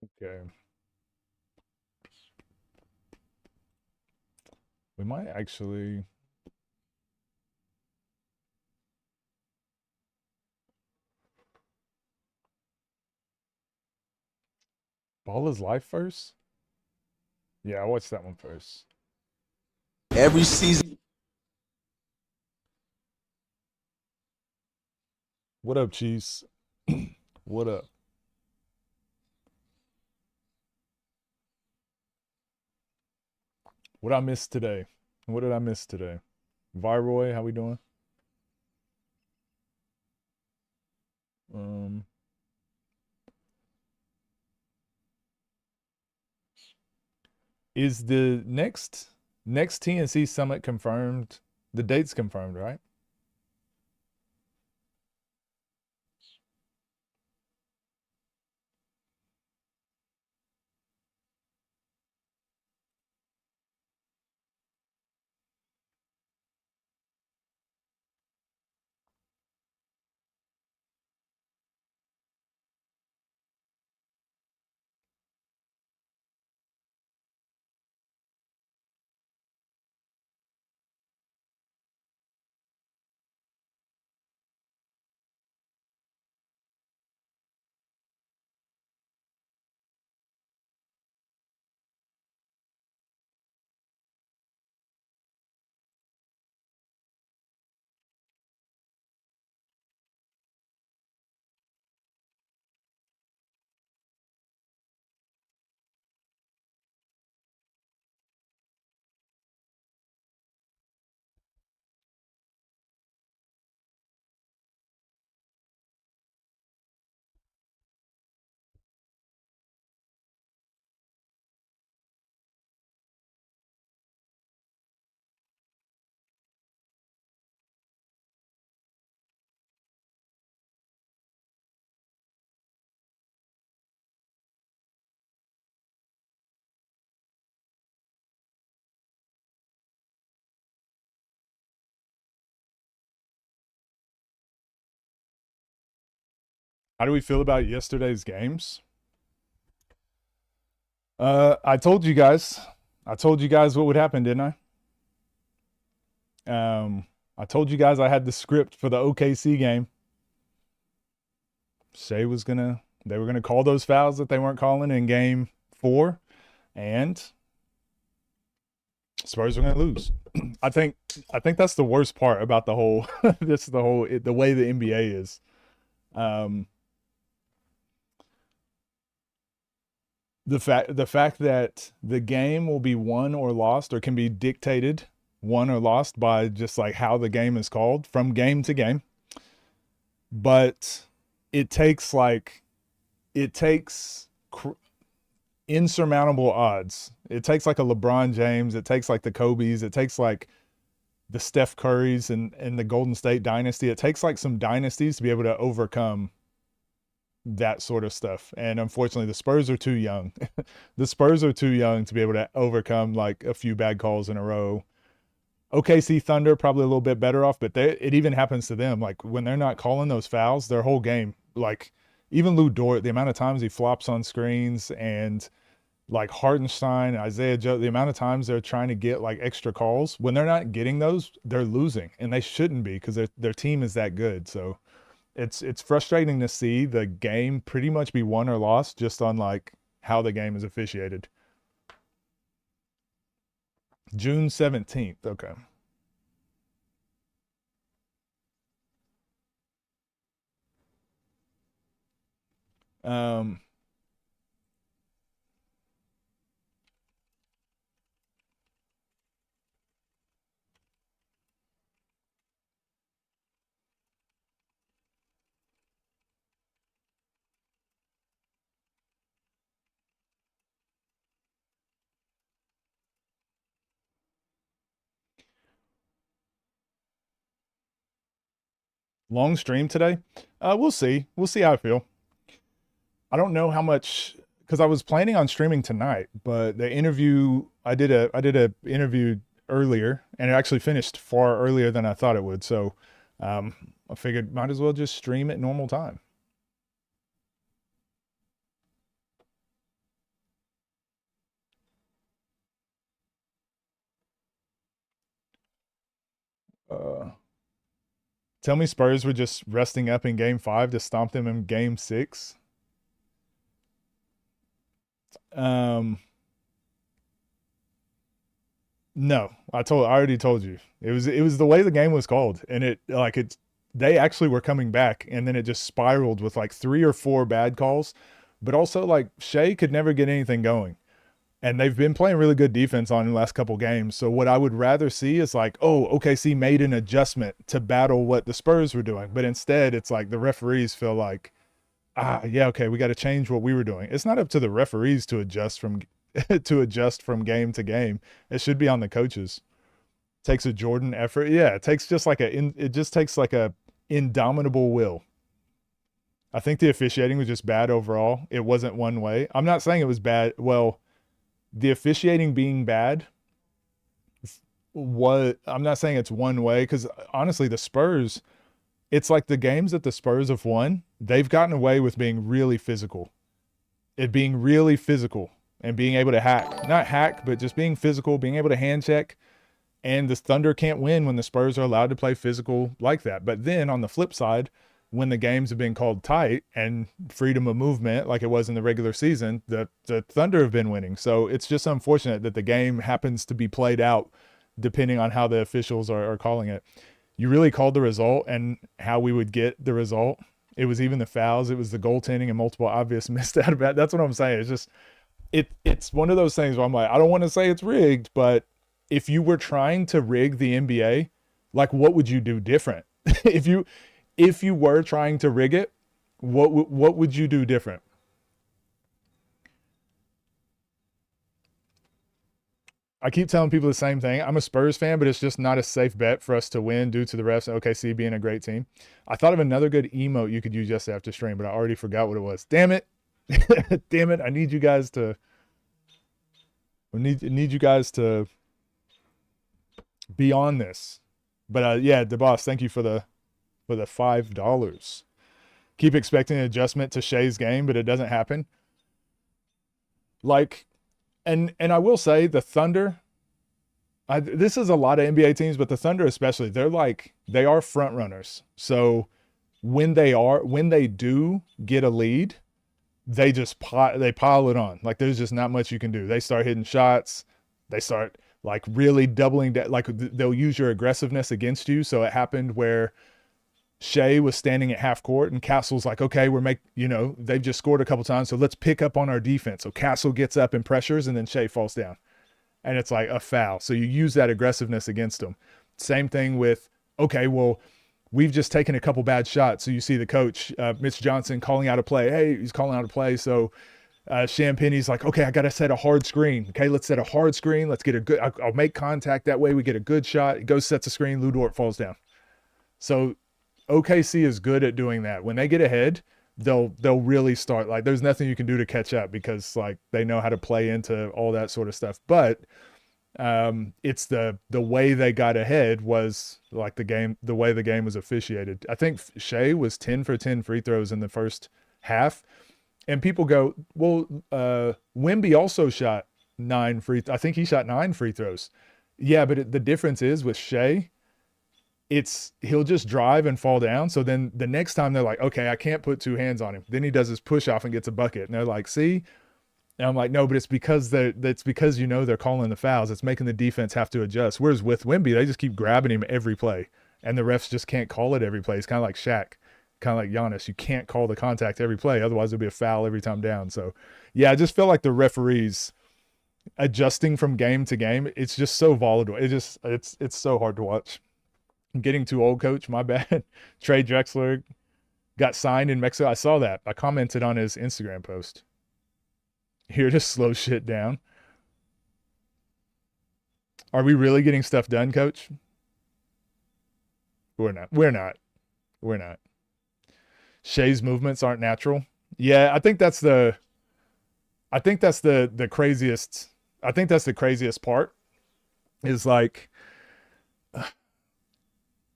Okay. We might actually. Ball is Life first? Yeah, I watched that one first. Every season. What up, Chiefs? What up? What I missed today? What did I miss today? Viroy, how we doing? Um, is the next TNC summit confirmed? The date's confirmed, right? How do we feel about yesterday's games? I told you guys. I told you guys what would happen, didn't I? I told you guys I had the script for the OKC game. Shea was gonna they were gonna call those fouls that they weren't calling in game 4, and Spurs are gonna lose. I think I think that's the worst part about the whole this the whole the way the NBA is. Um, the fact that the game will be won or lost or can be dictated won or lost by just like how the game is called from game to game. But it takes like it takes insurmountable odds. It takes like a LeBron James, it takes like the Kobe's, it takes like the Steph Curry's and the Golden State dynasty. It takes like some dynasties to be able to overcome that sort of stuff. And unfortunately, the Spurs are too young. The Spurs are too young to be able to overcome like a few bad calls in a row. OKC Thunder probably a little bit better off, but it even happens to them. Like when they're not calling those fouls, their whole game, like even Lou Dort, the amount of times he flops on screens, and like Hartenstein, Isaiah Joe, the amount of times they're trying to get like extra calls, when they're not getting those, they're losing, and they shouldn't be because their team is that good. So it's frustrating to see the game pretty much be won or lost just on like how the game is officiated. June 17th. Okay. Um, long stream today. We'll see. We'll see how I feel. I don't know how much because I was planning on streaming tonight, but the interview I did a interview earlier, and it actually finished far earlier than I thought it would. So I figured might as well just stream at normal time. Tell me Spurs were just resting up in game 5 to stomp them in game 6. No, I already told you. It was the way the game was called, and they actually were coming back, and then it just spiraled with like 3 or 4 bad calls, but also like Shea could never get anything going. And they've been playing really good defense on the last couple games. So what I would rather see is like, oh, OKC made an adjustment to battle what the Spurs were doing. But instead, it's like the referees feel like, yeah, okay, we got to change what we were doing. It's not up to the referees to adjust from game to game. It should be on the coaches. It takes a Jordan effort. Yeah, it takes just like a indomitable will. I think the officiating was just bad overall. It wasn't one way. I'm not saying it was bad. Well, the officiating being bad, I'm not saying it's one way, because honestly, the Spurs, it's like the games that the Spurs have won, they've gotten away with being really physical. It being really physical and being able to not hack, but just being physical, being able to hand check. And the Thunder can't win when the Spurs are allowed to play physical like that. But then on the flip side, when the games have been called tight and freedom of movement like it was in the regular season, the Thunder have been winning. So it's just unfortunate that the game happens to be played out depending on how the officials are calling it. You really called the result and how we would get the result. It was even the fouls. It was the goaltending and multiple obvious missed out of that. That's what I'm saying. It's just, it's one of those things where I'm like, I don't want to say it's rigged, but if you were trying to rig the NBA, like what would you do different? If you were trying to rig it, what would you do different? I keep telling people the same thing. I'm a Spurs fan, but it's just not a safe bet for us to win due to the refs and OKC being a great team. I thought of another good emote you could use just after stream, but I already forgot what it was. Damn it. Damn it. I need you guys to be on this. But yeah, DeBoss, thank you for the $5. Keep expecting an adjustment to Shea's game, but it doesn't happen. Like, and I will say the Thunder, this is a lot of NBA teams, but the Thunder especially, they are front runners. So when they do get a lead, they just pile it on. Like there's just not much you can do. They start hitting shots. They start like really doubling that. Like they'll use your aggressiveness against you. So it happened where Shea was standing at half court and Castle's like, okay, they've just scored a couple times, so let's pick up on our defense. So Castle gets up and pressures, and then Shea falls down. And it's like a foul. So you use that aggressiveness against them. Same thing with, okay, well, we've just taken a couple bad shots. So you see the coach, Mitch Johnson, calling out a play. Hey, he's calling out a play. So Champagne's like, okay, I got to set a hard screen. Okay, let's set a hard screen. Let's get a good, I'll make contact. That way we get a good shot. It goes, sets a screen. Lou Dort falls down. So OKC is good at doing that. When they get ahead, they'll really start, like there's nothing you can do to catch up because like they know how to play into all that sort of stuff. But it's the way they got ahead was like the way the game was officiated. I think Shea was 10 for 10 free throws in the first half. And people go, well, Wemby also shot I think he shot 9 free throws. Yeah, but the difference is with Shea, he'll just drive and fall down. So then the next time they're like, okay, I can't put 2 hands on him. Then he does his push off and gets a bucket. And they're like, see? And I'm like, no, but it's because they're calling the fouls. It's making the defense have to adjust. Whereas with Wemby, they just keep grabbing him every play. And the refs just can't call it every play. It's kind of like Shaq, kind of like Giannis. You can't call the contact every play. Otherwise, there'll be a foul every time down. So, yeah, I just feel like the referees adjusting from game to game, it's just so volatile. It's so hard to watch. I'm getting too old, coach. My bad. Trey Drexler got signed in Mexico. I saw that. I commented on his Instagram post. Here to slow shit down. Are we really getting stuff done, coach? We're not. Shea's movements aren't natural. Yeah, I think that's the craziest. I think that's the craziest part is like,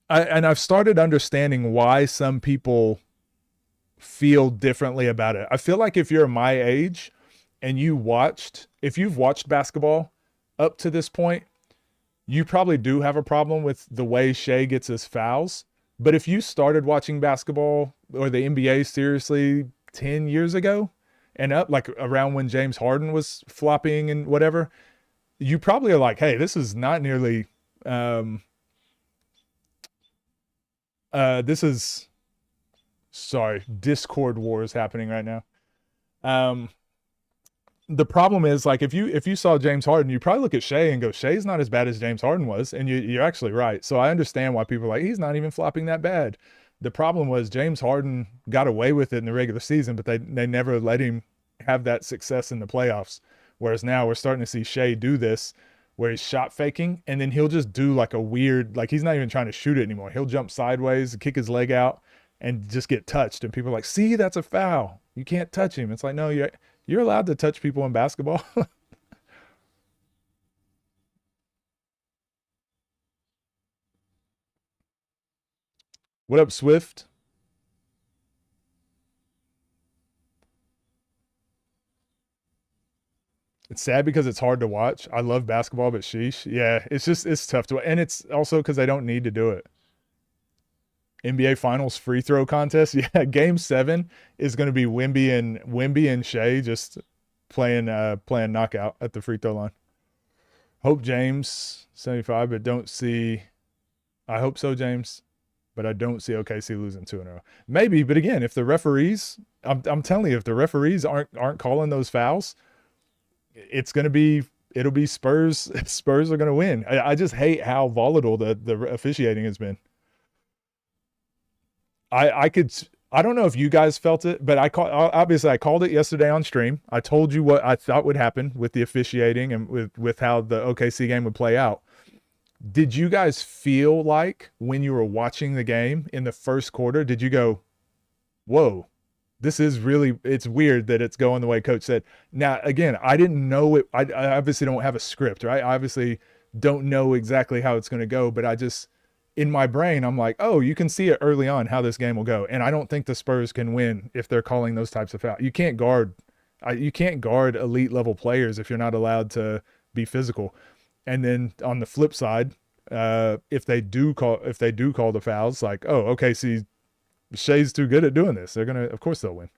I've started understanding why some people feel differently about it. I feel like if you're my age and if you've watched basketball up to this point, you probably do have a problem with the way Shea gets his fouls. But if you started watching basketball or the NBA seriously 10 years ago and up, like around when James Harden was flopping and whatever, you probably are like, hey, this is not nearly, this is, sorry, Discord wars happening right now. The problem is, like, if you saw James Harden, you probably look at Shea and go, Shea's not as bad as James Harden was, and you're actually right. So I understand why people are like, he's not even flopping that bad. The problem was James Harden got away with it in the regular season, but they never let him have that success in the playoffs. Whereas now we're starting to see Shea do this, where he's shot faking, and then he'll just do like a weird, like he's not even trying to shoot it anymore. He'll jump sideways, kick his leg out, and just get touched. And people are like, see, that's a foul. You can't touch him. It's like, no, you're allowed to touch people in basketball. What up, Swift? It's sad because it's hard to watch. I love basketball, but sheesh. Yeah, it's tough to, and it's also because they don't need to do it. NBA Finals free throw contest. Yeah, Game 7 is going to be Wemby and Shea just playing knockout at the free throw line. Hope James 75, but don't see. I hope so, James, but I don't see OKC losing 2 in a row. Maybe, but again, if the referees, I'm telling you, if the referees aren't calling those fouls, it'll be Spurs. Spurs are going to win. I just hate how volatile the officiating has been. I don't know if you guys felt it, but I called it yesterday on stream. I told you what I thought would happen with the officiating and with how the OKC game would play out. Did you guys feel like when you were watching the game in the first quarter, did you go, whoa, it's weird that it's going the way coach said? Now, again, I didn't know it. I obviously don't have a script, right? I obviously don't know exactly how it's going to go, but in my brain, I'm like, oh, you can see it early on how this game will go. And I don't think the Spurs can win if they're calling those types of fouls. You can't guard elite level players if you're not allowed to be physical. And then on the flip side, if they do call the fouls, like, oh, okay, see, Shea's too good at doing this, of course they'll win.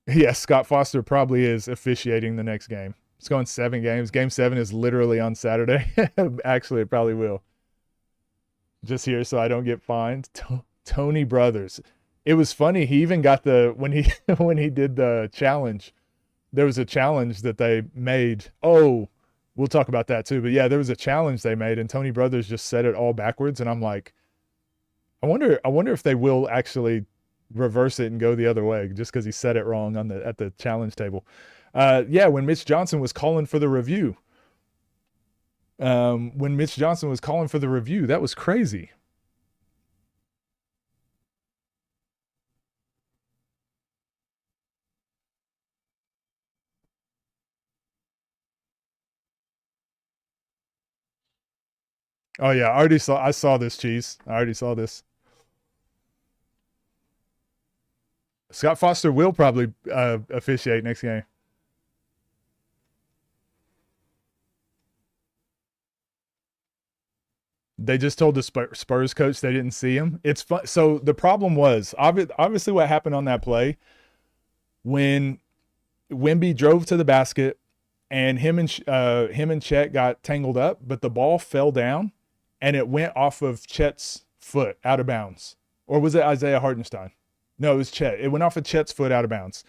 Yeah, Scott Foster probably is officiating the next game. It's going 7 games. Game 7 is literally on Saturday. Actually, it probably will. Just here so I don't get fined. Tony Brothers. It was funny. He even got when he did the challenge, there was a challenge that they made. Oh, we'll talk about that too. But yeah, there was a challenge they made, and Tony Brothers just said it all backwards. And I'm like, I wonder if they will actually reverse it and go the other way just because he said it wrong at the challenge table. Yeah, when Mitch Johnson was calling for the review. That was crazy. Oh yeah, I saw this, Cheese. I already saw this. Scott Foster will probably officiate next game. They just told the Spurs coach they didn't see him. It's fun. So the problem was obviously what happened on that play when Wemby drove to the basket and him and Chet got tangled up, but the ball fell down and it went off of Chet's foot out of bounds. Or was it Isaiah Hartenstein? No, it was Chet. It went off of Chet's foot out of bounds.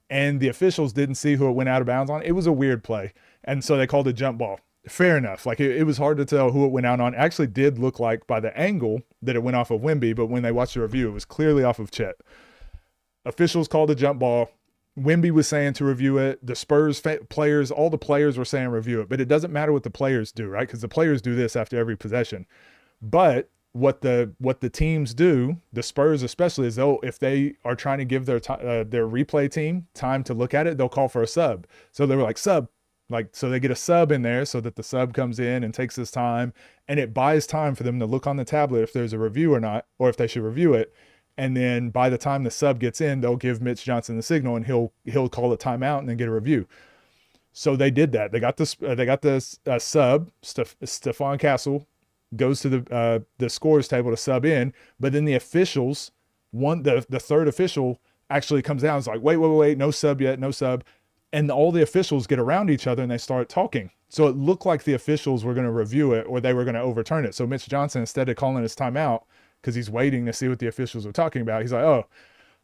And the officials didn't see who it went out of bounds on. It was a weird play. And so they called it jump ball. Fair enough. Like it was hard to tell who it went out on. It actually did look like by the angle that it went off of Wemby, but when they watched the review, it was clearly off of Chet. Officials called a jump ball. Wemby was saying to review it. The Spurs players, all the players were saying review it, but it doesn't matter what the players do, right? Because the players do this after every possession. But what the teams do, the Spurs especially, is if they are trying to give their replay team time to look at it, they'll call for a sub. So they were like, sub. So they get a sub in there so that the sub comes in and takes his time, and it buys time for them to look on the tablet if there's a review or not, or if they should review it. And then by the time the sub gets in, they'll give Mitch Johnson the signal and he'll call a timeout and then get a review. So they did that. They got this sub. Stephon Castle goes to the scores table to sub in, but then the officials, the third official actually comes down. It's like, wait, no sub yet, no sub. And all the officials get around each other and they start talking. So it looked like the officials were going to review it or they were going to overturn it. So Mitch Johnson, instead of calling his timeout because he's waiting to see what the officials are talking about, he's like, oh,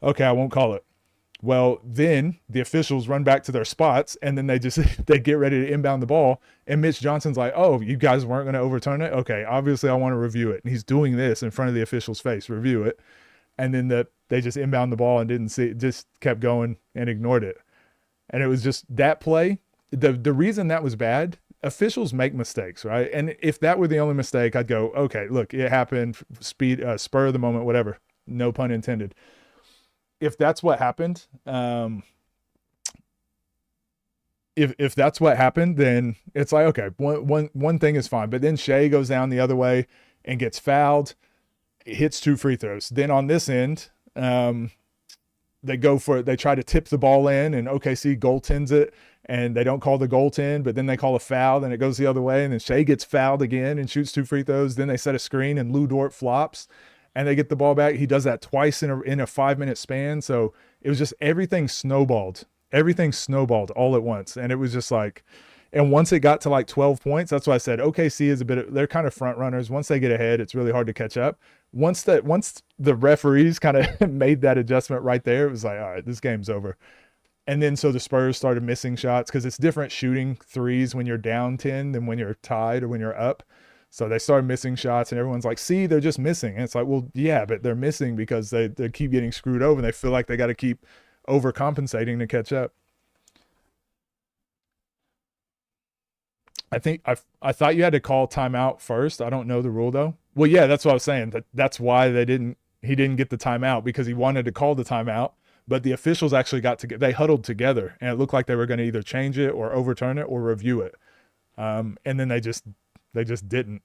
okay, I won't call it. Well, then the officials run back to their spots and then they get ready to inbound the ball. And Mitch Johnson's like, oh, you guys weren't going to overturn it? Okay, obviously I want to review it. And he's doing this in front of the official's face, review it. And then they just inbound the ball and didn't see it, just kept going and ignored it. And it was just that play. The reason that was bad, officials make mistakes, right? And if that were the only mistake, I'd go, okay, look, it happened, spur of the moment, whatever. No pun intended. If that's what happened, if that's what happened, then it's like, okay, one thing is fine. But then Shai goes down the other way and gets fouled, hits 2 free throws. Then on this end, they try to tip the ball in, and OKC goaltends it, and they don't call the goaltend, but then they call a foul, and it goes the other way, and then Shai gets fouled again and shoots 2 free throws. Then they set a screen, and Lou Dort flops, and they get the ball back. He does that twice in a 5-minute span. So it was just everything snowballed all at once, and it was just like, and once it got to like 12 points, that's why I said OKC is they're kind of front runners. Once they get ahead, it's really hard to catch up. Once the referees kind of made that adjustment right there, it was like, all right, this game's over. And then so the Spurs started missing shots because it's different shooting threes when you're down 10 than when you're tied or when you're up. So they started missing shots, and everyone's like, see, they're just missing. And it's like, well, yeah, but they're missing because they keep getting screwed over and they feel like they got to keep overcompensating to catch up. I thought you had to call timeout first. I don't know the rule though. Well, yeah, that's what I was saying. That's why he didn't get the timeout, because he wanted to call the timeout, but the officials actually they huddled together, and it looked like they were going to either change it or overturn it or review it. And then they just didn't.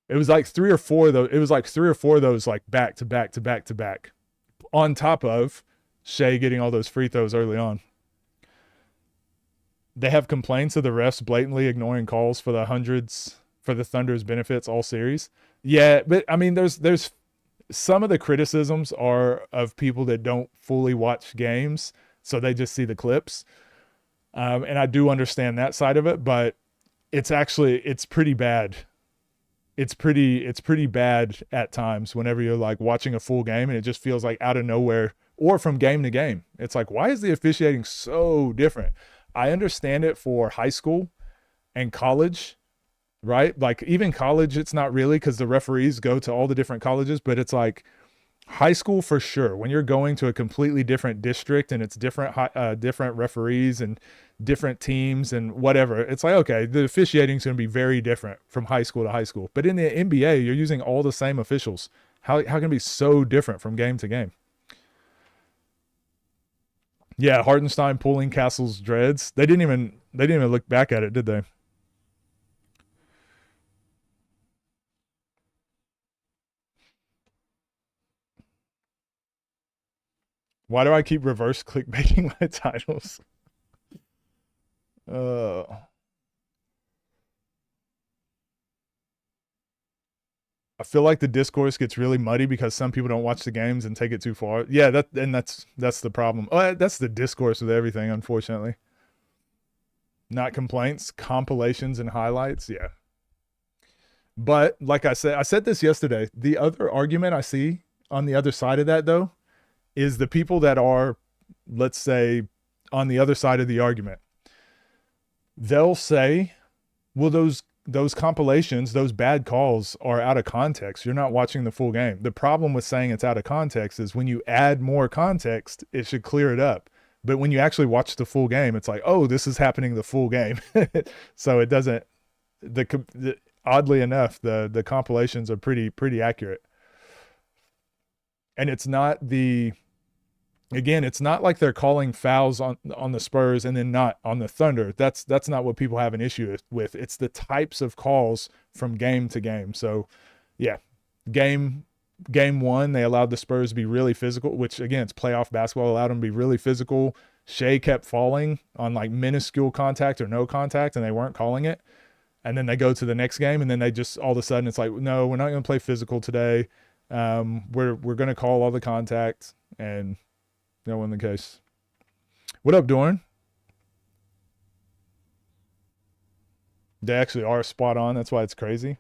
It was like 3 or 4 though. It was like 3 or 4 of those like back to back to back to back, on top of Shai getting all those free throws early on. They have complaints of the refs blatantly ignoring calls for the Thunder's benefits all series. Yeah, but I mean, there's some of the criticisms are of people that don't fully watch games, so they just see the clips. And I do understand that side of it, but it's pretty bad. It's pretty bad at times whenever you're like watching a full game and it just feels like out of nowhere, or from game to game. It's like, why is the officiating so different? I understand it for high school and college, right? Like even college, it's not really, because the referees go to all the different colleges, but it's like high school for sure. When you're going to a completely different district and it's different referees and different teams and whatever, it's like, okay, the officiating is going to be very different from high school to high school. But in the NBA, you're using all the same officials. How can it be so different from game to game? Yeah, Hartenstein pulling Castle's dreads. They didn't even look back at it, did they? Why do I keep reverse clickbaiting my titles? I feel like the discourse gets really muddy because some people don't watch the games and take it too far. Yeah, that's the problem. That's the discourse with everything, unfortunately. Not complaints, compilations and highlights. Yeah. But like I said this yesterday, the other argument I see on the other side of that though is the people that are, let's say, on the other side of the argument. They'll say, well, those compilations, those bad calls are out of context. You're not watching the full game. The problem with saying it's out of context is when you add more context, it should clear it up. But when you actually watch the full game, it's like, oh, this is happening the full game. So it doesn't, oddly enough, the compilations are pretty accurate. And it's not it's not like they're calling fouls on the Spurs and then not on the Thunder. That's not what people have an issue with. It's the types of calls from game to game. So, yeah, game 1, they allowed the Spurs to be really physical, which, again, it's playoff basketball, allowed them to be really physical, Shea kept falling on like minuscule contact or no contact, and they weren't calling it. And then they go to the next game, and then they just all of a sudden it's like, no, we're not going to play physical today. We're going to call all the contact, and that wasn't the case. What up, Dorn? They actually are spot on. That's why it's crazy.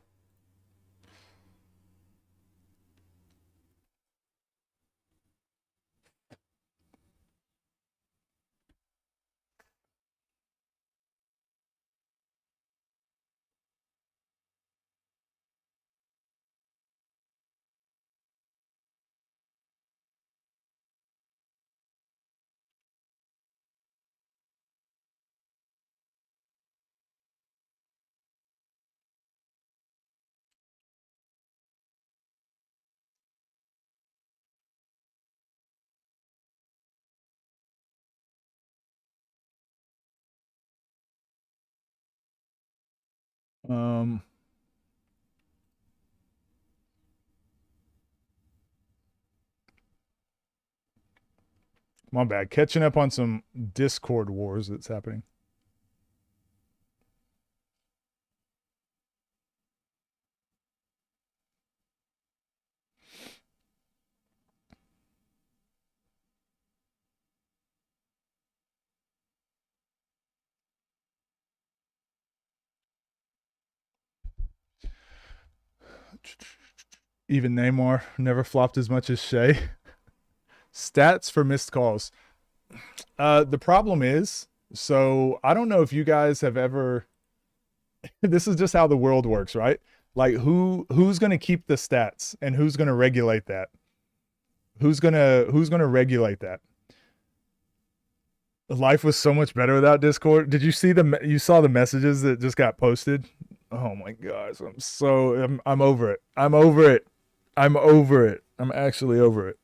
Um, my bad. Catching up on some Discord wars that's happening. Even Neymar never flopped as much as Shea. Stats for missed calls. The problem is, so I don't know if you guys have ever. This is just how the world works, right? Like who's gonna keep the stats and who's gonna regulate that? Who's gonna regulate that? Life was so much better without Discord. Did you see you saw the messages that just got posted? Oh my gosh, I'm over it. I'm over it. I'm over it. I'm actually over it.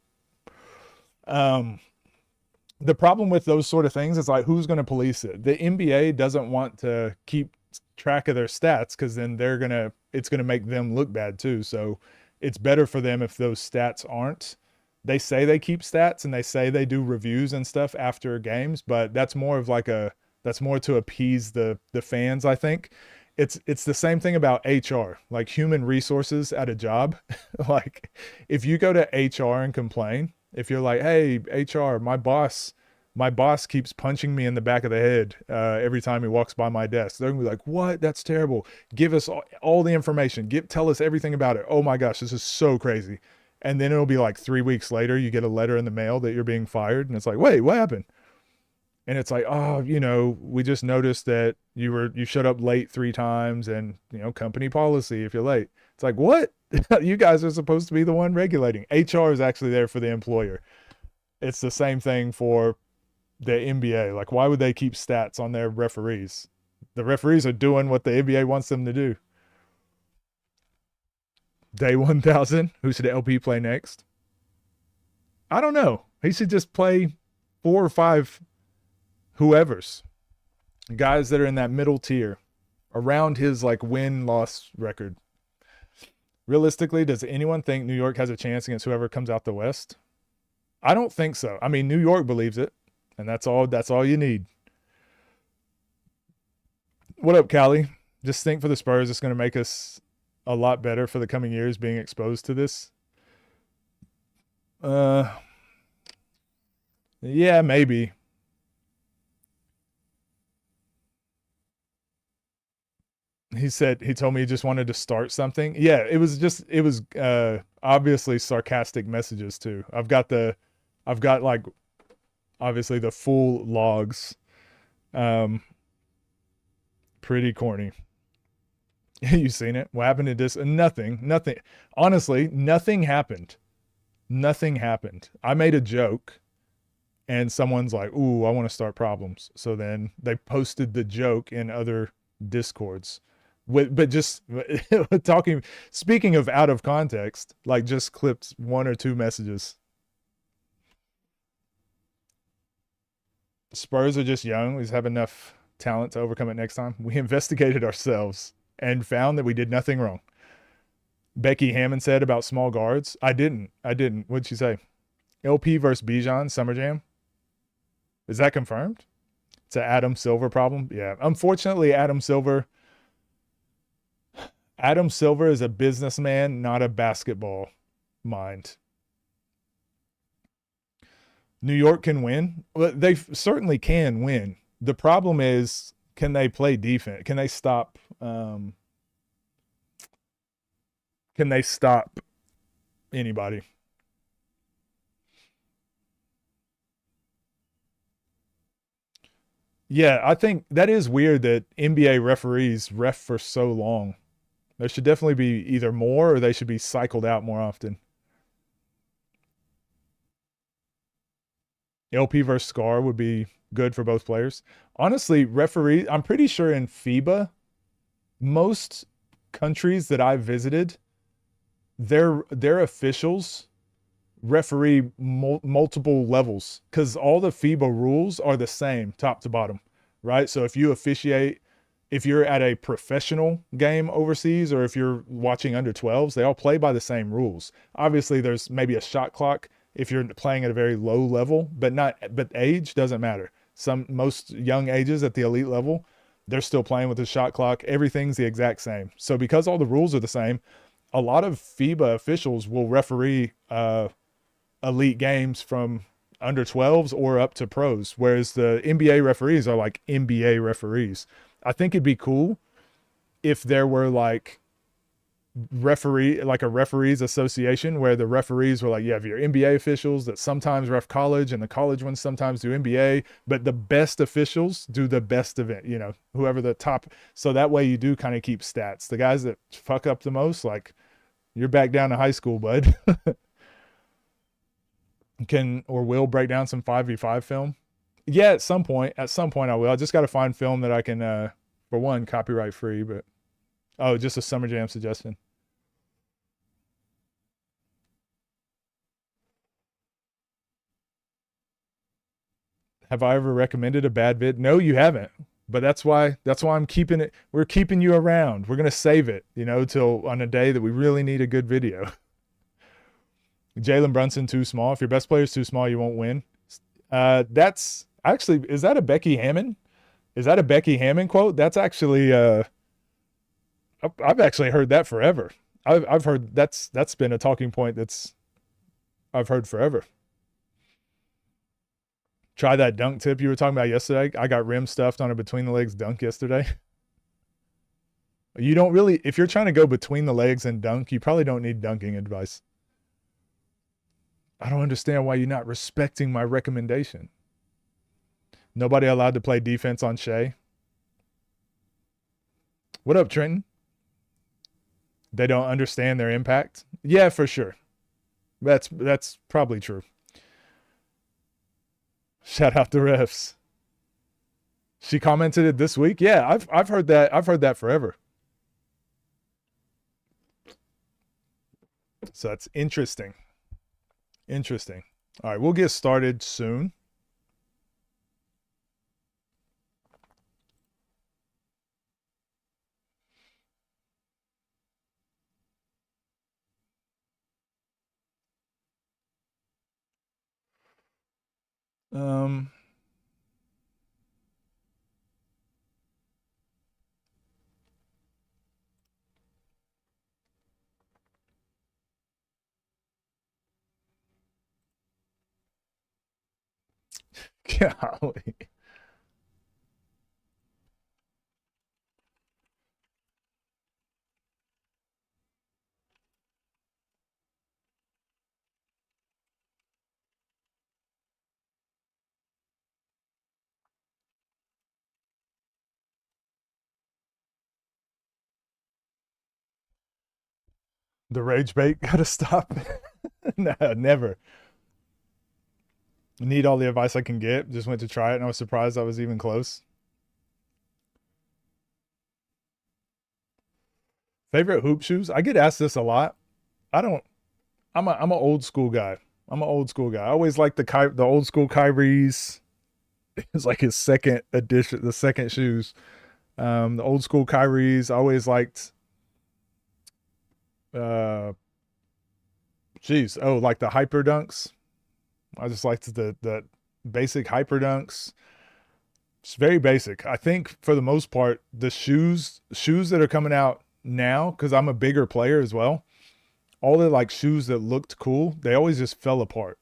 The problem with those sort of things is like who's going to police it? The NBA doesn't want to keep track of their stats because then it's going to make them look bad too. So it's better for them if those stats aren't. They say they keep stats and they say they do reviews and stuff after games, but that's more to appease the fans, I think. It's the same thing about HR, like human resources at a job. Like if you go to HR and complain, if you're like, hey, HR, my boss keeps punching me in the back of the head every time he walks by my desk. They're gonna be like, what? That's terrible. Give us all the information. Tell us everything about it. Oh my gosh, this is so crazy. And then it'll be like 3 weeks later, you get a letter in the mail that you're being fired. And it's like, wait, what happened? And it's like, oh, we just noticed that you showed up late 3 times and, company policy if you're late. It's like, what? You guys are supposed to be the one regulating. HR is actually there for the employer. It's the same thing for the NBA. Like, why would they keep stats on their referees? The referees are doing what the NBA wants them to do. Day 1000, who should LP play next? I don't know. He should just play 4 or 5 whoever's. Guys that are in that middle tier around his like win-loss record. Realistically, does anyone think New York has a chance against whoever comes out the West? I don't think so. I mean, New York believes it, and that's all you need. What up, Callie? Just think for the Spurs, it's going to make us a lot better for the coming years being exposed to this. Yeah, maybe. He told me he just wanted to start something. Yeah, it was obviously sarcastic messages too. I've got like obviously the full logs. Pretty corny. You seen it? What happened to this? Nothing. Honestly, nothing happened. Nothing happened. I made a joke and someone's like, ooh, I want to start problems. So then they posted the joke in other Discords. But just speaking of out of context, like just clipped 1 or 2 messages. Spurs are just young. We just have enough talent to overcome it next time. We investigated ourselves and found that we did nothing wrong. Becky Hammond said about small guards. I didn't. What'd she say? LP versus Bijan, Summer Jam. Is that confirmed? It's an Adam Silver problem. Yeah. Unfortunately, Adam Silver is a businessman, not a basketball mind. New York can win. Well, they certainly can win. The problem is, can they play defense? Can they stop? Can they stop anybody? Yeah, I think that is weird that NBA referees ref for so long. There should definitely be either more or they should be cycled out more often. LP versus Scar would be good for both players. Honestly, referee, I'm pretty sure in FIBA, most countries that I've visited, their officials referee multiple levels because all the FIBA rules are the same top to bottom, right? So if you officiate, if you're at a professional game overseas or if you're watching under 12s, they all play by the same rules. Obviously, there's maybe a shot clock if you're playing at a very low level, but age doesn't matter. Most young ages at the elite level, they're still playing with the shot clock. Everything's the exact same. So because all the rules are the same, a lot of FIBA officials will referee elite games from under 12s or up to pros, whereas the NBA referees are like NBA referees. I think it'd be cool if there were like a referees association where the referees were like, you have your NBA officials that sometimes ref college and the college ones sometimes do NBA, but the best officials do the best event, whoever the top. So that way you do kind of keep stats. The guys that fuck up the most, like, you're back down to high school, bud. Can or will break down some 5v5 film. Yeah, at some point I will. I just got to find film that I can for one, copyright free, but just a Summer Jam suggestion. Have I ever recommended a bad vid? No, you haven't. But that's why I'm keeping it. We're keeping you around. We're gonna save it, till on a day that we really need a good video. Jalen Brunson too small. If your best player is too small, you won't win. That's actually, is that a Becky Hammon? Is that a Becky Hammon quote? That's actually I've actually heard that forever. I've heard that's been a talking point I've heard forever. Try that dunk tip you were talking about yesterday. I got rim stuffed on a between the legs dunk yesterday. You don't really, if you're trying to go between the legs and dunk, you probably don't need dunking advice. I don't understand why you're not respecting my recommendation. Nobody allowed to play defense on Shea. What up, Trenton? They don't understand their impact. Yeah, for sure. That's probably true. Shout out the refs. She commented it this week. Yeah, I've heard that. I've heard that forever. So that's interesting. Interesting. All right, we'll get started soon. Golly. The rage bait gotta stop. No, never. Need all the advice I can get. Just went to try it and I was surprised I was even close. Favorite hoop shoes? I get asked this a lot. I don't. I'm an old school guy. I'm an old school guy. I always like the old school Kyrie's. It's like his second edition, the second shoes. The old school Kyrie's. I always liked. Like the hyper dunks. I just liked the basic hyper dunks. It's very basic. I think for the most part, the shoes that are coming out now, because I'm a bigger player as well, all the like shoes that looked cool, they always just fell apart.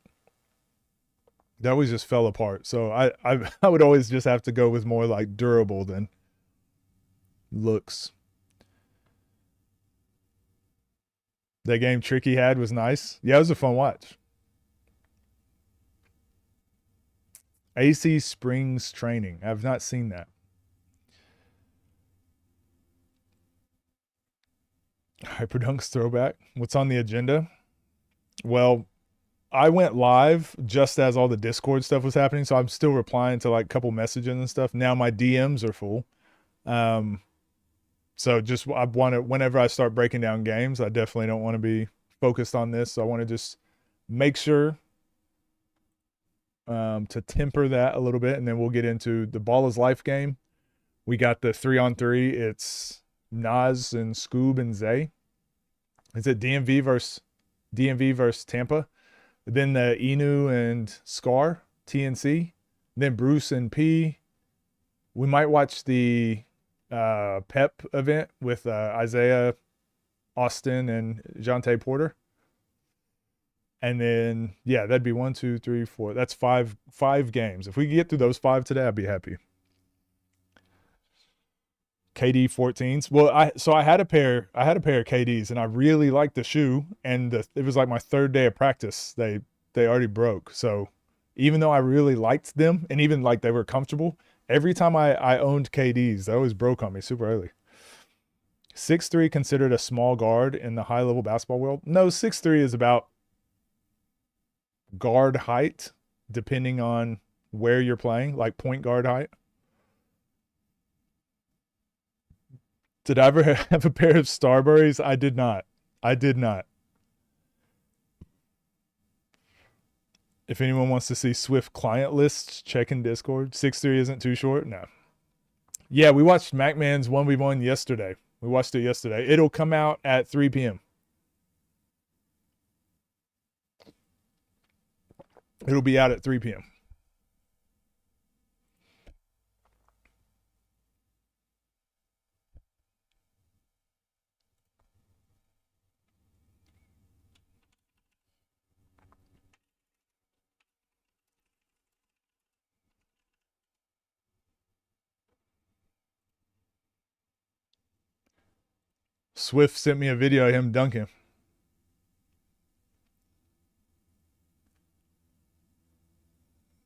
They always just fell apart. So I would always just have to go with more like durable than looks. That game Tricky had was nice. Yeah, it was a fun watch. AC Springs Training. I've not seen that. Hyperdunks throwback. What's on the agenda? Well, I went live just as all the Discord stuff was happening, so I'm still replying to like a couple messages and stuff. Now my DMs are full. So just I want to, whenever I start breaking down games, I definitely don't want to be focused on this. So I want to just make sure to temper that a little bit, and then we'll get into the Ball is Life game. We got the 3-on-3. It's Nas and Scoob and Zay. Is it DMV versus Tampa? Then the Inu and Scar, TNC. Then Bruce and P. We might watch the Pep event with Isaiah Austin and Jonte Porter. And then, yeah, that'd be 1, 2, 3, 4. That's five games. If we get through those 5 today, I'd be happy. KD 14s. Well, I had a pair of KDs, and I really liked the shoe, and it was like my 3rd day of practice. They already broke. So even though I really liked them, and even like they were comfortable, every time I owned KDs, they always broke on me super early. 6'3" considered a small guard in the high level basketball world? No, 6'3" is about guard height, depending on where you're playing, like point guard height. Did I ever have a pair of Starburys? I did not. If anyone wants to see Swift client lists, check in Discord. 6'3" isn't too short? No. Yeah, we watched MacMan's 1v1 yesterday. We watched it yesterday. It'll come out at 3 p.m. It'll be out at 3 p.m. Swift sent me a video of him dunking.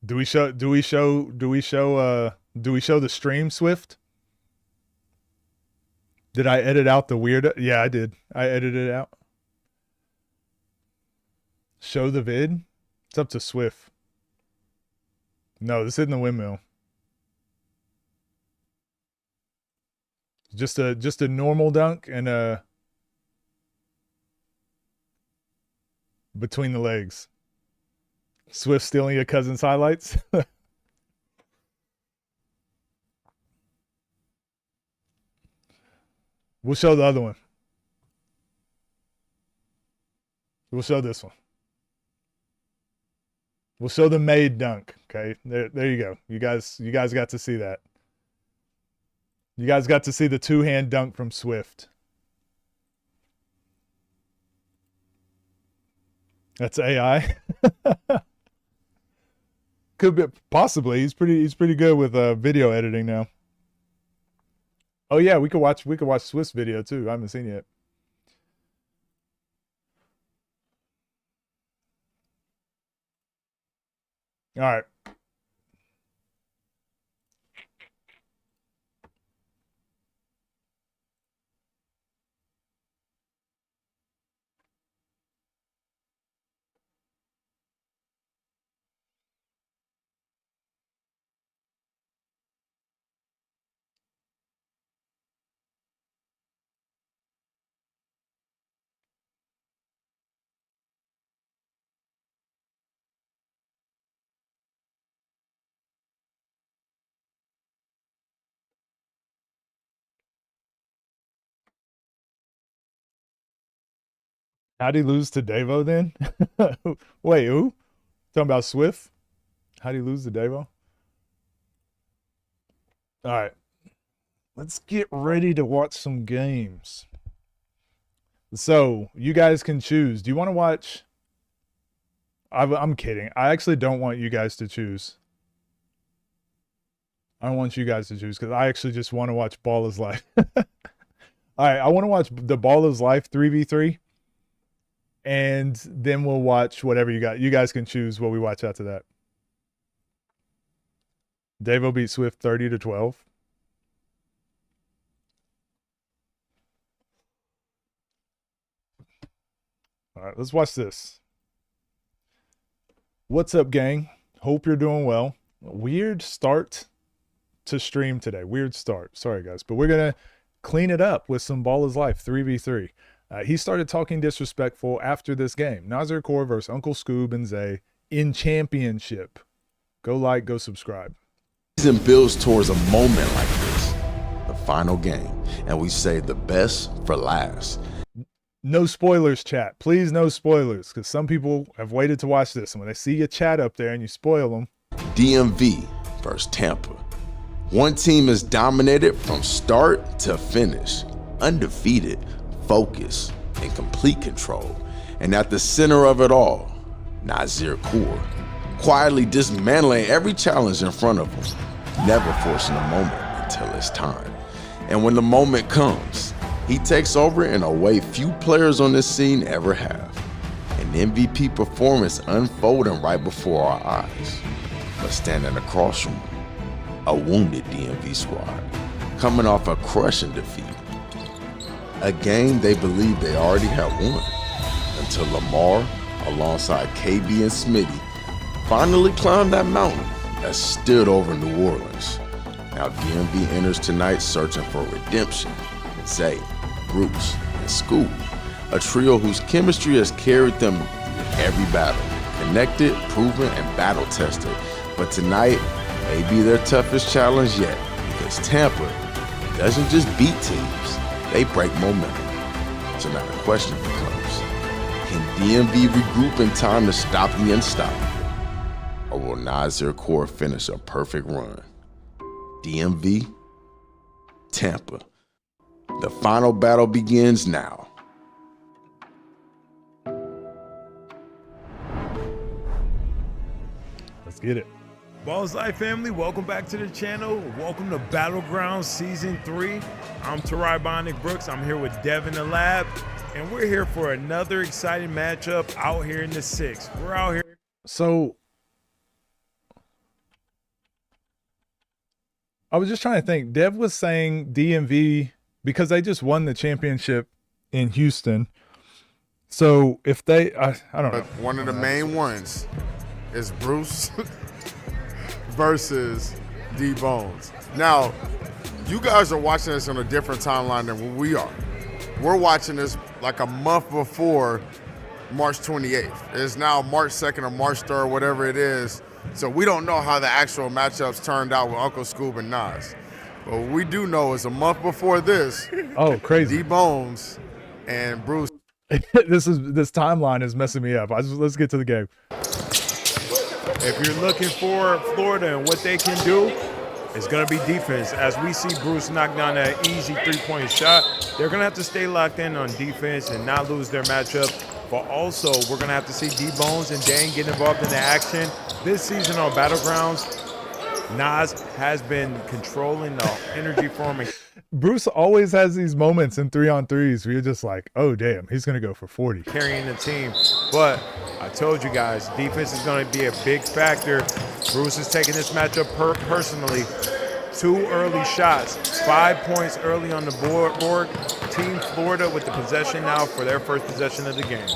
Do we show the stream, Swift? Did I edit out the weird? Yeah, I did. I edited it out. Show the vid? It's up to Swift. No, this isn't the windmill. Just a normal dunk and a between the legs. Swift stealing your cousin's highlights. We'll show the other one. We'll show this one. We'll show the made dunk. Okay, there you go. You guys got to see that. You guys got to see the 2-hand dunk from Swift. That's AI. Could be, possibly. He's pretty good with video editing now. Oh yeah, we could watch Swift's video too. I haven't seen it yet. All right. How'd he lose to Davo then? Wait, who? Talking about Swift? How'd he lose to Davo? All right. Let's get ready to watch some games. So you guys can choose. Do you want to watch? I'm kidding. I actually don't want you guys to choose. I don't want you guys to choose because I actually just want to watch Ball is Life. All right. I want to watch the Ball is Life 3v3. And then we'll watch whatever you got. You guys can choose what we watch after that. Davo beat Swift 30-12. All right, let's watch this. What's up, gang? Hope you're doing well. Weird start to stream today. Weird start. Sorry, guys. But we're going to clean it up with some Ball is Life 3v3. He started talking disrespectful after this game. Nazir Core versus Uncle Scoob and Zay in championship. Go like, go subscribe. Season builds towards a moment like this, the final game, and we say the best for last. No spoilers, chat. Please, no spoilers, because some people have waited to watch this, and when they see your chat up there and you spoil them. DMV versus Tampa. One team is dominated from start to finish, undefeated, focused, in complete control, and at the center of it all, Nazir Core, quietly dismantling every challenge in front of him, never forcing a moment until it's time. And when the moment comes, he takes over in a way few players on this scene ever have. An MVP performance unfolding right before our eyes. But standing across from him, a wounded DMV squad, coming off a crushing defeat. A game they believed they already had won, until Lamar, alongside KB and Smitty, finally climbed that mountain that stood over New Orleans. Now DMV enters tonight searching for redemption. Zay, Bruce, and Scoob, a trio whose chemistry has carried them through every battle, connected, proven, and battle-tested. But tonight may be their toughest challenge yet, because Tampa doesn't just beat teams, they break momentum. So now the question becomes, can DMV regroup in time to stop the unstoppable? Or will Nazir Core finish a perfect run? DMV, Tampa. The final battle begins now. Let's get it. Ball is Life family, welcome back to the channel. Welcome to Battlegrounds Season 3. I'm Tarai Bonic Brooks. I'm here with Devin the Lab, and we're here for another exciting matchup out here in the 6. We're out here. So I was just trying to think. Dev was saying DMV because they just won the championship in Houston. So if they, I don't know. But one of the main ones is Bruce versus D-Bones. Now, you guys are watching this on a different timeline than what we are. We're watching this like a month before March 28th. It's now March 2nd or March 3rd, whatever it is. So we don't know how the actual matchups turned out with Uncle Scoob and Nas. But what we do know is a month before this, Oh, crazy. D-Bones and Bruce. this timeline is messing me up. Let's get to the game. If you're looking for Florida and what they can do, it's going to be defense. As we see Bruce knock down that easy three-point shot, they're going to have to stay locked in on defense and not lose their matchup. But also, we're going to have to see D-Bones and Dan get involved in the action. This season on Battlegrounds, Nas has been controlling the energy for him. Bruce always has these moments in 3-on-3s where you're just like, oh, damn, he's going to go for 40. Carrying the team. But I told you guys, defense is going to be a big factor. Bruce is taking this matchup personally. 2 early shots, 5 points early on the board. Team Florida with the possession now for their first possession of the game.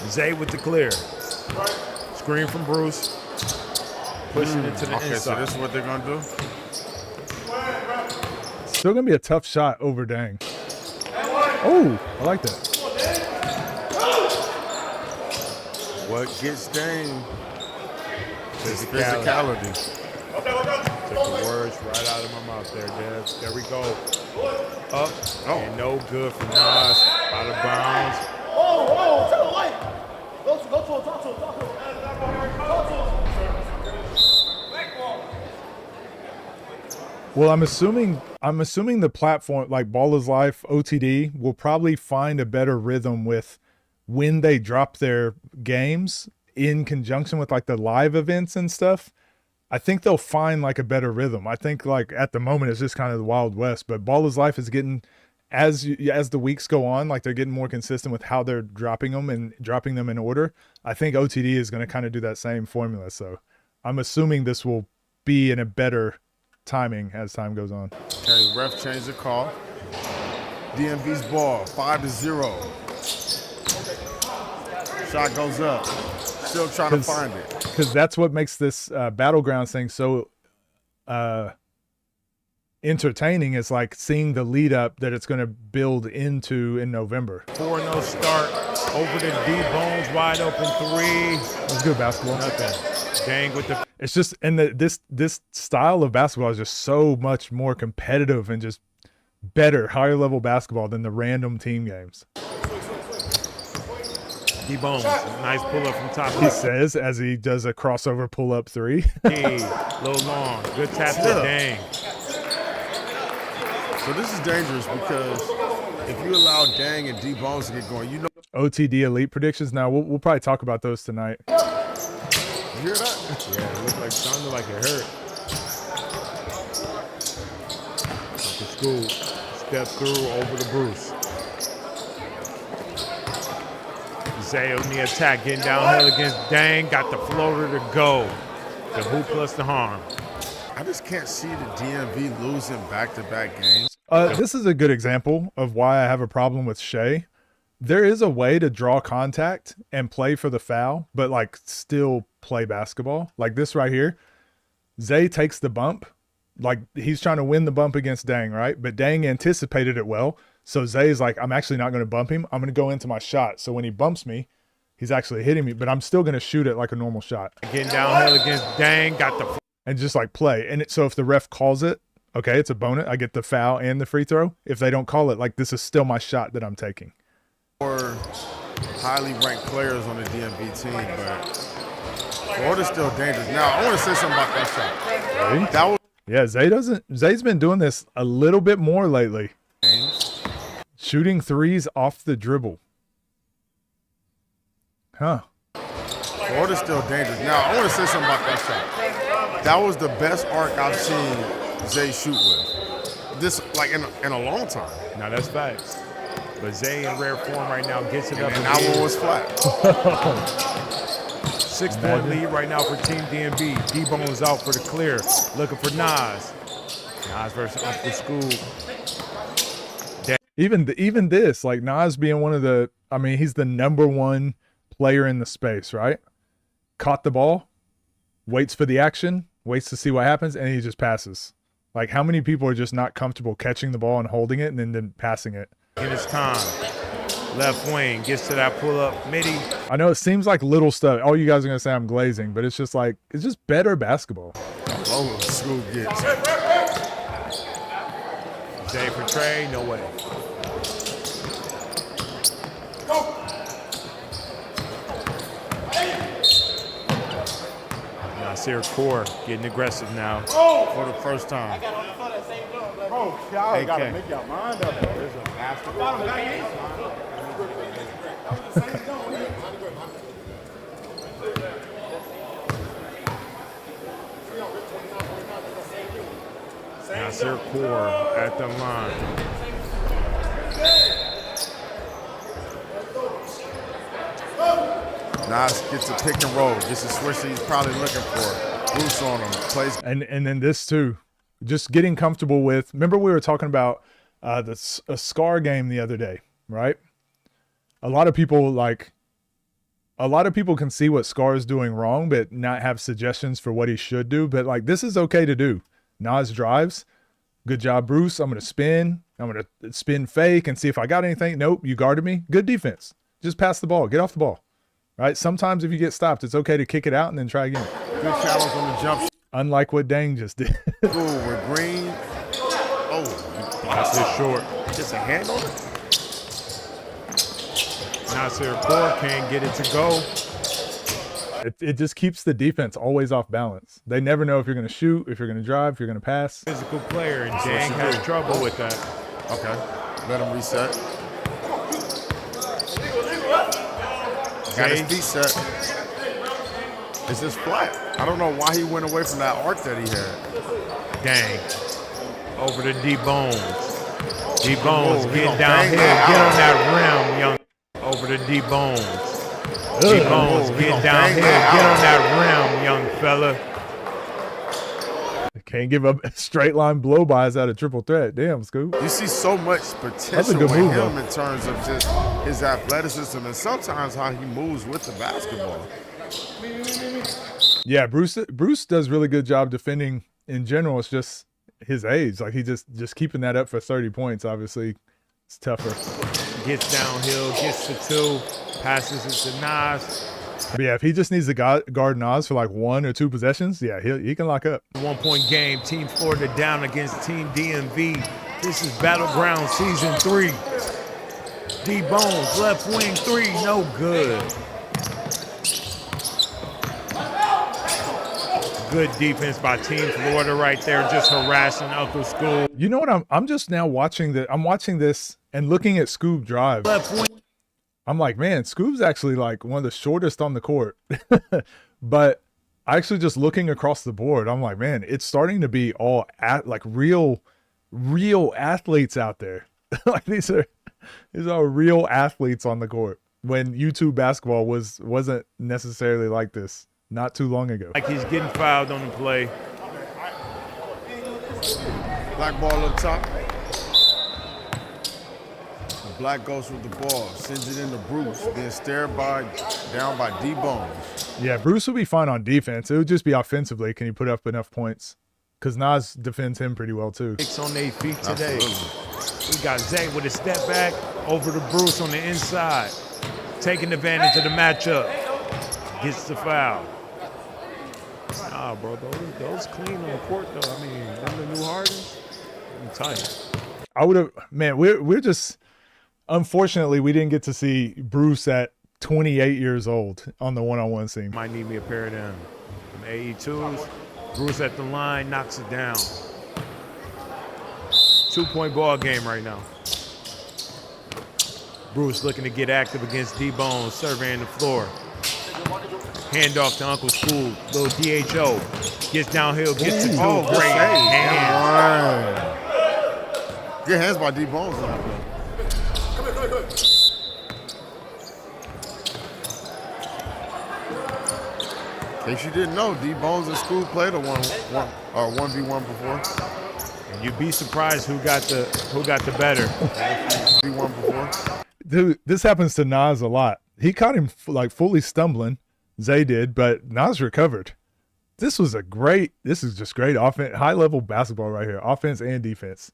Zay with the clear. Screen from Bruce. Pushing it to the Okay, inside. so this is what they're going to do? Still going to be a tough shot over Dang. Oh, I like that. What gets Dane is physicality. Took the words right out of my mouth there, Dev. There we go. Up and no good for Nas. Out of bounds. Well, I'm assuming the platform like Ball is Life OTD will probably find a better rhythm with when they drop their games in conjunction with like the live events and stuff. I think they'll find like a better rhythm. I think like at the moment it's just kind of the Wild West, but Ball is Life is getting as the weeks go on, like they're getting more consistent with how they're dropping them and dropping them in order. I think OTD is going to kind of do that same formula. So I'm assuming this will be in a better timing as time goes on. Okay, ref changed the call. DMV's ball, 5-0. Shot goes up. Still trying to find it. Because that's what makes this Battlegrounds thing so entertaining, is like seeing the lead up that it's going to build into in November. 4-0 start. Over to D-Bones, wide open three. It's good basketball. Nothing. Dang with the. It's just, and this style of basketball is just so much more competitive and just better, higher level basketball than the random team games. D-Bones, nice pull up from top. He says as he does a crossover pull up three. Little long, good tap to Dang. So this is dangerous because if you allow Dang and D-Bones to get going, you know. OTD elite predictions. Now we'll probably talk about those tonight. You hear that? Yeah, it looked like sounded like it hurt. The school step through over to Bruce. Zay on the attack, getting downhill against Dang, got the floater to go. The hoop plus the harm. I just can't see the DMV losing back-to-back games. This is a good example of why I have a problem with Shea. There is a way to draw contact and play for the foul, but like still play basketball. Like this right here, Zay takes the bump. Like he's trying to win the bump against Dang, right? But Dang anticipated it well. So Zay's like, I'm actually not going to bump him. I'm going to go into my shot. So when he bumps me, he's actually hitting me, but I'm still going to shoot it like a normal shot. Getting downhill against Dang, got the. And just like play. And so if the ref calls it, okay, it's a bonus. I get the foul and the free throw. If they don't call it, like this is still my shot that I'm taking. Or highly ranked players on the DMV team, but Florida's still dangerous. Now, I want to say something about that shot. Really? That was Yeah, Zay's been doing this a little bit more lately. Shooting threes off the dribble. Huh. Florida's still dangerous. Now, I want to say something about that shot. That was the best arc I've seen Zay shoot with. This, like, in a long time. Now that's facts. But Zay in rare form right now gets it up. And that one was flat. 6-point lead right now for Team DMV. D-Bones out for the clear. Looking for Nas. Nas versus Uncle School. Even this, like Nas being one of the, I mean, he's the #1 player in the space, right? Caught the ball, waits for the action, waits to see what happens, and he just passes. Like how many people are just not comfortable catching the ball and holding it and then passing it? In his time. Left wing gets to that pull-up midi. I know it seems like little stuff. All you guys are going to say I'm glazing, but it's just like, it's just better basketball. Oh, School gets. Zay for Trey, no way. Nasir Kaur getting aggressive now for the first time. Oh, y'all got to AK. make your mind up. There's a basketball. Nasir Kaur at the line. Nas gets a pick and roll. Gets a switch that he's probably looking for. Bruce on him. Plays. And then this too, just getting comfortable with, remember we were talking about a Scar game the other day, right? A lot of people can see what Scar is doing wrong, but not have suggestions for what he should do. But like, this is okay to do. Nas drives. Good job, Bruce. I'm going to spin. I'm going to spin fake and see if I got anything. Nope, you guarded me. Good defense. Just pass the ball. Get off the ball. Right? Sometimes if you get stopped, it's okay to kick it out and then try again. Good challenge on the jump. Unlike what Dang just did. Cool with Green. Oh, That's his short. just a hand on it. Nasir Core can't get it to go. It just keeps the defense always off balance. They never know if you're going to shoot, if you're going to drive, if you're going to pass. Physical player, and Jang has trouble with that. Okay. Let him reset. Got his feet set. It's just flat. I don't know why he went away from that arc that he had. Dang. Over to D-Bones. D-Bones, He get gonna downhill. bang Get that on that rim, young. Over to D-Bones. D-Bones, He get gonna downhill. bang that Get out. Oh, on that rim, young fella. Can't give up straight line blow bys out of triple threat. Damn, Scoop. You see so much That's a potential good with move, him though. in terms of just his athleticism and sometimes how he moves with the basketball. Yeah, Bruce does really good job defending in general. It's just his age. Like he just keeping that up for 30 points, obviously, it's tougher. Gets downhill, gets to two, passes it to Nas. But yeah, if he just needs to guard Nas for like 1 or 2 possessions, yeah, he can lock up. 1-point game. Team Florida down against Team DMV. This is Battleground Season 3. D-Bones, left wing 3, no good. Good defense by Team Florida right there, just harassing Uncle School. You know what? I'm just now watching I'm watching this and looking at Scoob drive. Left wing. I'm like, man, Scoob's actually like one of the shortest on the court. But actually just looking across the board, I'm like, man, it's starting to be all like real athletes out there. Like these are real athletes on the court when YouTube basketball wasn't necessarily like this not too long ago. Like he's getting fouled on the play. Black ball up top. The black goes with the ball, sends it into Bruce, then stared down by D-Bones. Yeah, Bruce would be fine on defense. It would just be offensively. Can you put up enough points? Because Nas defends him pretty well too. Kicks on their feet today. Absolutely. We got Zay with a step back over to Bruce on the inside. Taking advantage of the matchup. Gets the foul. Nah, bro, those clean on the court though. I mean, them the new Hardens. I'm tight. I would have, man, we're just, unfortunately, we didn't get to see Bruce at 28 years old on the one-on-one scene. Might need me a pair of them. AE2s. Bruce at the line, knocks it down. 2-point ball game right now. Bruce looking to get active against D-Bones, surveying the floor. Handoff to Uncle School, little DHO. Gets downhill, gets to two. Oh, good Great save. hands. Good hands by D-Bones on that play. In case you didn't know, D-Bones and School played a 1v1 before. And you'd be surprised who got the better. 1v1 before. Dude, this happens to Nas a lot. He caught him like fully stumbling. Zay did, but Nas recovered. This is just great offense, high level basketball right here, offense and defense.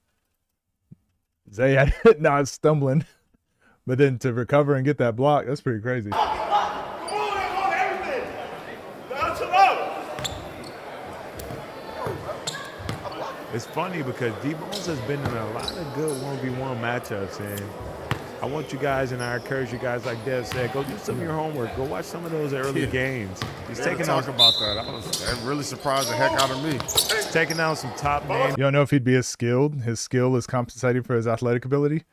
Zay had Nas stumbling, but then to recover and get that block, that's pretty crazy. It's funny because D-Bones has been in a lot of good 1v1 matchups, and I want you guys, and I encourage you guys, like Dev said, go do some of your homework. Go watch some of those early games. He's taking Talk out, about that. That really surprised the heck out of me. taking out some top names. You don't know if he'd be as skilled. His skill is compensating for his athletic ability.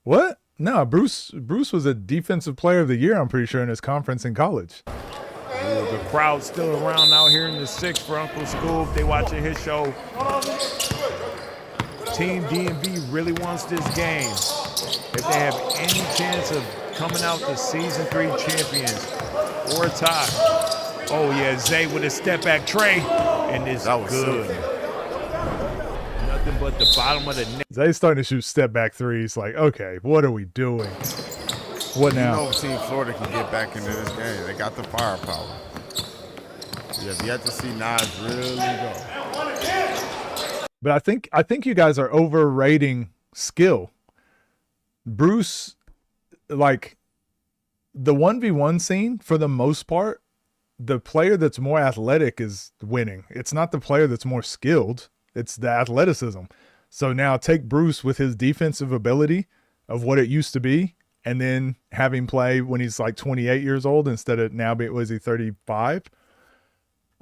What? No, Bruce was a defensive player of the year, I'm pretty sure, in his conference in college. The crowd's still around out here in the 6 for Uncle School. If they watching his show. Team DMV really wants this game. If they have any chance of coming out the Season 3 champions or a tie. Oh, yeah, Zay with a step-back tray, and it's That was good. silky. Nothing but the bottom of the net. Zay's starting to shoot step back threes. Like, okay, what are we doing? What You now? know Team Florida can get back into this game. They got the firepower. You have yet to see Nas really go. But I think you guys are overrating skill. Bruce, like the 1v1 scene, for the most part, the player that's more athletic is winning. It's not the player that's more skilled. It's the athleticism. So now take Bruce with his defensive ability of what it used to be and then have him play when he's like 28 years old instead of now, was he 35?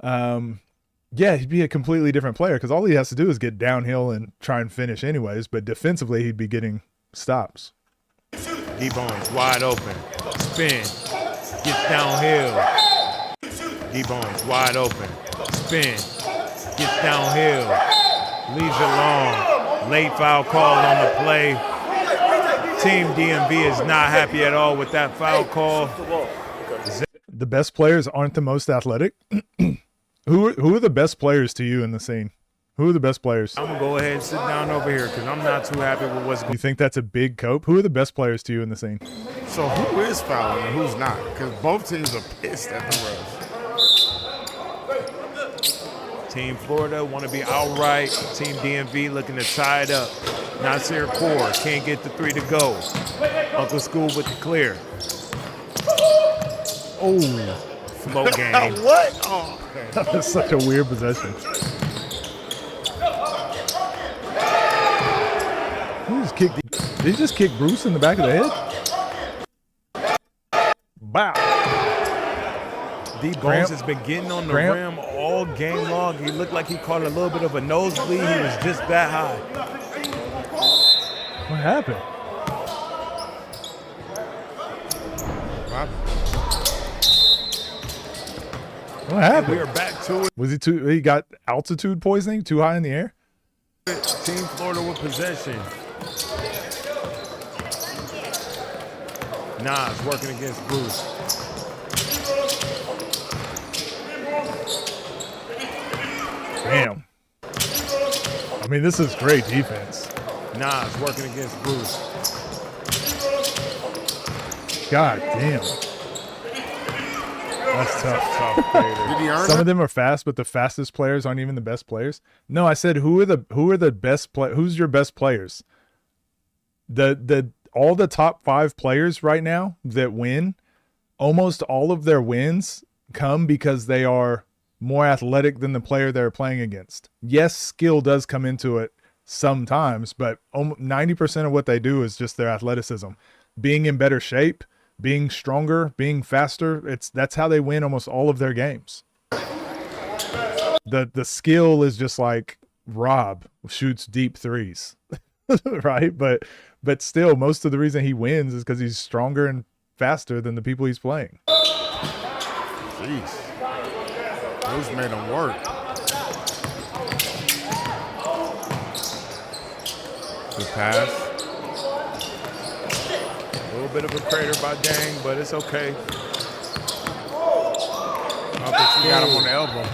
Yeah, he'd be a completely different player because all he has to do is get downhill and try and finish anyways. But defensively, he'd be getting stops. D-Bones wide open. Spin. Gets downhill. D-Bones wide open. Spin. Gets downhill. Leaves it long. Late foul call on the play. Team DMV is not happy at all with that foul call. The best players aren't the most athletic. Who are the best players to you in the scene? Who are the best players? I'm going to go ahead and sit down over here because I'm not too happy with what's going on. You think that's a big cope? Who are the best players to you in the scene? So who is fouling and who's not? Because both teams are pissed at the refs. Team Florida want to be outright. Team DMV looking to tie it up. Nasir Kaur can't get the three to go. Uncle School with the clear. Oh, Flow game. What? Oh, that was such a weird possession. Did he just kick Bruce in the back of the head? Wow. D-Bones has been getting on the rim all game long. He looked like he caught a little bit of a nosebleed. He was just that high. What happened? What happened? We are back to it. Was he got altitude poisoning? Too high in the air? Team Florida with possession. Nas working against Bruce. Damn. I mean, this is great defense. Nas working against Bruce. God damn. That's tough. did he earn Some it? of them are fast, but the fastest players aren't even the best players. No, I said who are the best who's your best players? All the top 5 players right now that win, almost all of their wins come because they are more athletic than the player they're playing against. Yes, skill does come into it sometimes, but 90% of what they do is just their athleticism. Being in better shape, being stronger, being faster, that's how they win almost all of their games. The skill is just like Rob shoots deep threes, right? But still, most of the reason he wins is because he's stronger and faster than the people he's playing. Jeez. Bruce made him work. Good pass. A little bit of a crater by Dang, but it's okay. He got him on the elbow.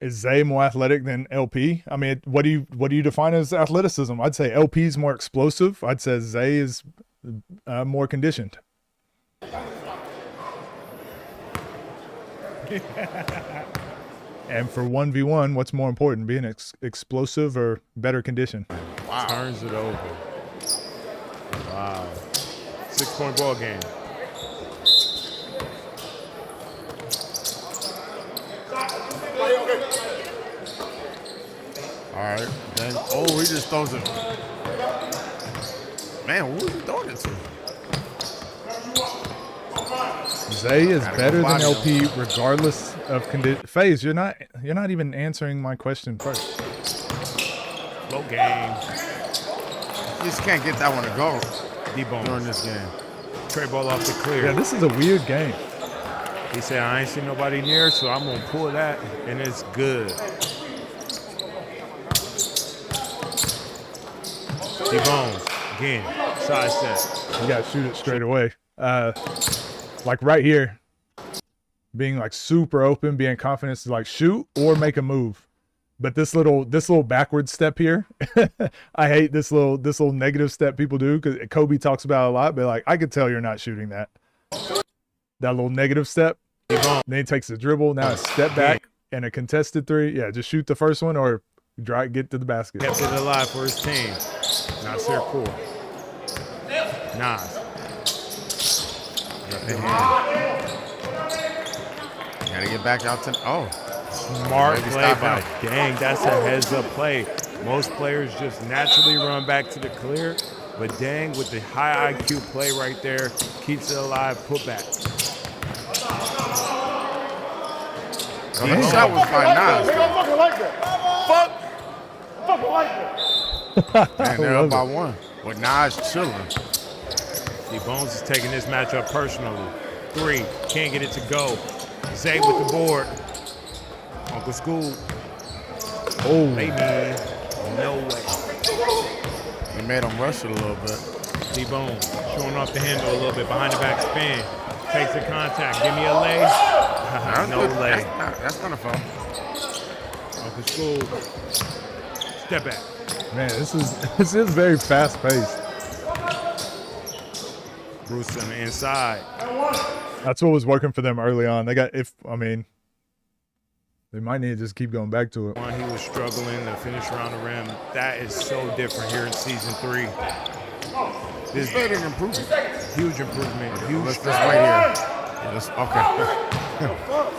Is Zay more athletic than LP? I mean, what do you define as athleticism? I'd say LP is more explosive. I'd say Zay is more conditioned. And for 1v1, what's more important, being explosive or better conditioned? Wow. Turns it over. Wow. 6-point ball game. All right. Then, he just throws it. Man, who was he throwing it to? Zay is better than LP regardless of condition. FaZe, you're not even answering my question first. Slow game. You just can't get that one to go D-Bones during this game. Trey ball off the clear. Yeah, this is a weird game. He said, I ain't seen nobody near, so I'm going to pull that, and it's good. D-Bones, again, side step. You got to shoot it straight away. Like right here, being like super open, being confident to like shoot or make a move. But this little backward step here, I hate this little negative step people do because Kobe talks about it a lot. But like, I could tell you're not shooting that. That little negative step. Then he takes a dribble. Now a step back and a contested three. Yeah, just shoot the first one or get to the basket. Kept it alive for his team. Nasir Kaur. Nas. Gotta get back out to. Smart Maybe play stop by out. Dang. That's a heads-up play. Most players just naturally run back to the clear. But Dang with the high IQ play right there keeps it alive. Put back. That shot was by Nas. Fucking like that. Fucking like that. And they're up by 1. With Nas chilling. D-Bones is taking this matchup personally. 3, can't get it to go. Zay with the board. Uncle School. Oh, Maybe. No way. He made him rush it a little bit. D-Bones showing off the handle a little bit. Behind the back spin. Takes the contact. Give me a lay. No lay. That's not a foul. Uncle School. Step back. man, this is very fast paced. Bruce on the inside. That's what was working for them early on. They might need to just keep going back to it. One, he was struggling to finish around the rim. That is so different here in season 3. This is an improvement. Huge improvement. Huge Let's stride. wait here. Okay.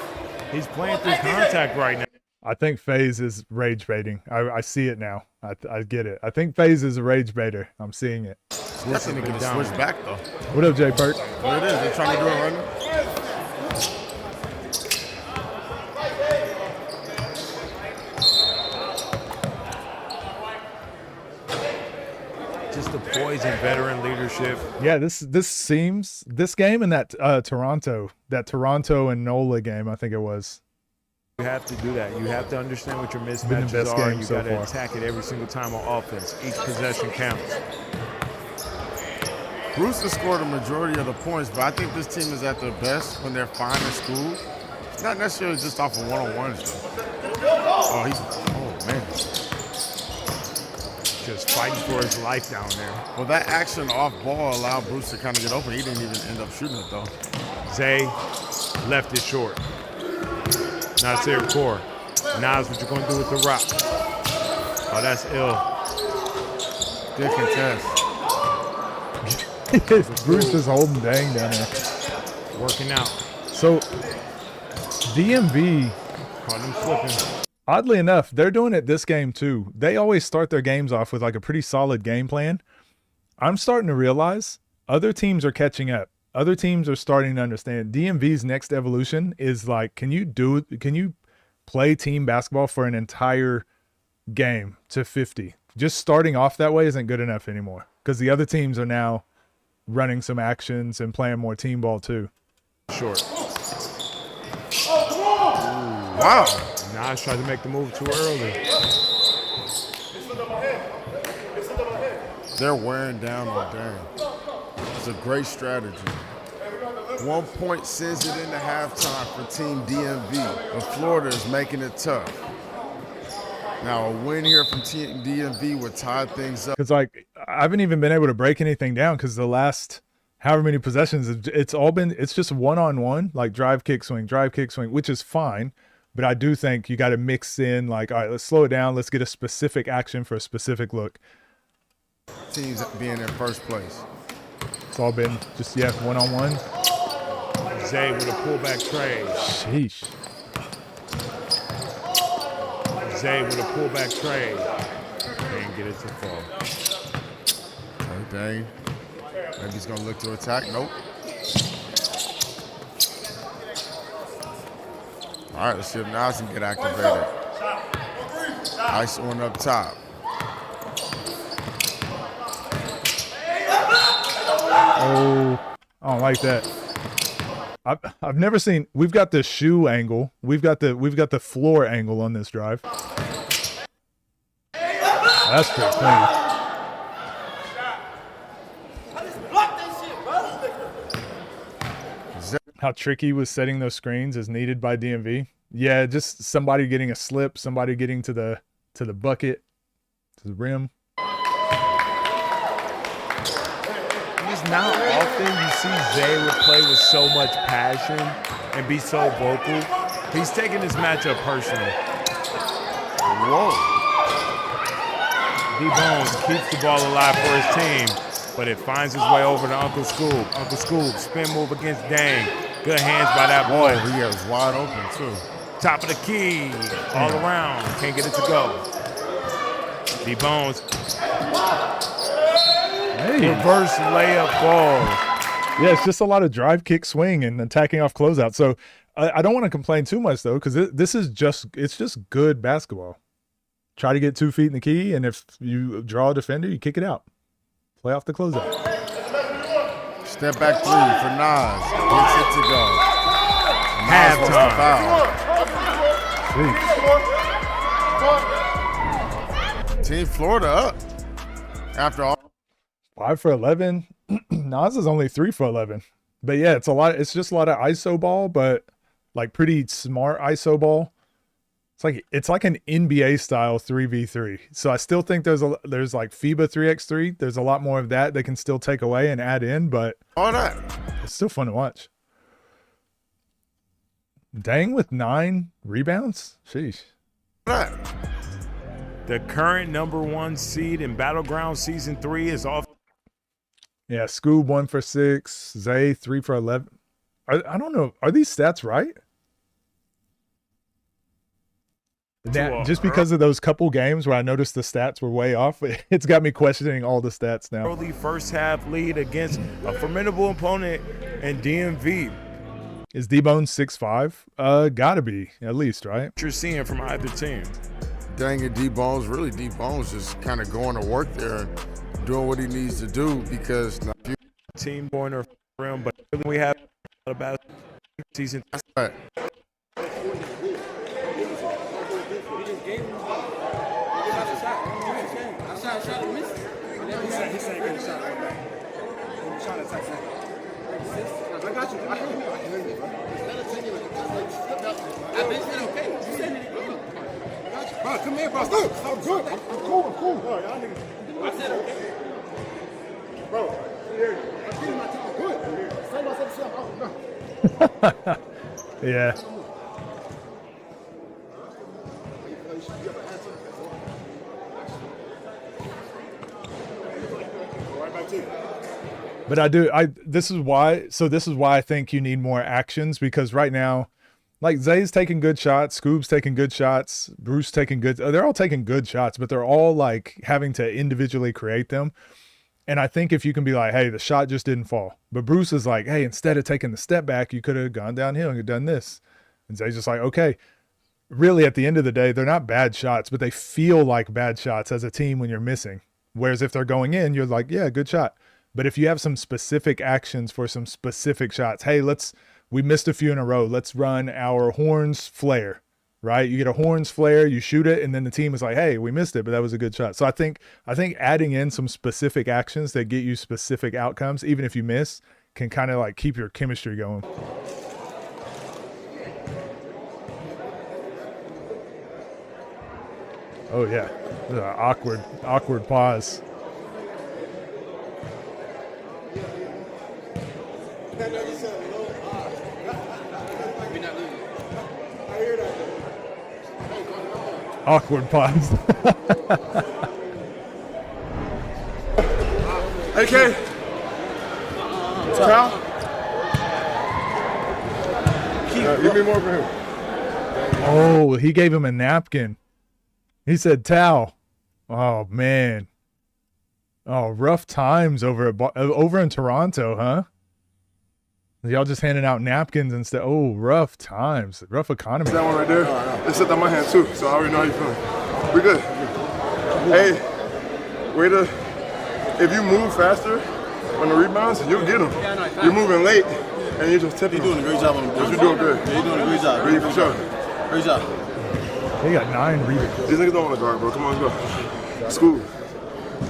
He's playing through contact right now. I think FaZe is rage baiting. I see it now. I get it. I think FaZe is a rage baiter. I'm seeing it. That's going to get a switch back, though. What up, Jay Perk? There it is. They're trying to do it right now. Just the poise and veteran leadership. Yeah, this game and that Toronto and NOLA game, I think it was. You have to do that. You have to understand what your Been the mismatches best are. game You so got to far. attack it every single time on offense. Each possession counts. Bruce has scored a majority of the points, but I think this team is at their best when they're fine in school. It's not necessarily just off of one-on-ones, though. Oh, man. Just fighting for his life down there. Well, that action off ball allowed Bruce to kind of get open. He didn't even end up shooting it, though. Zay left it short. Nasir Core. Nas, what you gonna do with the rock? Oh, that's ill. Good contest. Bruce is holding Dang down there. Working out. So DMV, Caught him slipping. oddly enough, they're doing it this game too. They always start their games off with like a pretty solid game plan. I'm starting to realize other teams are catching up. Other teams are starting to understand DMV's next evolution is like, can you play team basketball for an entire game to 50? Just starting off that way isn't good enough anymore because the other teams are now running some actions and playing more team ball too. Short. Wow. Nas tried to make the move too early. They're wearing down on Dang. It's a great strategy. 1 point sends it into halftime for Team DMV, but Florida is making it tough. Now a win here from Team DMV would tie things up. Because like I haven't even been able to break anything down because the last however many possessions it's just one-on-one, like drive kick swing, which is fine. But I do think you got to mix in like, all right, let's slow it down. Let's get a specific action for a specific look. Teams being in first place. It's all been just, one-on-one. Zay with a pullback trade. Sheesh. Zay with a pullback trade. Can't get it to fall. Okay, Dang. Maybe he's going to look to attack. Nope. All right, let's see if Nas can get activated. Nice one up top. Oh, I don't like that. I've never seen. We've got the shoe angle. We've got the floor angle on this drive. That's pretty clean. How tricky was setting those screens is needed by DMV. Yeah, just somebody getting a slip, somebody getting to the bucket, to the rim. It's not often you see Zay would play with so much passion and be so vocal. He's taking this matchup personal. Whoa. D-Bones keeps the ball alive for his team, but it finds its way over to Uncle Scoop. Uncle Scoop, spin move against Dang. Good hands by that boy. He was wide open, too. Top of the key, all around. Can't get it to go. D-Bones. Hey. Reverse layup falls. Yeah, it's just a lot of drive, kick, swing, and attacking off closeout. So I don't want to complain too much though, because this is just good basketball. Try to get 2 feet in the key, and if you draw a defender, you kick it out. Play off the closeout. Step back three for Nas. Gets it to go. Halftime. Team Florida up. After all. 5 for 11. Nas is only 3 for 11. But yeah, it's a lot. It's just a lot of ISO ball, but like pretty smart ISO ball. It's like an NBA style 3v3. So I still think there's like FIBA 3x3. There's a lot more of that they can still take away and add in, but all that. It's still fun to watch. Dang with 9 rebounds. Sheesh. The current #1 seed in Battleground Season 3 is off. Yeah, Scoob 1 for 6. Zay 3 for 11. I don't know. Are these stats right? Just because of those couple games where I noticed the stats were way off, it's got me questioning all the stats now. Early first half lead against a formidable opponent in DMV. Is D-Bone 6'5"? Gotta be, at least, right? What you're seeing from either team. Dang it, D-Bone's really D-Bone's just kind of going to work there and doing what he needs to do because team going to rim, but really we have about season. Right. Bro, come here, bro. I'm good. I'm cool. Bro, y'all niggas. I said okay. Bro, I'm getting my time good. Say myself. Yeah. But this is why I think you need more actions, because right now, like Zay's taking good shots, Scoob's taking good shots, Bruce taking good, they're all taking good shots, but they're all like having to individually create them. And I think if you can be like, hey, the shot just didn't fall. But Bruce is like, hey, instead of taking the step back, you could have gone downhill and done this. And Zay's just like, okay. Really, at the end of the day, they're not bad shots, but they feel like bad shots as a team when you're missing. Whereas if they're going in, you're like, yeah, good shot. But if you have some specific actions for some specific shots, hey, we missed a few in a row. Let's run our horns flare, right? You get a horns flare, you shoot it, and then the team is like, hey, we missed it, but that was a good shot. So I think adding in some specific actions that get you specific outcomes, even if you miss, can kind of like keep your chemistry going. Oh yeah, awkward pause. Awkward pause. Hey, K. Cal? Give me more for him. Oh, he gave him a napkin. He said towel. Oh, man. Oh, rough times over in Toronto, huh? Y'all just handing out napkins instead. Oh, rough times. Rough economy. That one right there. It's set on my hand, too, so I already know how you're feeling. We're good. Hey, if you move faster on the rebounds, you'll get them. You're moving late, and you're just tipping. You're doing a great job on them. You're doing good. Yeah, you're doing a great job. Ready for sure. Great job. He got 9 rebounds. These niggas don't want to guard, bro. Come on, go. School.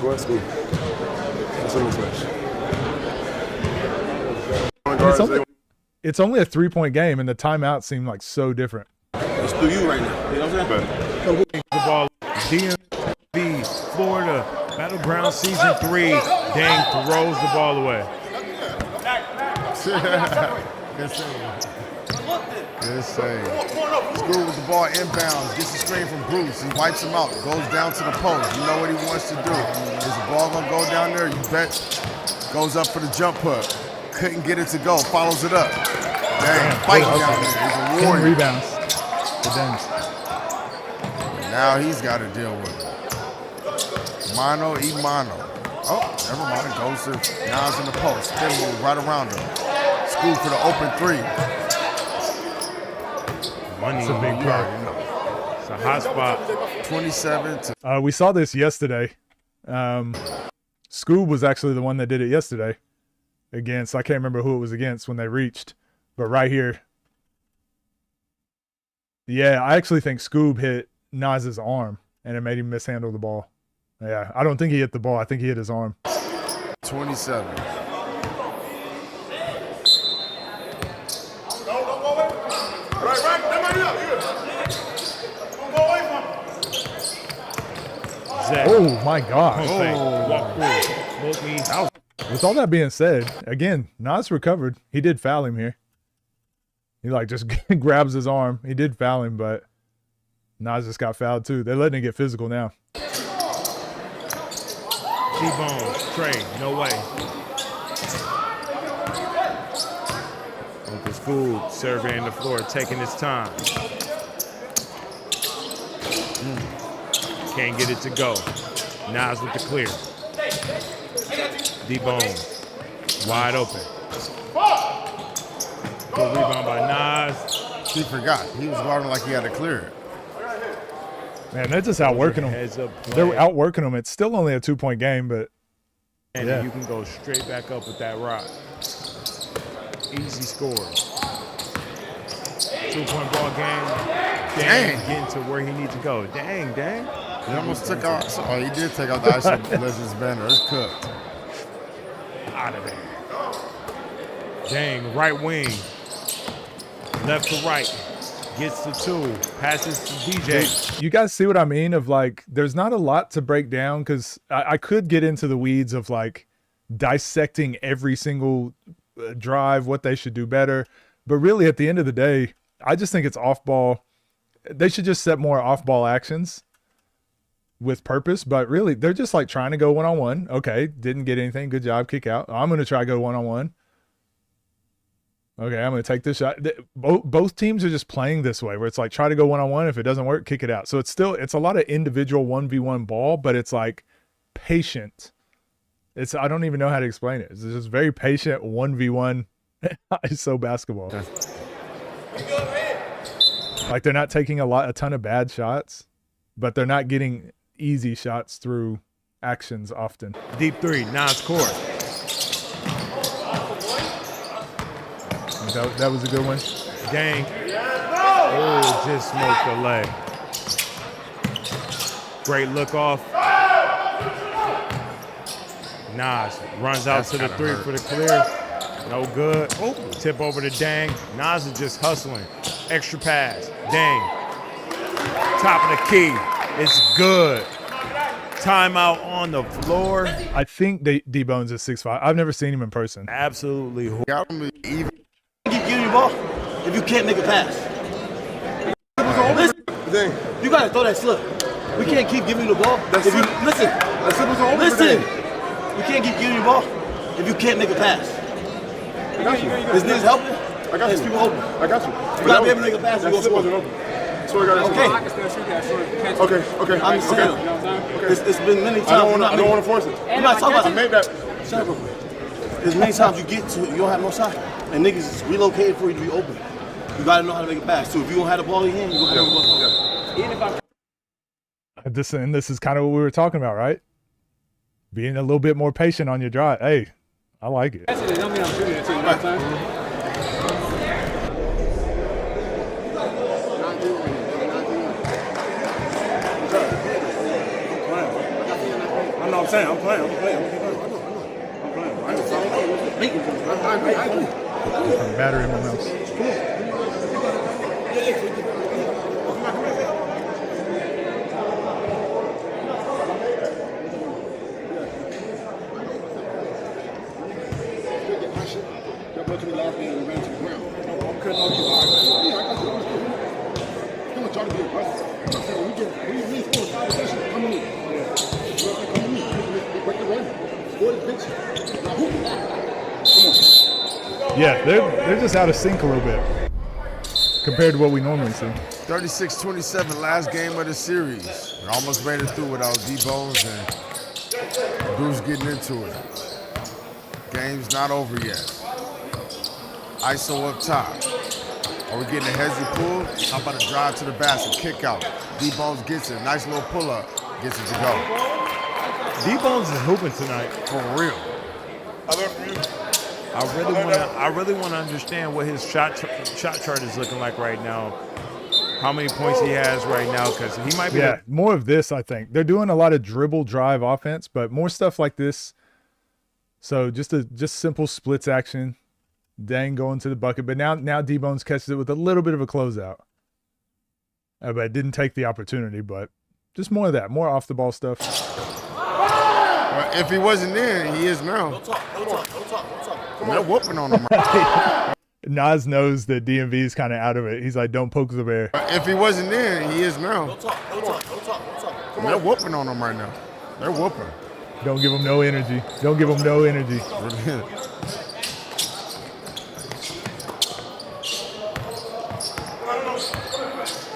Go at school. That's a mismatch. It's only a 3-point game, and the timeout seemed like so different. It's through you right now. You know what I'm saying? The ball, DMV, Florida, Battleground Season 3. Dang throws the ball away. Good save. School with the ball inbounds, gets the screen from Bruce. He wipes him out, goes down to the post. You know what he wants to do. Is the ball gonna go down there? You bet. Goes up for the jump hook. Couldn't get it to go. Follows it up. Dang, fighting down there. He's a 10 warrior. rebounds. Now he's got to deal with it. Mano y mano. Oh, Never mind. Goes to Nas in the post. Spin move right around him. School for the open three. Money It's a big part. It's a hot spot. 27 to We saw this yesterday. Scoob was actually the one that did it yesterday against, I can't remember who it was against when they reached, but right here. Yeah, I actually think Scoob hit Nas's arm and it made him mishandle the ball. Yeah, I don't think he hit the ball. I think he hit his arm. 27. Zach. Oh my gosh. Pump fake. Walk through. Both knees out. With all that being said, again, Nas recovered. He did foul him here. He like just grabs his arm. He did foul him, but Nas just got fouled too. They're letting it get physical now. T-Bone, Trey, no way. Uncle Scoob surveying the floor, taking his time. Can't get it to go. Nas with the clear. D-Bone, wide open. Good rebound by Nas. He forgot. He was guarding like he had to clear it. Man, they're just outworking him. Heads up play. They're outworking him. It's still only a 2-point game, but And yeah. you can go straight back up with that rock. Easy scores. 2-point ball game. Dang, getting to where he needs to go. Dang. He almost took out. Oh, he did take out the ice Legends banner. It's cooked. Out of there. Dang, right wing. Left to right. Gets to 2. Passes to DJ. you guys see what I mean? Of like, there's not a lot to break down because I could get into the weeds of like dissecting every single drive, what they should do better. But really, at the end of the day, I just think it's off ball. They should just set more off ball actions with purpose. But really, they're just like trying to go one-on-one. Okay, didn't get anything. Good job, kick out. I'm going to try to go one-on-one. Okay, I'm going to take this shot. Both teams are just playing this way where it's like try to go one-on-one. If it doesn't work, kick it out. So it's a lot of individual 1v1 ball, but it's like patient. I don't even know how to explain it. It's just very patient 1v1 ISO basketball. Like they're not taking a ton of bad shots, but they're not getting easy shots through actions often. Deep 3, Nas court. That was a good one. Dang. Oh, just smoked the leg. Great look off. Nas runs out to the 3 for the clear. No good. Oh, tip over to Dang. Nas is just hustling. Extra pass. Dang. Top of the key. It's good. Timeout on the floor. I think D-Bones is 6'5". I've never seen him in person. Absolutely. Got him even. Keep giving you the ball if you can't make a pass. Listen, you gotta throw that slip. We can't keep giving you the ball. If you listen. We can't keep giving you the ball if you can't make a pass. I got you. Is niggas helping? I got There's you. people open. I got you. You gotta be able to make a pass. That You slip gonna wasn't score. open. So I got Okay. I can still shoot that short. Okay. I'm just saying. Okay. It's been many times. I don't want to force it. I'm not talking about I made that. Shut up, real quick. There's many times you get to, you don't have no shot, and niggas is relocated for you to be open. You gotta know how to make a pass. So if you don't have the ball in your hand, you gonna have the ball. This is kind of what we were talking about, right? Being a little bit more patient on your drive. Hey, I like it. It don't mean I'm shooting it to you. Not doing I know what I'm saying. I'm playing. Battery in my mouse. Yeah, they're just out of sync a little bit compared to what we normally see. 36-27, last game of the series. We almost made it through without D-Bones and Bruce getting into it. Game's not over yet. ISO up top. Are we getting a hezzy pull? How about a drive to the basket, kick out? D-Bones gets it, nice little pull up, gets it to go. D-Bones is hooping tonight. For real. I really want to understand what his shot chart is looking like right now. How many points he has right now, because he might be. Yeah, more of this, I think. They're doing a lot of dribble drive offense, but more stuff like this. So just simple splits action. Dang going to the bucket. But now D-Bones catches it with a little bit of a closeout. But didn't take the opportunity, but just more of that. More off the ball stuff. Well, if he wasn't there, he is now. Don't talk. They're whooping on him. Nas knows that DMV is kind of out of it. He's like, don't poke the bear. If he wasn't there, he is now. Don't talk. They're whooping on him right now. They're whooping. Don't give him no energy. Don't give him no energy.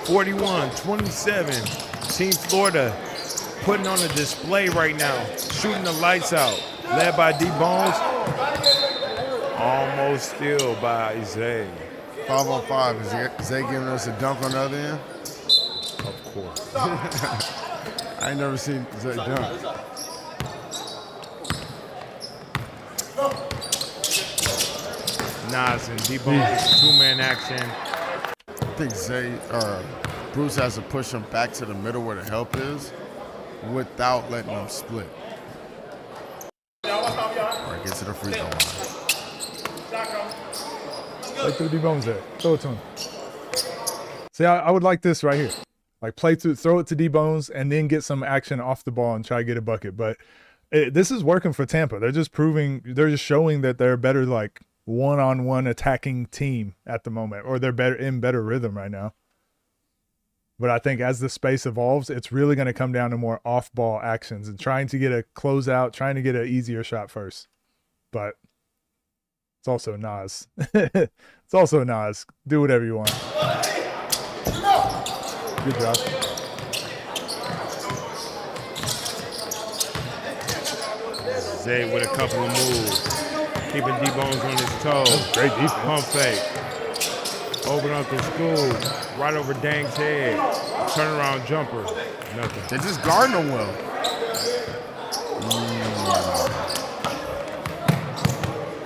41-27. Team Florida putting on a display right now, shooting the lights out. Led by D-Bones. Almost steal by Zay. 5-on-5. Is Zay giving us a dunk on the other end? Of course. I ain't never seen Zay dunk. Nas and D-Bones, two-man action. I think Bruce has to push him back to the middle where the help is without letting them split. Or get to the free throw line. Play through D-Bones there. Throw it to him. See, I would like this right here. Like throw it to D-Bones and then get some action off the ball and try to get a bucket. But this is working for Tampa. They're just showing that they're better like one-on-one attacking team at the moment, or they're better rhythm right now. But I think as the space evolves, it's really going to come down to more off-ball actions and trying to get a closeout, trying to get an easier shot first. But it's also Nas. It's also Nas. Do whatever you want. Good job. Zay with a couple of moves. Keeping D-Bones on his toes. Great defense. Pump fake. Over Uncle School. Right over Dang's head. Turnaround jumper. Nothing. They're just guarding him well.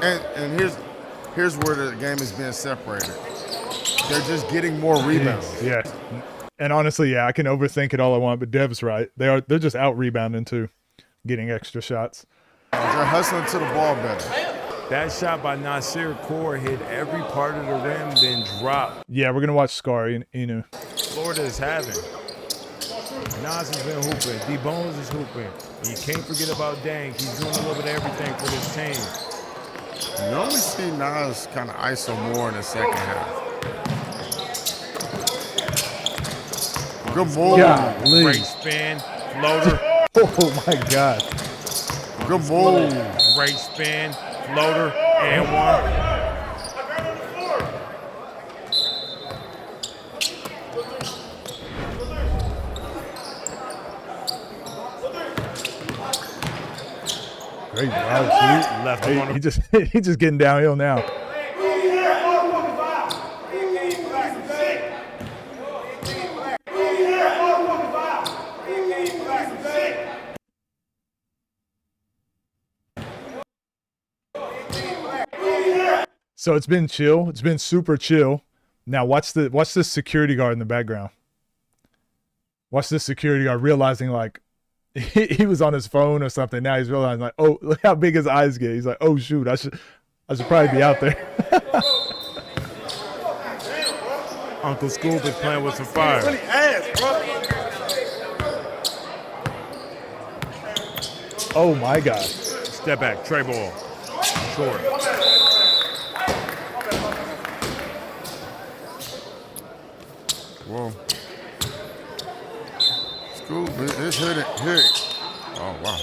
And here's where the game is being separated. They're just getting more rebounds. Yeah. And honestly, yeah, I can overthink it all I want, but Dev's right. They're just out rebounding too, getting extra shots. They're hustling to the ball better. That shot by Nasir Kaur hit every part of the rim, then dropped. Yeah, we're gonna watch Scar Inu. Florida is having. Nas has been hooping. D-Bones is hooping. You can't forget about Dang. He's doing a little bit of everything for this team. You normally see Nas kind of ISO more in the second half. Good move. Golly. Great spin, floater. Oh my God. Good move. Great spin, floater, and one. Great job, Left him on the he just getting downhill now. So it's been chill. It's been super chill. Now watch this security guard in the background. Watch this security guard realizing like he was on his phone or something. Now he's realizing like, oh, look how big his eyes get. He's like, oh shoot, I should probably be out there. Uncle Scoop is playing with some fire. Oh my God. Step back, tray ball. Short. Whoa. Scoop, his hood. Oh wow.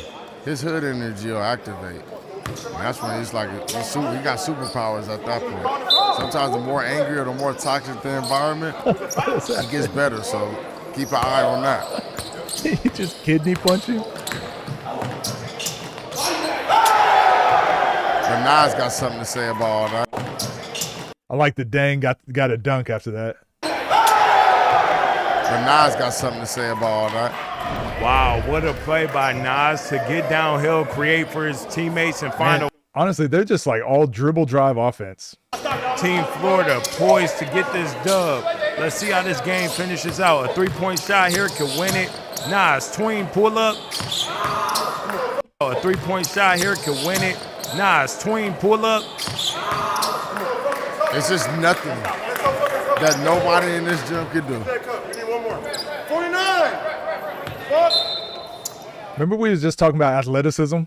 His hood energy will activate. And that's when he's like, he got superpowers at that point. Sometimes the more angry or the more toxic the environment, it gets better. So keep an eye on that. He just kidney punch you. Nas got something to say about all that. I like the dang got a dunk after that. But Nas got something to say about all that. Wow, what a play by Nas to get downhill, create for his teammates, and find a Honestly, they're just like all dribble drive offense. Team Florida poised to get this dub. Let's see how this game finishes out. A three-point shot here could win it. Nas, tween pull up. A three-point shot here could win it. Nas, tween pull up. It's just nothing that nobody in this gym could do. We need one more. 49. Remember we was just talking about athleticism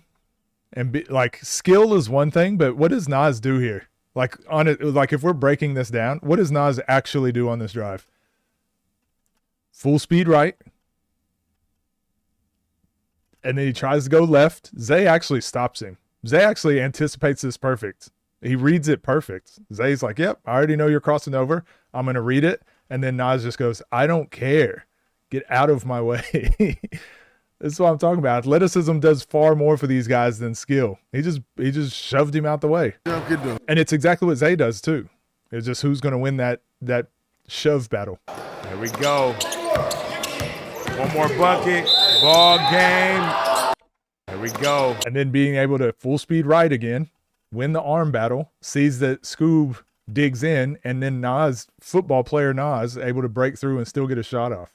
and like skill is one thing, but what does Nas do here? Like on it, like if we're breaking this down, what does Nas actually do on this drive? Full speed right. And then he tries to go left. Zay actually stops him. Zay actually anticipates this perfect. He reads it perfect. Zay's like, yep, I already know you're crossing over. I'm going to read it. And then Nas just goes, I don't care. Get out of my way. This is what I'm talking about. Athleticism does far more for these guys than skill. He just shoved him out the way. And it's exactly what Zay does too. It's just who's going to win that shove battle. There we go. One more bucket. Ball game. There we go. And then being able to full speed right again, win the arm battle, sees that Scoob digs in, and then Nas, football player Nas, able to break through and still get a shot off.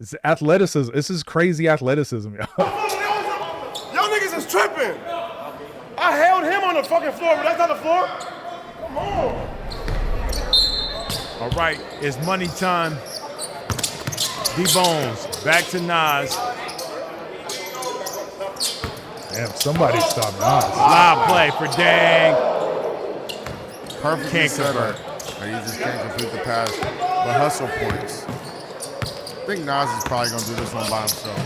It's athleticism. This is crazy athleticism, y'all. Y'all niggas is tripping. I held him on the fucking floor, but that's not the floor. Come on. All right, it's money time. D-Bones, back to Nas. Damn, somebody stop Nas. Live play for Dang. Perfect Can't setup. convert. And you just can't complete the pass. But hustle points. I think Nas is probably going to do this one by himself.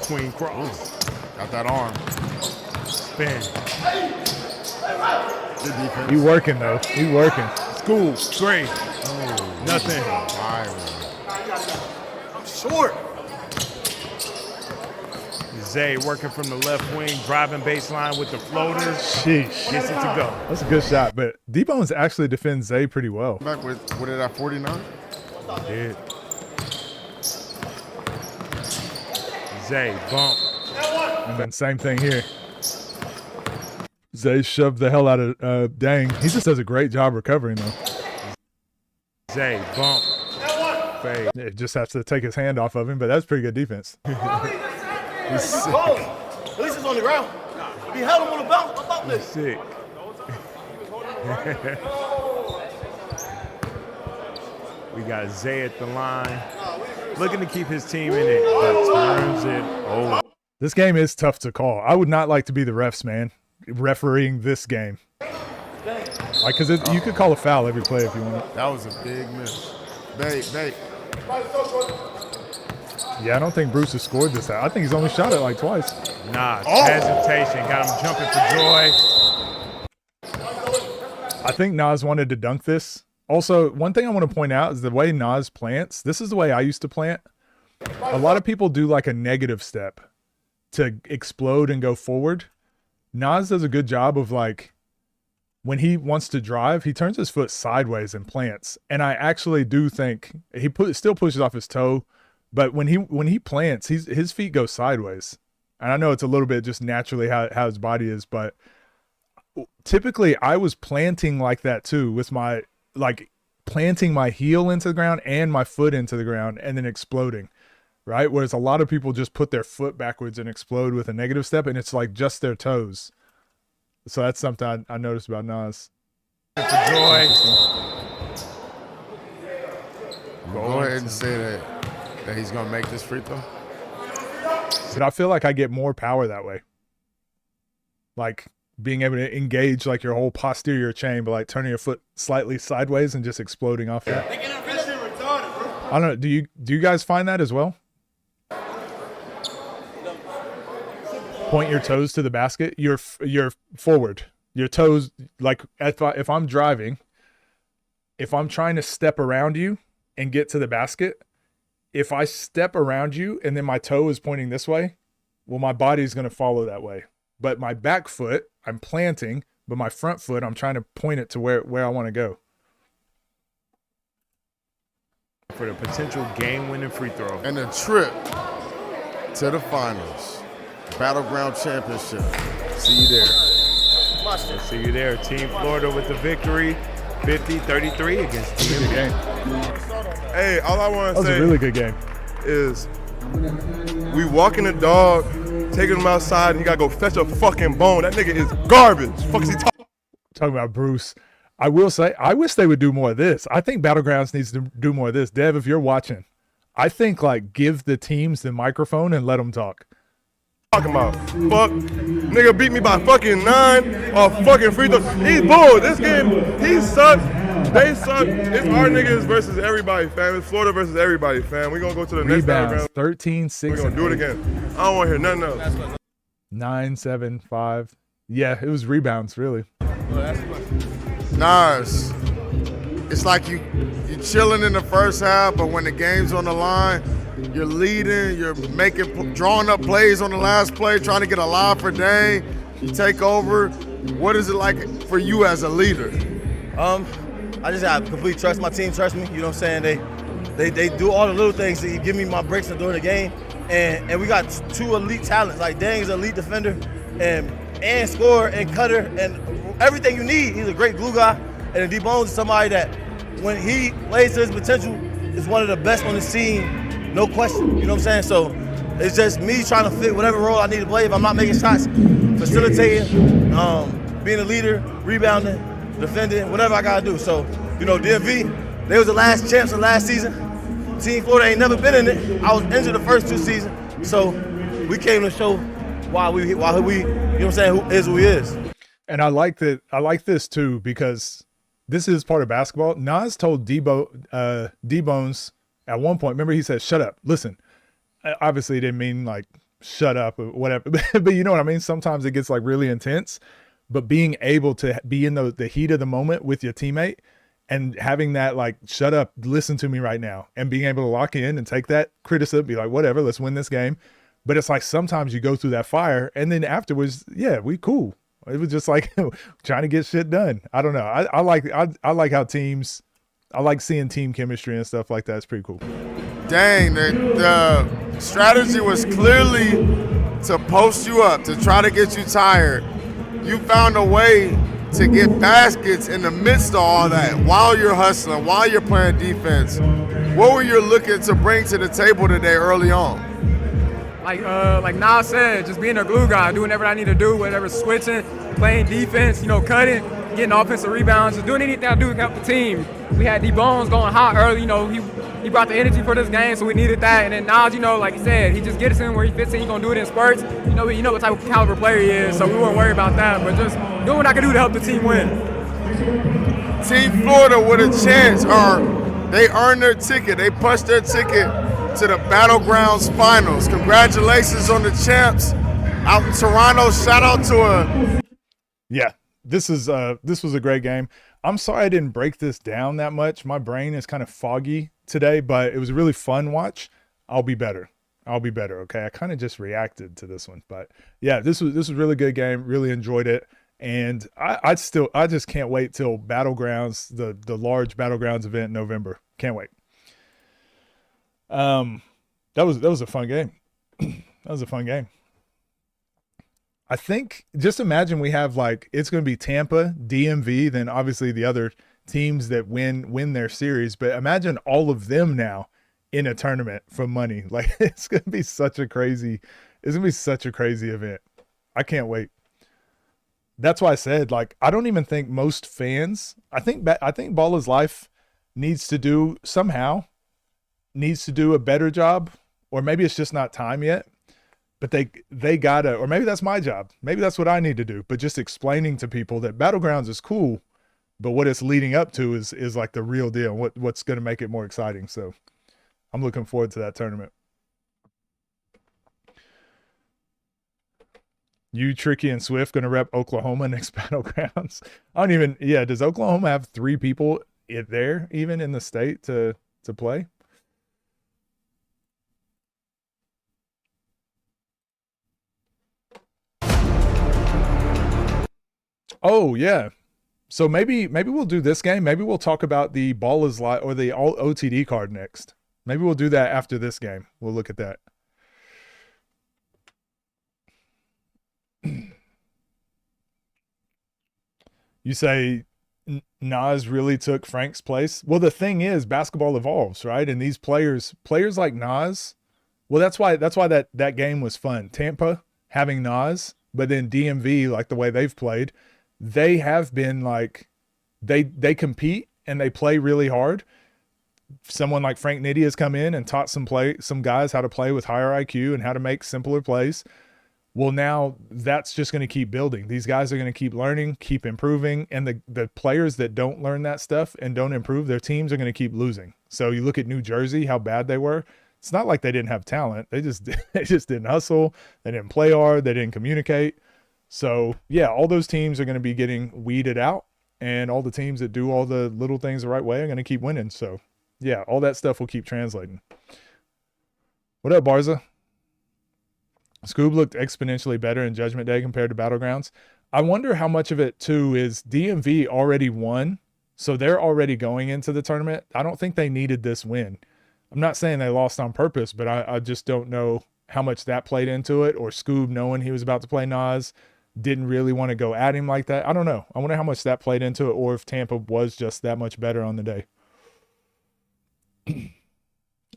Ooh. Queen cross. Got that arm. Spin. Good defense. He working though. He working. School. Three. Nothing. I'm short. Zay working from the left wing, driving baseline with the floater. Sheesh. Gets it to go. That's a good shot, but D-Bones actually defends Zay pretty well. Back with it at 49? Did. Zay, bump. And then same thing here. Zay shoved the hell out of Dang. He just does a great job recovering though. Zay, bump. Fade. It just has to take his hand off of him, but that's pretty good defense. He's sick. At least it's on the ground. If he held him on the bounce, about this. Sick. We got Zay at the line. Looking to keep his team in it, but turns it over. This game is tough to call. I would not like to be the refs, man, refereeing this game. Like, because you could call a foul every play if you want. That was a big miss. Bait. Yeah, I don't think Bruce has scored this out. I think he's only shot it like twice. Nah, hesitation. Got him jumping for joy. I think Nas wanted to dunk this. Also, one thing I want to point out is the way Nas plants. This is the way I used to plant. A lot of people do like a negative step to explode and go forward. Nas does a good job of like, when he wants to drive, he turns his foot sideways and plants. And I actually do think he still pushes off his toe, but when he plants, his feet go sideways. And I know it's a little bit just naturally how his body is, but typically I was planting like that too, with my like planting my heel into the ground and my foot into the ground and then exploding, right? Whereas a lot of people just put their foot backwards and explode with a negative step, and it's like just their toes. So that's something I noticed about Nas. For joy. Go ahead and say that he's going to make this free throw. But I feel like I get more power that way. Like being able to engage like your whole posterior chain, but like turning your foot slightly sideways and just exploding off that. I don't know. Do you guys find that as well? Point your toes to the basket. You're forward. Your toes, like if I'm driving, if I'm trying to step around you and get to the basket, if I step around you and then my toe is pointing this way, well, my body's going to follow that way. But my back foot, I'm planting, but my front foot, I'm trying to point it to where I want to go. For the potential game-winning free throw. And a trip to the finals. Battleground Championship. See you there. We'll see you there. Team Florida with the victory, 50-33 against Good TMV. game. Hey, all I want That to was say a really good game. is we walking the dog, taking him outside, and he got to go fetch a fucking bone. That nigga is garbage. Fuck is he Talking about Bruce, I will say, I wish they would do more of this. I think Battlegrounds needs to do more of this. Dev, if you're watching, I think like give the teams the microphone and let them talk. talking about? Fuck. Nigga beat me by fucking 9 off fucking free throw. He's bull. This game, he sucks. They suck. It's our niggas versus everybody, fam. It's Florida versus everybody, fam. We gonna go to the next Rebounds, battleground. 13, 6, We're gonna do it again. I don't want to hear nothing else. 9, 7, 5. Yeah, it was rebounds, really. Nas, it's like you chilling in the first half, but when the game's on the line, you're leading, you're drawing up plays on the last play, trying to get a lob for Dane. You take over. What is it like for you as a leader? I just have complete trust. My team trusts me. You know what I'm saying? They do all the little things to give me my breaks during the game. And we got two elite talents. Like Dang's an elite defender and scorer and cutter and everything you need. He's a great glue guy. And D Bones is somebody that when he plays to his potential is one of the best on the scene, no question. You know what I'm saying? So it's just me trying to fit whatever role I need to play. If I'm not making shots, facilitating, being a leader, rebounding, defending, whatever I gotta do. So, you know, DMV, they was the last champs of last season. Team Florida ain't never been in it. I was injured the first 2 seasons. So we came to show why we, you know what I'm saying, who is who he is. And I like that. I like this too because this is part of basketball. Nas told D-Bones at one point, remember he said, shut up, listen. Obviously he didn't mean like shut up or whatever, but you know what I mean? Sometimes it gets like really intense, but being able to be in the heat of the moment with your teammate and having that like, shut up, listen to me right now, and being able to lock in and take that criticism, be like, whatever, let's win this game. But it's like sometimes you go through that fire and then afterwards, yeah, we cool. It was just like trying to get shit done. I don't know. I like how teams, I like seeing team chemistry and stuff like that. It's pretty cool. Dang, the strategy was clearly to post you up, to try to get you tired. You found a way to get baskets in the midst of all that while you're hustling, while you're playing defense. What were you looking to bring to the table today early on? Like Nas said, just being a glue guy, doing whatever I need to do, whatever, switching, playing defense, you know, cutting, getting offensive rebounds, just doing anything I do to help the team. We had D Bones going hot early, you know, he brought the energy for this game, so we needed that. And then Nas, you know, like he said, he just gets in where he fits in, he's gonna do it in spurts. You know what type of caliber player he is, so we weren't worried about that, but just doing what I can do to help the team win. Team Florida with a chance, or they earned their ticket, they punched their ticket to the Battlegrounds Finals. Congratulations on the champs out in Toronto. Shout out to Yeah, this was a great game. I'm sorry I didn't break this down that much. My brain is kind of foggy today, but it was a really fun watch. I'll be better. Okay, I kind of just reacted to this one, but yeah, this was a really good game. Really enjoyed it, and I just can't wait till Battlegrounds, the large Battlegrounds event in November. Can't wait. That was a fun game. That was a fun game. I think just imagine we have like, it's going to be Tampa, DMV, then obviously the other teams that win their series, but imagine all of them now in a tournament for money. Like it's going to be such a crazy event. I can't wait. That's why I said, like, I don't even think most fans, I think Ball is Life needs to do a better job, or maybe it's just not time yet, but they gotta, or maybe that's my job. Maybe that's what I need to do, but just explaining to people that Battlegrounds is cool, but what it's leading up to is like the real deal. What's going to make it more exciting. So I'm looking forward to that tournament. You, Tricky, and Swift going to rep Oklahoma next Battlegrounds. Does Oklahoma have 3 people there even in the state to play? Oh yeah. So maybe we'll do this game. Maybe we'll talk about the Ball is Live or the all OTD card next. Maybe we'll do that after this game. We'll look at that. You say Nas really took Frank's place? Well, the thing is, basketball evolves, right? And these players like Nas, well, that's why that game was fun. Tampa having Nas, but then DMV, like the way they've played, they have been like they compete and they play really hard. Someone like Frank Nitti has come in and taught some guys how to play with higher IQ and how to make simpler plays. Well, now that's just going to keep building. These guys are going to keep learning, keep improving, and the players that don't learn that stuff and don't improve, their teams are going to keep losing. So you look at New Jersey, how bad they were. It's not like they didn't have talent. They just didn't hustle. They didn't play hard. They didn't communicate. So yeah, all those teams are going to be getting weeded out, and all the teams that do all the little things the right way are going to keep winning. So yeah, all that stuff will keep translating. What up, Barza? Scoob looked exponentially better in Judgment Day compared to Battlegrounds. I wonder how much of it, too, is DMV already won, so they're already going into the tournament. I don't think they needed this win. I'm not saying they lost on purpose, but I just don't know how much that played into it, or Scoob, knowing he was about to play Nas, didn't really want to go at him like that. I don't know. I wonder how much that played into it, or if Tampa was just that much better on the day.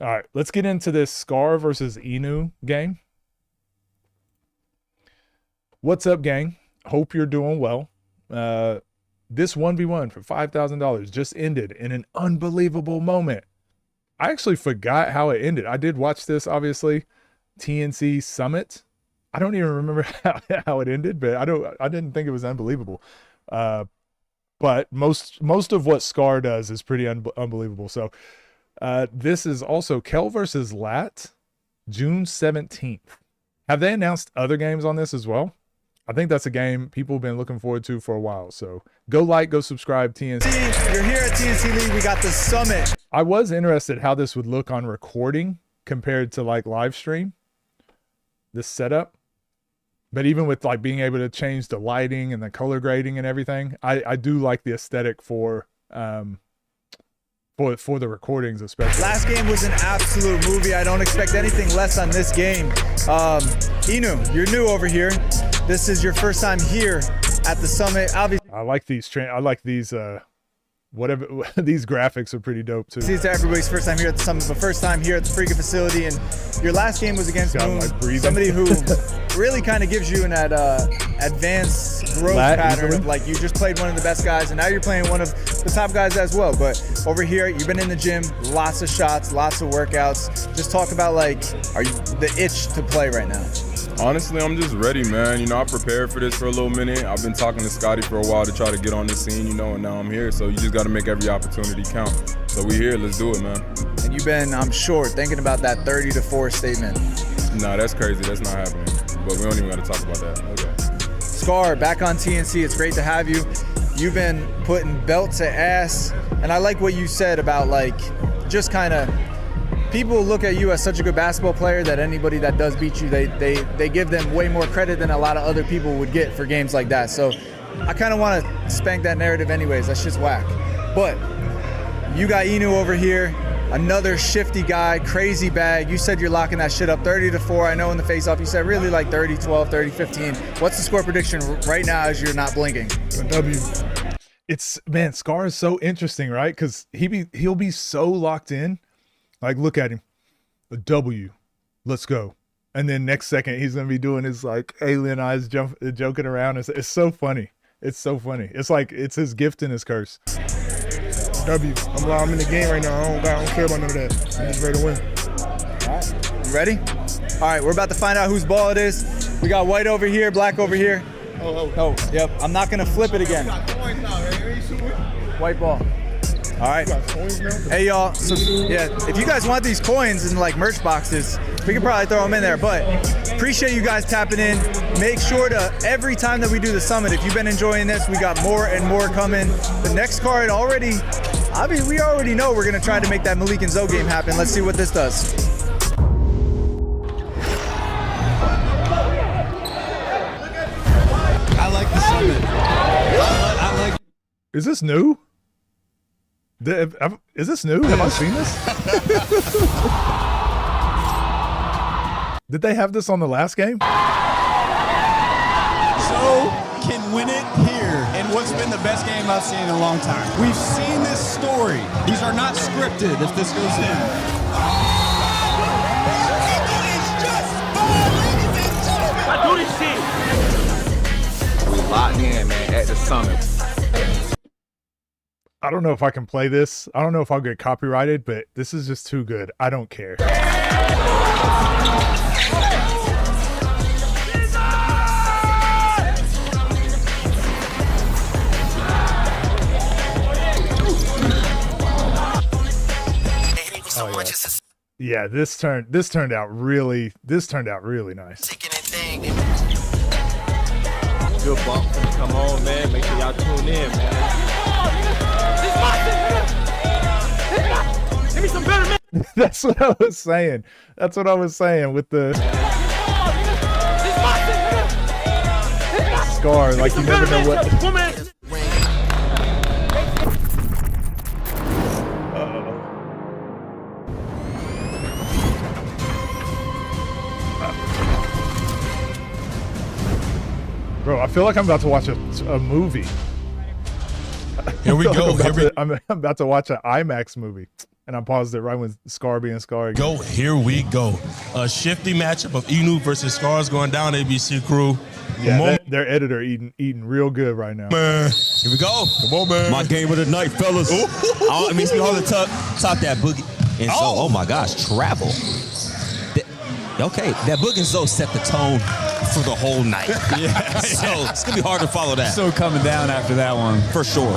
All right, let's get into this Scar versus Inu game. What's up, gang? Hope you're doing well. This 1v1 for $5,000 just ended in an unbelievable moment. I actually forgot how it ended. I did watch this, obviously, TNC Summit. I don't even remember how it ended, but I didn't think it was unbelievable. But most of what Scar does is pretty unbelievable. So this is also Kel versus Lat, June 17th. Have they announced other games on this as well? I think that's a game people have been looking forward to for a while. So go like, go subscribe, TNC. You're here at TNC League. We got the Summit. I was interested how this would look on recording compared to like live stream, this setup. But even with like being able to change the lighting and the color grading and everything, I do like the aesthetic for the recordings especially. Last game was an absolute movie. I don't expect anything less on this game. Inu, you're new over here. This is your first time here at the Summit. Obviously, I like these whatever these graphics are pretty dope too. It's everybody's first time here at the Summit, but first time here at the Freakin' facility. And your last game was against Moon, somebody who really kind of gives you an advanced growth pattern with, like, you just played one of the best guys, and now you're playing one of the top guys as well. But over here, you've been in the gym, lots of shots, lots of workouts. Just talk about, like, are you the itch to play right now? Honestly, I'm just ready, man. You know, I prepared for this for a little minute. I've been talking to Scotty for a while to try to get on the scene, you know, and now I'm here. So you just got to make every opportunity count. So we here, let's do it, man. And you've been, I'm sure, thinking about that 30-4 statement. Nah, that's crazy. That's not happening. But we don't even got to talk about that. Okay. Scar, back on TNC. It's great to have you. You've been putting belt to ass. And I like what you said about, like, just kind of, people look at you as such a good basketball player that anybody that does beat you, they give them way more credit than a lot of other people would get for games like that. So I kind of want to spank that narrative anyways. That shit's whack. But you got Inu over here, another shifty guy, crazy bag. You said you're locking that shit up 30-4. I know in the face-off you said really like 30-12, 30-15. What's the score prediction right now as you're not blinking? A W. It's, man, Scar is so interesting, right? Because he'll be so locked in. Like, look at him, a W, let's go. And then next second, he's going to be doing his, like, alien eyes joking around. It's so funny. It's so funny. It's like, it's his gift and his curse. W. I'm in the game right now. I don't care about none of that. I'm just ready to win. All right. You ready? All right, we're about to find out whose ball it is. We got white over here, black over here. Oh, yep. I'm not going to flip it again. White ball. All right. Hey, y'all. So, yeah, if you guys want these coins in, like, merch boxes, we can probably throw them in there. But appreciate you guys tapping in. Make sure to, every time that we do the Summit, if you've been enjoying this, we got more and more coming. The next card already, we already know we're going to try to make that Malik and Zoe game happen. Let's see what this does. I like the Summit. Is this new? Is this new? Have I seen this? Did they have this on the last game? So can win it here in what's been the best game I've seen in a long time. We've seen this story. These are not scripted if this goes in. We locked in, man, at the summit. I don't know if I can play this. I don't know if I'll get copyrighted, but this is just too good. I don't care. Oh, yeah, this turned out really nice. Good bump finna come on, man. Make sure y'all tune in, man. Give me some better, man. That's what I was saying. That's what I was saying with the Scar. Like you never know what. Bro, I feel like I'm about to watch a movie. Here we go. I'm about to watch an IMAX movie. And I paused it right when Scar being Scar again. Here we go. A shifty matchup of Inu versus Scars going down, ABC crew. Yeah, their editor eating real good right now. Man. Here we go. Come on, man. My game of the night, fellas. It makes me hard to top that boogie. And so, oh my gosh, travel. Okay, that boogie and so set the tone for the whole night. Yeah. So it's going to be hard to follow that. So coming down after that one. For sure.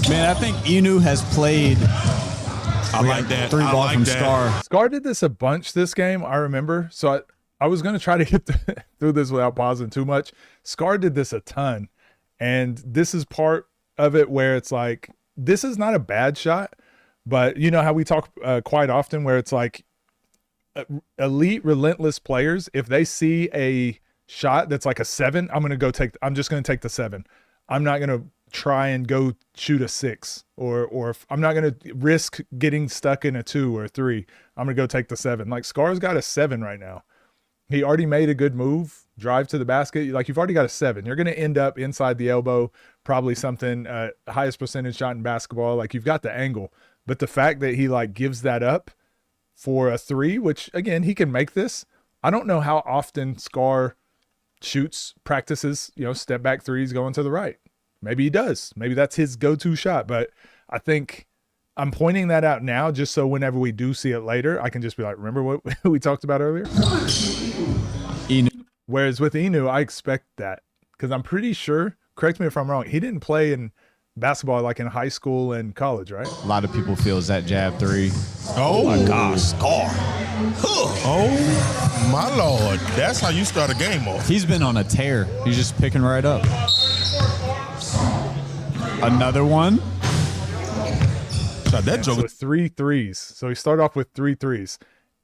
Man, I think Inu has played. I like that. Three ball from Scar. Scar did this a bunch this game, I remember. So I was going to try to get through this without pausing too much. Scar did this a ton. And this is part of it where it's like, this is not a bad shot. But you know how we talk quite often where it's like elite, relentless players, if they see a shot that's like a 7, I'm just going to take the 7. I'm not going to try and go shoot a 6 or I'm not going to risk getting stuck in a 2 or a 3. I'm going to go take the 7. Like Scar's got a 7 right now. He already made a good move, drive to the basket. Like you've already got a 7. You're going to end up inside the elbow, probably something highest percentage shot in basketball. Like you've got the angle. But the fact that he like gives that up for a 3, which again, he can make this. I don't know how often Scar practices, step back threes going to the right. Maybe he does. Maybe that's his go-to shot. But I think I'm pointing that out now just so whenever we do see it later, I can just be like, remember what we talked about earlier? Whereas with Inu, I expect that because I'm pretty sure, correct me if I'm wrong, he didn't play in basketball like in high school and college, right? A lot of people feels that jab 3. Oh my gosh, Scar. Oh my Lord. That's how you start a game off. He's been on a tear. He's just picking right up. Another one. That joke. So 3 threes. So he started off with 3 threes.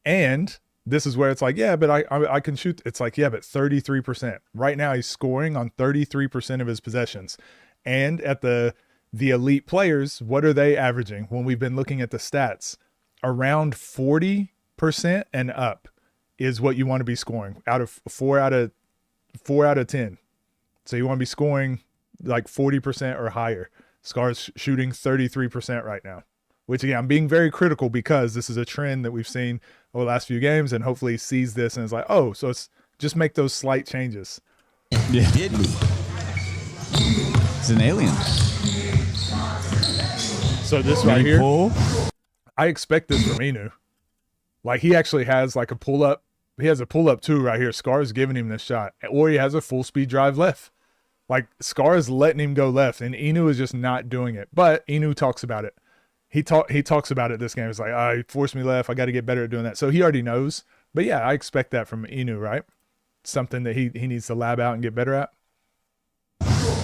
And this is where it's like, yeah, but I can shoot. It's like, yeah, but 33%. Right now he's scoring on 33% of his possessions. And at the elite players, what are they averaging when we've been looking at the stats? Around 40% and up is what you want to be scoring out of 4 out of 10. So you want to be scoring like 40% or higher. Scar's shooting 33% right now, which again, I'm being very critical because this is a trend that we've seen over the last few games and hopefully he sees this and is like, oh, so it's just make those slight changes. Yeah. Did me. He's an alien. So this right here, I expect this from Inu. Like he actually has like a pull up. He has a pull up too right here. Scar's giving him this shot, or he has a full speed drive left. Like Scar is letting him go left, and Inu is just not doing it. But Inu talks about it. He talks about it this game. It's like, he forced me left. I got to get better at doing that. So he already knows. But yeah, I expect that from Inu, right? Something that he needs to lab out and get better at.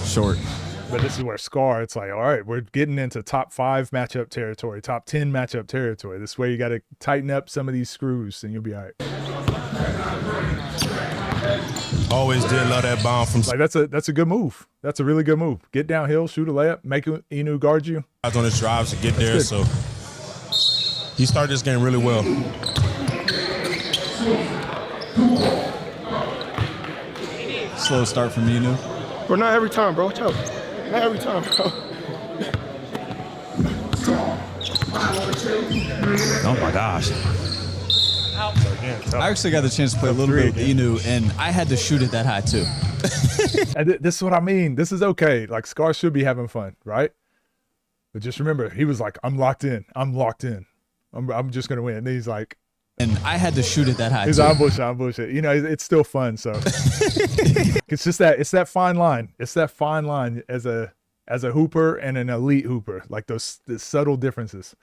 Short. But this is where Scar, it's like, all right, we're getting into top 5 matchup territory, top 10 matchup territory. This is where you got to tighten up some of these screws and you'll be all right. Always did love that bomb from Like that's a good move. That's a really good move. Get downhill, shoot a layup, make Inu guard you. on his drives to get there. So he started this game really well. Slow start from Inu. Bro, not every time, bro. Watch out. Not every time, bro. Oh my gosh. I actually got the chance to play a little bit with Inu, and I had to shoot it that high too. And this is what I mean. This is okay. Like Scar should be having fun, right? But just remember, he was like, "I'm locked in. I'm locked in. I'm just gonna win." And he's like, And I had to shoot it that high "He's too. on bullshit. You know, it's still fun. So it's just that fine line. It's that fine line as a hooper and an elite hooper. Like the subtle differences.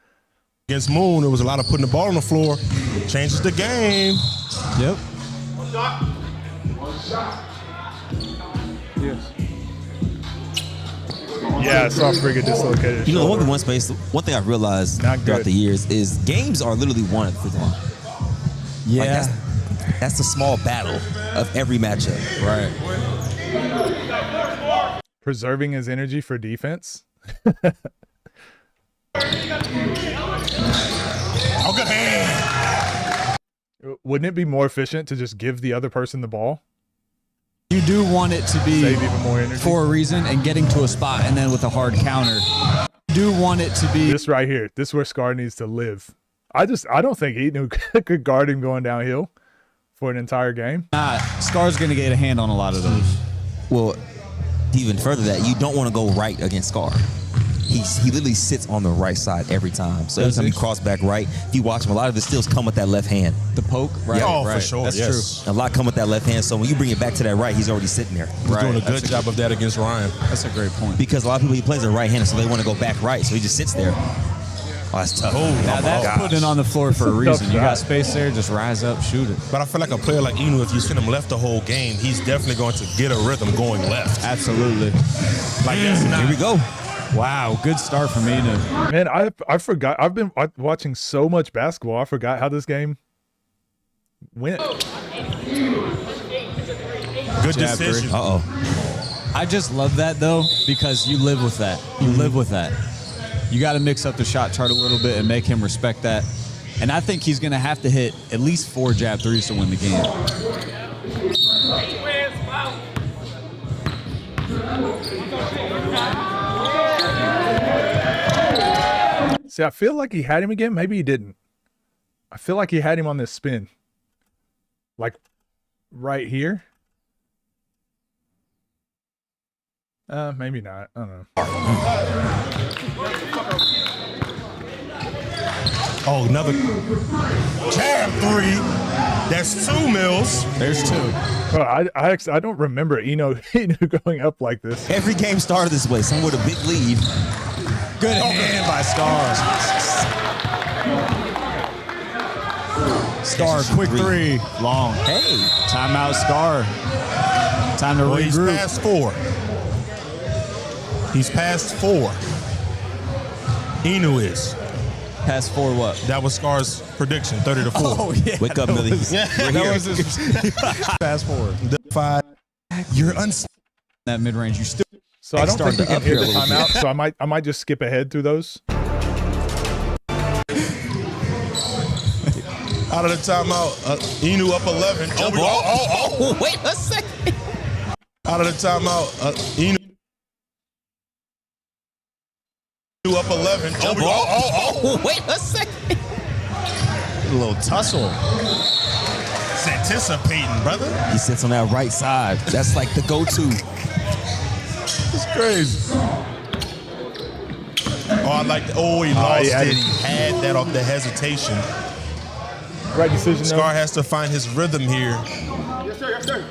Against Moon, there was a lot of putting the ball on the floor. Changes the game. Yep. Yeah, I saw Frigga dislocated. You know, one thing I've realized throughout the years is games are literally won at the free throw line. Yeah. Like that's the small battle of every matchup. Right. Preserving his energy for defense. Oh, good hand. Wouldn't it be more efficient to just give the other person the ball? You do want it to be Save even more energy. for a reason and getting to a spot and then with a hard counter. You do want it to be This right here. This is where Scar needs to live. I don't think Inu could guard him going downhill for an entire game. Scar's going to get a hand on a lot of those. Well, even further that, you don't want to go right against Scar. He literally sits on the right side every time. So every time you cross back right, if you watch him, a lot of his steals come with that left hand. The poke, right? Yeah, Oh, for sure. That's yes. true. A lot come with that left hand. So when you bring it back to that right, he's already sitting there. He's doing a good job of that against Ryan. That's a great point. Because a lot of people, he plays a right-handed, so they want to go back right. So he just sits there. Oh, that's tough. Now that's putting it on the floor for a reason. You got shot. space there, just rise up, shoot it. But I feel like a player like Inu, if you send him left the whole game, he's definitely going to get a rhythm going left. Absolutely. Like that's not. Here we go. Wow, good start from Inu. Man, I forgot. I've been watching so much basketball. I forgot how this game went. Good Jab decision. three. Uh-oh. I just love that though because you live with that. You live with that. You got to mix up the shot chart a little bit and make him respect that. And I think he's going to have to hit at least 4 jab threes to win the game. See, I feel like he had him again. Maybe he didn't. I feel like he had him on this spin. Like right here. Maybe not. I don't know. Oh, another jab three. That's 2 Mills. There's 2. I don't remember Inu going up like this. Every game started this way. Someone with a big lead. Good hand by Scar. Scar, quick 3. Long. Hey. Timeout, Scar. Time to Well, he's regroup. past 4. He's past 4. Inu is. Past 4 what? That was Scar's prediction, 30 to 4. Oh, yeah. Wake up, Millie. That was his fast forward. The 5. You're That mid-range, you still So I don't think we Started can up hear here the a little timeout. So I might just skip ahead through those. out of the timeout. Inu up 11. Oh, wait a second. Out of the timeout. Inu up 11. Oh, wait a second. a little tussle. It's anticipating, brother. He sits on that right side. That's like the go-to. It's crazy. Oh, I like that. Oh, he lost yeah. it. He had that off the hesitation. Right decision. Scar has to find his rhythm here. Yes, sir. Yes, sir.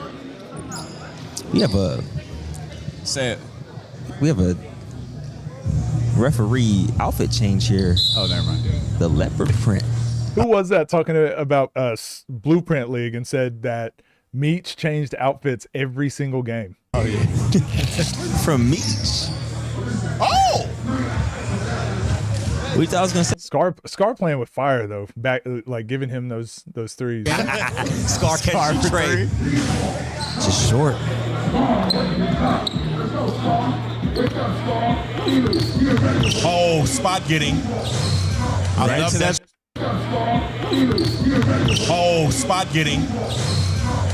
We have a referee outfit change here. Oh, never mind. The leopard print. Who was that talking about Blueprint League and said that Meech changed outfits every single game? Oh, yeah. From Meech. Oh! What you thought I was gonna say? Scar playing with fire though, back like giving him those threes. Scar catching Trey. Just short. Oh, spot getting. I love that. Oh, spot getting.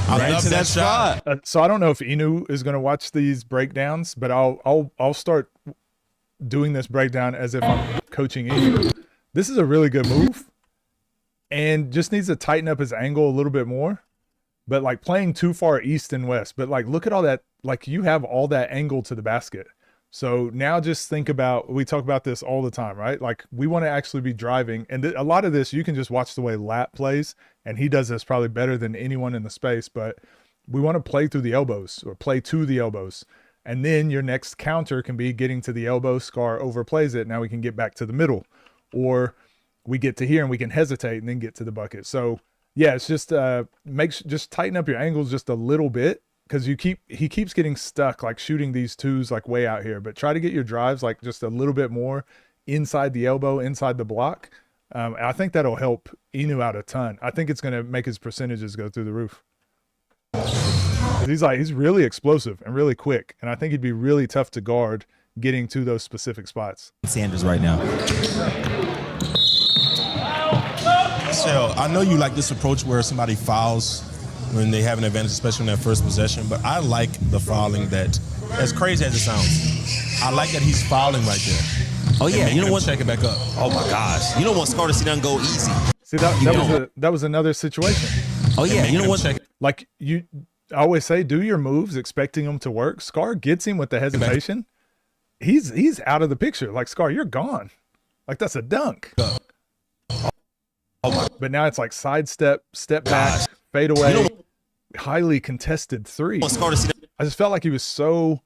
I love that shot. So I don't know if Inu is going to watch these breakdowns, but I'll start doing this breakdown as if I'm coaching Inu. This is a really good move, and just needs to tighten up his angle a little bit more. But like playing too far east and west. But like look at all that. Like you have all that angle to the basket. So now just think about, we talk about this all the time, right? Like we want to actually be driving, and a lot of this you can just watch the way Lat plays, and he does this probably better than anyone in the space, but we want to play through the elbows or play to the elbows. And then your next counter can be getting to the elbow, Scar overplays it. Now we can get back to the middle, or we get to here and we can hesitate and then get to the bucket. So yeah, it's just just tighten up your angles just a little bit, because he keeps getting stuck like shooting these twos like way out here, but try to get your drives like just a little bit more inside the elbow, inside the block. I think that'll help Inu out a ton. I think it's going to make his percentages go through the roof. He's really explosive and really quick, and I think he'd be really tough to guard getting to those specific spots. Sanders right now. So I know you like this approach where somebody fouls when they have an advantage, especially in their first possession, but I like the fouling that, as crazy as it sounds, I like that he's fouling right there. Oh yeah, you don't want to check it back up. Oh my gosh, you don't want Scar to see them go easy. See that was another situation. Oh yeah, you don't want like I always say, do your moves expecting them to work. Scar gets him with the hesitation. He's out of the picture. Like Scar, you're gone. Like that's a dunk. But now it's like sidestep, step back, fade away, highly contested three. I just felt like he was so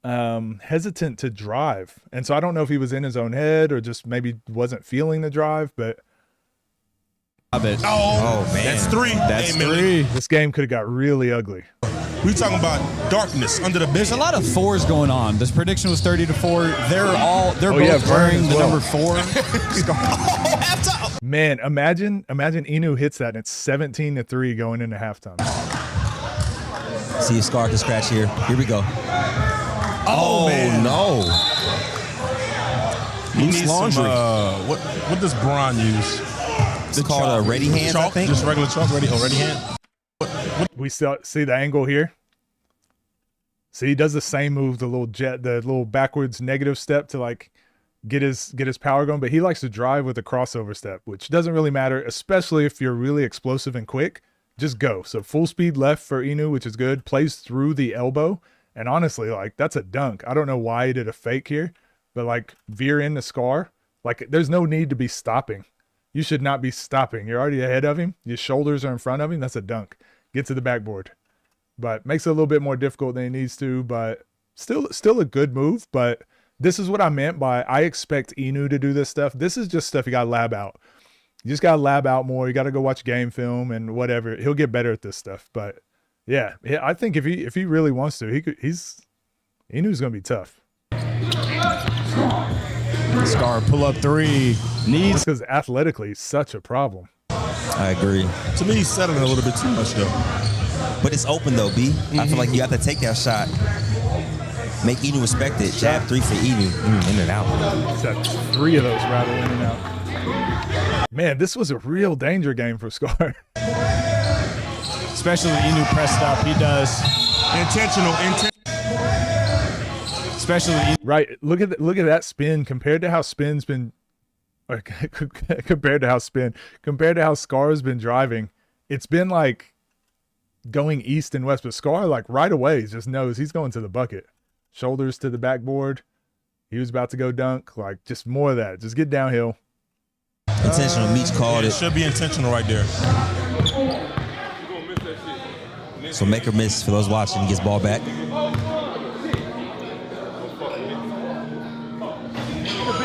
hesitant to drive. And so I don't know if he was in his own head or just maybe wasn't feeling the drive, but I bet. Oh man. That's three. That's Hey, three. This game could have got really ugly. We talking about darkness under the bed. There's a lot of fours going on. This prediction was 30-4. They're both yeah, wearing the well. number 4. Man, imagine Inu hits that and it's 17-3 going into halftime. See a Scar to scratch here. Here we go. Oh man. No. He Loose needs laundry. Some, what does Bron use? It's called a ready hand, Chalk, I think. just regular chalk, ready hand. We still see the angle here. See, he does the same move, the little backwards negative step to like get his power going, but he likes to drive with a crossover step, which doesn't really matter, especially if you're really explosive and quick. Just go. So full speed left for Inu, which is good. Plays through the elbow, and honestly, like that's a dunk. I don't know why he did a fake here, but like veer in the Scar. Like there's no need to be stopping. You should not be stopping. You're already ahead of him. Your shoulders are in front of him. That's a dunk. Get to the backboard. But makes it a little bit more difficult than he needs to, but still a good move. But this is what I meant by I expect Inu to do this stuff. This is just stuff you got to lab out. You just got to lab out more. You got to go watch game film and whatever. He'll get better at this stuff. But yeah, I think if he really wants to, Inu's going to be tough. Scar pull up 3. Needs, because athletically such a problem. I agree. To me, he's settling a little bit too much though. But it's open though, B. I feel like you have to take that shot. Make Inu respect it. Jab 3 for Inu. In and out. Except 3 of those rattle in and out. Man, this was a real danger game for Scar. especially when Inu pressed up. He does. Intentional. Especially when right. Look at that spin compared to how Spin's been. Compared to how Scar's been driving, it's been like going east and west, but Scar like right away just knows he's going to the bucket. Shoulders to the backboard. He was about to go dunk. Like just more of that. Just get downhill. Intentional. Meach called it. It should be intentional right there. So make or miss for those watching. He gets ball back.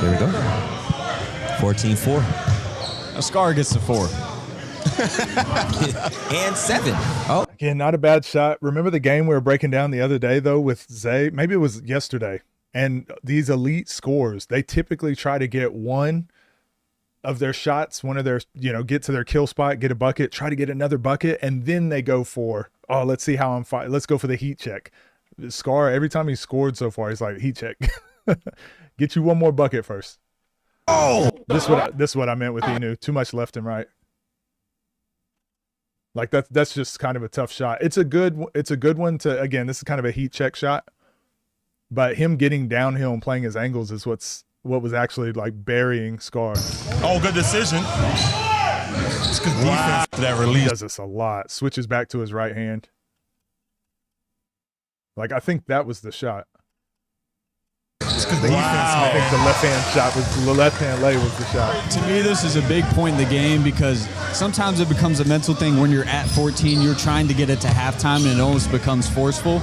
There we go. 14-4. A Scar gets the 4. And 7. Oh. Again, not a bad shot. Remember the game we were breaking down the other day, though, with Zay? Maybe it was yesterday. And these elite scores, they typically try to get 1 of their shots, one of their, get to their kill spot, get a bucket, try to get another bucket, and then they go for, let's see how I'm fighting. Let's go for the heat check. Scar, every time he's scored so far, he's like, heat check. Get you one more bucket first. Oh, this is what I meant with Inu. Too much left and right. Like that's just kind of a tough shot. It's a good one to, again, this is kind of a heat check shot, but him getting downhill and playing his angles is what was actually like burying Scar. Oh, good decision. It's good defense for that release. He does this a lot. Switches back to his right hand. Like, I think that was the shot. It's good defense. I think the left hand lay was the shot. To me, this is a big point in the game because sometimes it becomes a mental thing when you're at 14, you're trying to get it to halftime and it almost becomes forceful.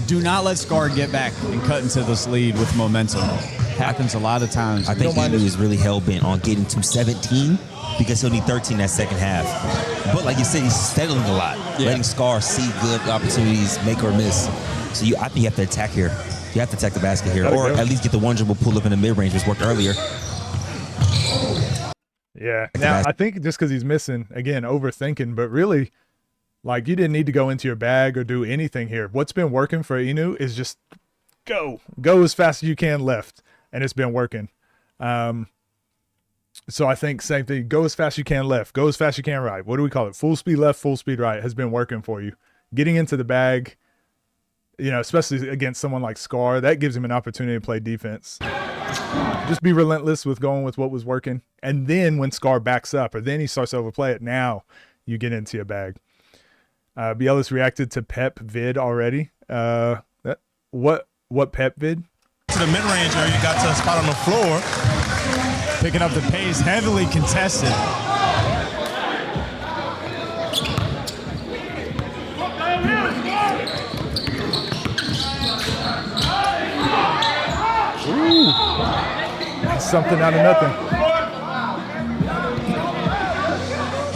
Do not let Scar get back and cut into this lead with momentum. Happens a lot of times. I think Inu is really hell-bent on getting to 17 because he'll need 13 that second half. But like you said, he's settling a lot, letting Scar see good opportunities, make or miss. So I think you have to attack here. You have to attack the basket here, or at least get the one dribble pull up in the mid-range, which worked earlier. Yeah. Now, I think just because he's missing, again, overthinking, but really, like, you didn't need to go into your bag or do anything here. What's been working for Inu is just go as fast as you can left, and it's been working. So I think same thing, go as fast as you can left, go as fast as you can right. What do we call it? Full speed left, full speed right has been working for you. Getting into the bag, especially against someone like Scar, that gives him an opportunity to play defense. Just be relentless with going with what was working. And then when Scar backs up or then he starts to overplay it, now you get into your bag. Bielis reacted to Pep vid already. What Pep vid? To the mid-range area, you got to a spot on the floor. Picking up the pace, heavily contested. Ooh, something out of nothing.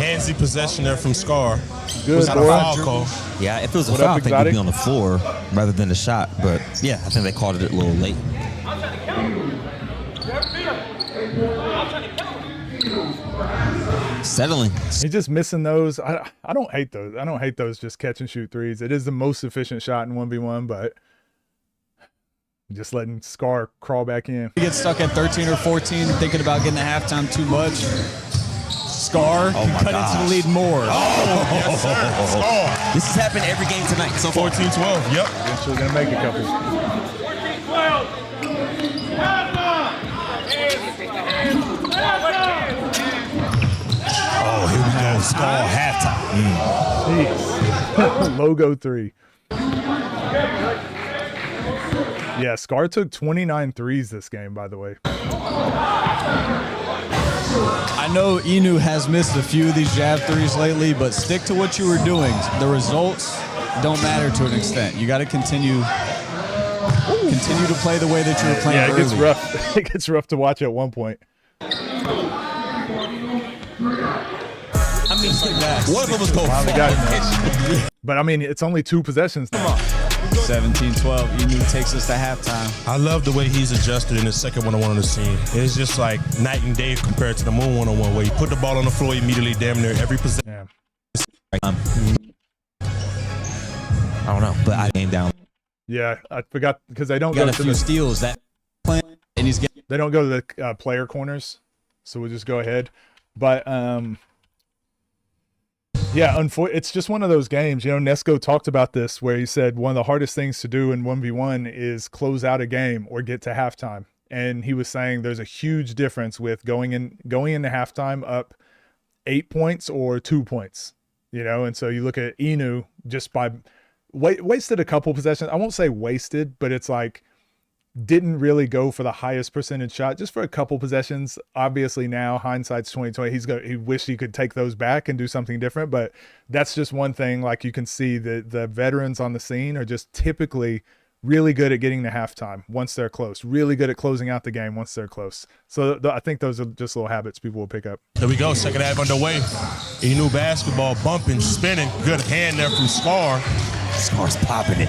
Handsy possession there from Scar. Good, not a foul call. Yeah, if it was a foul, I think it would be on the floor rather than a shot. But yeah, I think they called it a little late. Settling. He's just missing those. I don't hate those. I don't hate those just catch and shoot threes. It is the most efficient shot in 1v1, but just letting Scar crawl back in. He gets stuck at 13 or 14, thinking about getting to halftime too much. Scar can cut into the lead more. Yes, sir. Scar. This has happened every game tonight. So 14-12. Yep. Eventually gonna make a couple. Oh, here we go. Scar halftime. Jeez. Logo 3. Yeah, Scar took 29 threes this game, by the way. I know Inu has missed a few of these jab threes lately, but stick to what you were doing. The results don't matter to an extent. You got to continue to play the way that you were playing. Yeah, it gets rough. It gets rough to watch at one point. I mean, one of them was going But I mean, it's only 2 possessions now. 17-12. Inu takes us to halftime. I love the way he's adjusted in the second one-on-one on the scene. It's just like night and day compared to the Moon one-on-one, where you put the ball on the floor immediately, damn near every possession. Yeah. I don't know, but I came down. Yeah, I forgot because they don't Got go a to few the steals that plan, and he's getting. They don't go to the player corners, so we'll just go ahead. But yeah, it's just one of those games. Nesco talked about this where he said one of the hardest things to do in 1v1 is close out a game or get to halftime. And he was saying there's a huge difference with going into halftime up 8 points or 2 points. And so you look at Inu just by wasted a couple possessions. I won't say wasted, but it's like didn't really go for the highest percentage shot just for a couple possessions. Obviously now hindsight's 2020. He wished he could take those back and do something different, but that's just one thing. Like you can see the veterans on the scene are just typically really good at getting to halftime once they're close, really good at closing out the game once they're close. So I think those are just little habits people will pick up. There we go, second half underway. Inu basketball bumping, spinning, good hand there from Scar. Scar's popping it.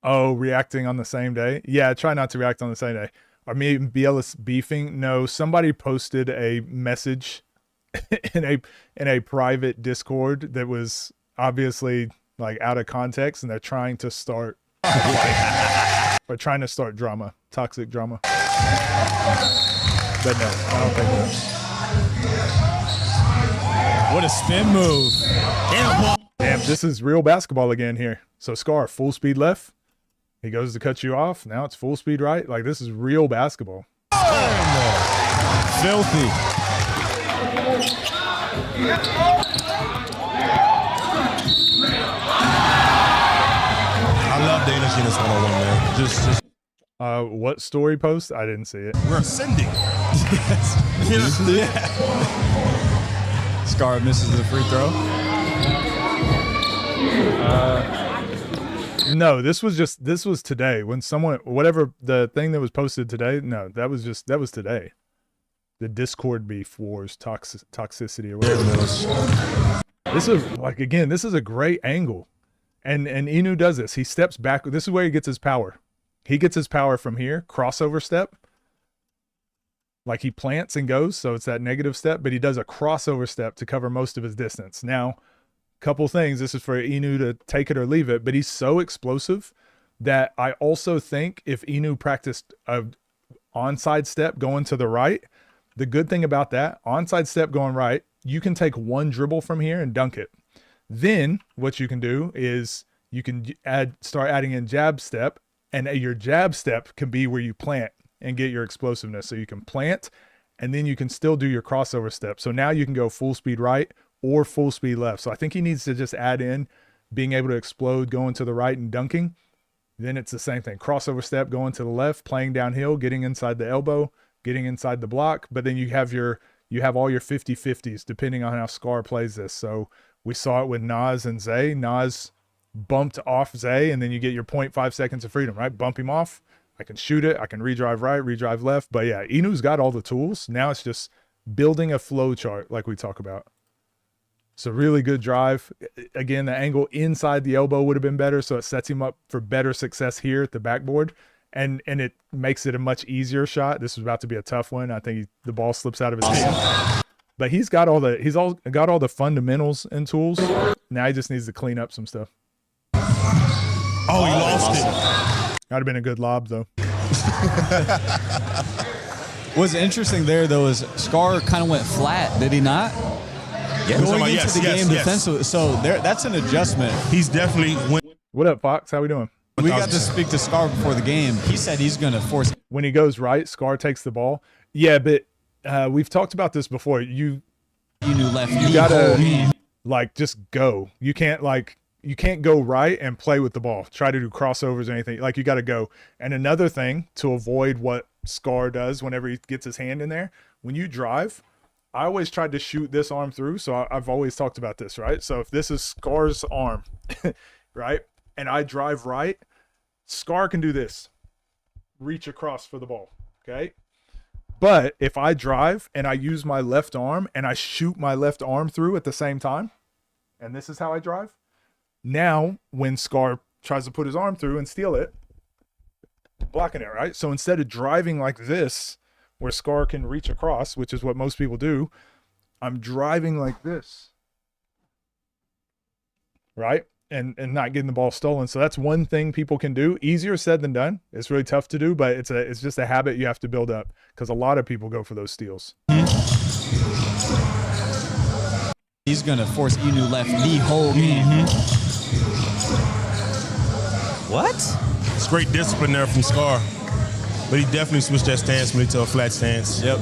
Oh, reacting on the same day? Yeah, try not to react on the same day. Are me and Bielis beefing? No, somebody posted a message in a private Discord that was obviously like out of context, and they're trying to start or trying to start drama, toxic drama. But no, I don't think so. What a spin move. Damn, this is real basketball again here. So Scar, full speed left. He goes to cut you off. Now it's full speed right. Like, this is real basketball. Filthy. I love Danish in this one-on-one, man. Just what story post? I didn't see it. we're ascending. Scar misses the free throw. No, this was today when someone, whatever the thing that was posted today. No, that was today. The Discord beef wars, toxicity or whatever. This is like, again, this is a great angle. And Inu does this. He steps back. This is where he gets his power. He gets his power from here, crossover step. Like, he plants and goes, so it's that negative step, but he does a crossover step to cover most of his distance. Now, couple things. This is for Inu to take it or leave it, but he's so explosive that I also think if Inu practiced a onside step going to the right, the good thing about that, onside step going right, you can take one dribble from here and dunk it. Then what you can do is you can start adding in jab step, and your jab step can be where you plant and get your explosiveness. So you can plant, and then you can still do your crossover step. So now you can go full speed right or full speed left. So I think he needs to just add in being able to explode, going to the right and dunking. Then it's the same thing. Crossover step, going to the left, playing downhill, getting inside the elbow, getting inside the block. But then you have all your 50-50s depending on how Scar plays this. So we saw it with Nas and Zay. Nas bumped off Zay, and then you get your 0.5 seconds of freedom, right? Bump him off. I can shoot it. I can redrive right, redrive left. But yeah, Inu's got all the tools. Now it's just building a flow chart like we talk about. It's a really good drive. Again, the angle inside the elbow would have been better, so it sets him up for better success here at the backboard, and it makes it a much easier shot. This is about to be a tough one. I think the ball slips out of his hand. But he's got all the fundamentals and tools. Now he just needs to clean up some stuff. Oh, he lost it. That'd have been a good lob, though. What's interesting there, though, is Scar kind of went flat, did he not? Yeah. Going into the game defensive, so that's an adjustment. He's definitely went. What up, Fox? How we doing? We got to speak to Scar before the game. He said he's going to force. When he goes right, Scar takes the ball. Yeah, but we've talked about this before. You left. You gotta like just go. You can't go right and play with the ball. Try to do crossovers or anything. Like, you got to go. And another thing to avoid what Scar does whenever he gets his hand in there, when you drive, I always tried to shoot this arm through. So I've always talked about this, right? So if this is Scar's arm, right, and I drive right, Scar can do this, reach across for the ball, okay? But if I drive and I use my left arm and I shoot my left arm through at the same time, and this is how I drive, now when Scar tries to put his arm through and steal it, blocking it, right? So instead of driving like this, where Scar can reach across, which is what most people do, I'm driving like this, right? And not getting the ball stolen. So that's one thing people can do. Easier said than done. It's really tough to do, but it's just a habit you have to build up, because a lot of people go for those steals. He's going to force Inu left the whole game. What? It's great discipline there from Scar. But he definitely switched that stance when he to a flat stance. Yep.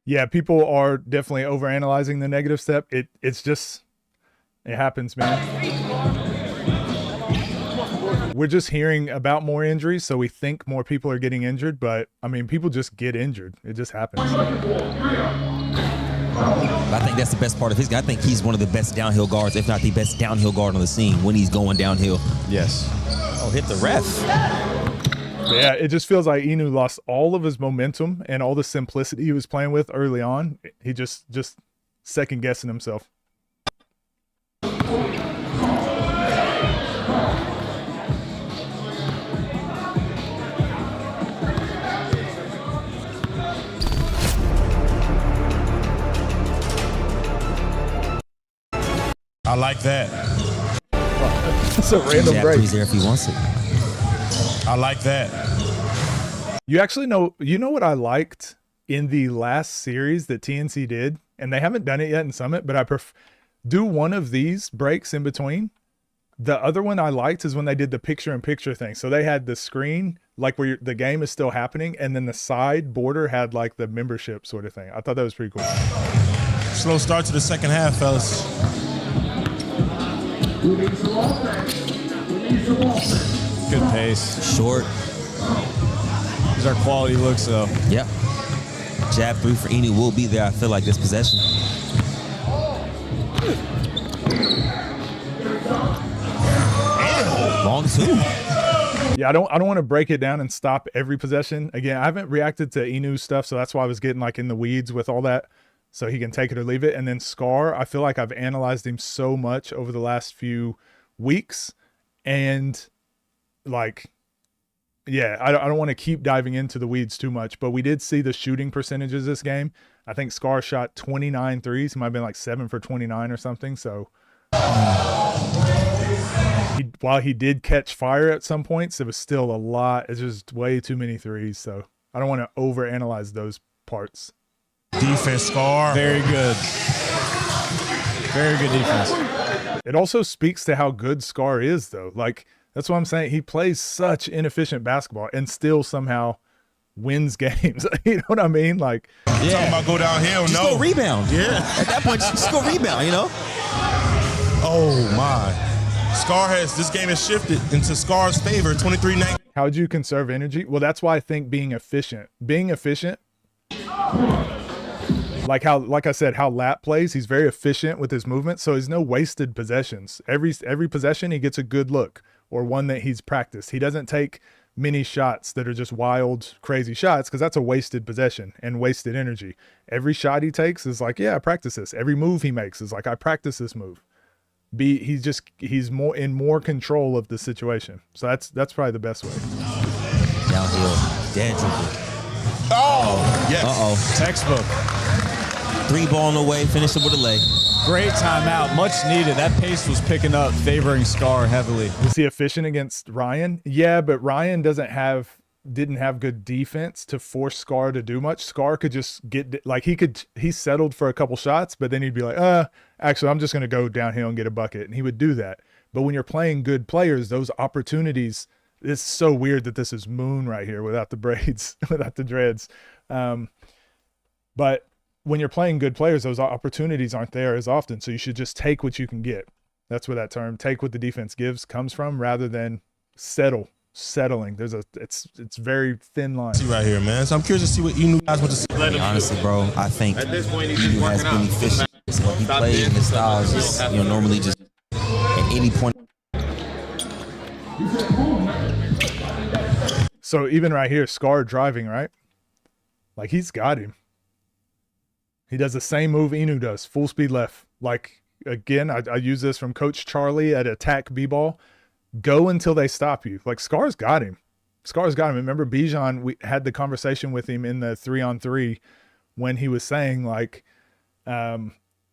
Yeah, people are definitely overanalyzing the negative step. It happens, man. We're just hearing about more injuries, so we think more people are getting injured, but I mean, people just get injured. It just happens. I think that's the best part of his game. I think he's one of the best downhill guards, if not the best downhill guard on the scene when he's going downhill. Yes. Oh, hit the ref. Yeah, it just feels like Inu lost all of his momentum and all the simplicity he was playing with early on. He just second guessing himself. I like that. It's a random Jab break. three's there if he wants it. I like that. You actually know, what I liked in the last series that TNC did, and they haven't done it yet in Summit, but I do one of these breaks in between. The other one I liked is when they did the picture-in-picture thing. So they had the screen, like where the game is still happening, and then the side border had like the membership sort of thing. I thought that was pretty cool. Slow start to the second half, fellas. Good pace. Short. These are quality looks, though. Yep. Jab three for Inu will be there, I feel like, this possession. Long two. Yeah, I don't want to break it down and stop every possession. Again, I haven't reacted to Inu's stuff, so that's why I was getting like in the weeds with all that. So he can take it or leave it. And then Scar, I feel like I've analyzed him so much over the last few weeks. And like, yeah, I don't want to keep diving into the weeds too much, but we did see the shooting percentages this game. I think Scar shot 29 threes. He might have been like 7 for 29 or something. So while he did catch fire at some points, it was still a lot. It's just way too many threes. So I don't want to overanalyze those parts. Defense, Scar. Very good. Very good defense. It also speaks to how good Scar is, though. Like, that's what I'm saying. He plays such inefficient basketball and still somehow wins games. You know what I mean? Like, Talking about go downhill, Just no. go rebound. Yeah. At that point, just go rebound, you know? Oh, my. Scar this game has shifted into Scar's favor, 23-19. how would you conserve energy? Well, that's why I think being efficient, like I said, how Lap plays, he's very efficient with his movement. So there's no wasted possessions. Every possession, he gets a good look or one that he's practiced. He doesn't take many shots that are just wild, crazy shots, because that's a wasted possession and wasted energy. Every shot he takes is like, yeah, I practice this. Every move he makes is like, I practice this move. He's more control of the situation. So that's probably the best way. Downhill. Dead dribble. Oh, yes. Uh-oh. Textbook. 3 ball on the way, finish it with a lay. Great timeout. Much needed. That pace was picking up, favoring Scar heavily. Was he efficient against Ryan? Yeah, but Ryan didn't have good defense to force Scar to do much. Scar could just get, like, he settled for a couple shots, but then he'd be like, actually, I'm just going to go downhill and get a bucket. And he would do that. But when you're playing good players, those opportunities, it's so weird that this is Moon right here without the braids, without the dreads. But when you're playing good players, those opportunities aren't there as often. So you should just take what you can get. That's where that term, take what the defense gives, comes from, rather than settling. It's very thin line. See right here, man. So I'm curious to see what you guys want to see. Honestly, bro, I think At this point, he's he just has working been out. efficient. So when he plays and his style is just, normally just at any point. So even right here, Scar driving, right? Like, he's got him. He does the same move Inu does, full speed left. Like, again, I use this from Coach Charlie at Attack B-Ball. Go until they stop you. Like, Scar's got him. Scar's got him. Remember Bijan, we had the conversation with him in the 3-on-3 when he was saying, like,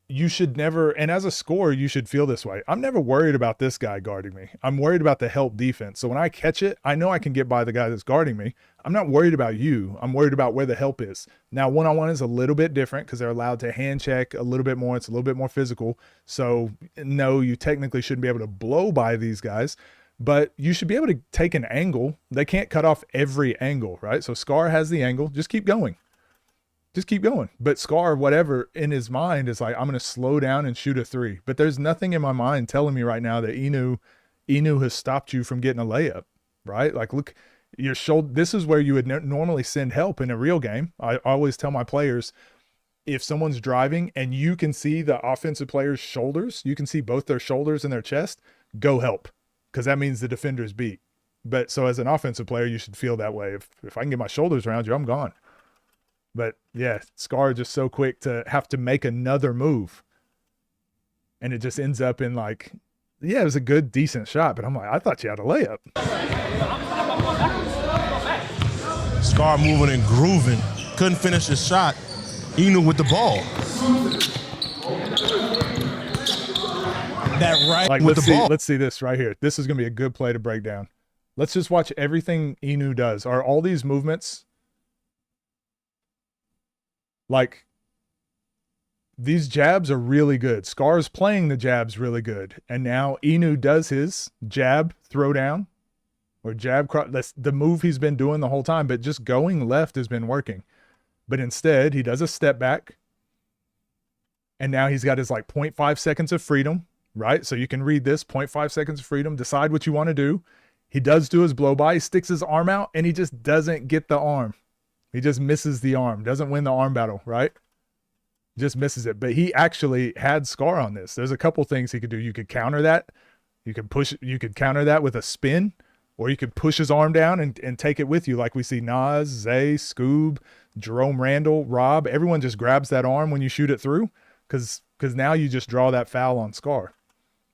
you should never, and as a scorer, you should feel this way. I'm never worried about this guy guarding me. I'm worried about the help defense. So when I catch it, I know I can get by the guy that's guarding me. I'm not worried about you. I'm worried about where the help is. Now, one-on-one is a little bit different because they're allowed to hand check a little bit more. It's a little bit more physical. So no, you technically shouldn't be able to blow by these guys, but you should be able to take an angle. They can't cut off every angle, right? So Scar has the angle. Just keep going. Just keep going. But Scar, whatever in his mind, is like, I'm going to slow down and shoot a 3. But there's nothing in my mind telling me right now that Inu has stopped you from getting a layup, right? Like, look, your shoulder. This is where you would normally send help in a real game. I always tell my players, if someone's driving and you can see the offensive player's shoulders, you can see both their shoulders and their chest, go help, because that means the defender's beat. But so as an offensive player, you should feel that way. If I can get my shoulders around you, I'm gone. But yeah, Scar just so quick to have to make another move. And it just ends up in like, yeah, it was a good, decent shot, but I'm like, I thought you had a layup. Scar moving and grooving. Couldn't finish the shot. Inu with the ball. That right Like, with let's the see, ball. let's see this right here. This is going to be a good play to break down. Let's just watch everything Inu does. Are all these movements, like, these jabs are really good. Scar's playing the jabs really good. And now Inu does his jab throw down or jab cross. That's the move he's been doing the whole time, but just going left has been working. But instead, he does a step back. And now he's got his like 0.5 seconds of freedom, right? So you can read this 0.5 seconds of freedom, decide what you want to do. He does do his blow by, he sticks his arm out, and he just doesn't get the arm. He just misses the arm, doesn't win the arm battle, right? Just misses it. But he actually had Scar on this. There's a couple things he could do. You could counter that. You could counter that with a spin, or you could push his arm down and take it with you, like we see Nas, Zay, Scoob, Jerome Randall, Rob. Everyone just grabs that arm when you shoot it through, because now you just draw that foul on Scar.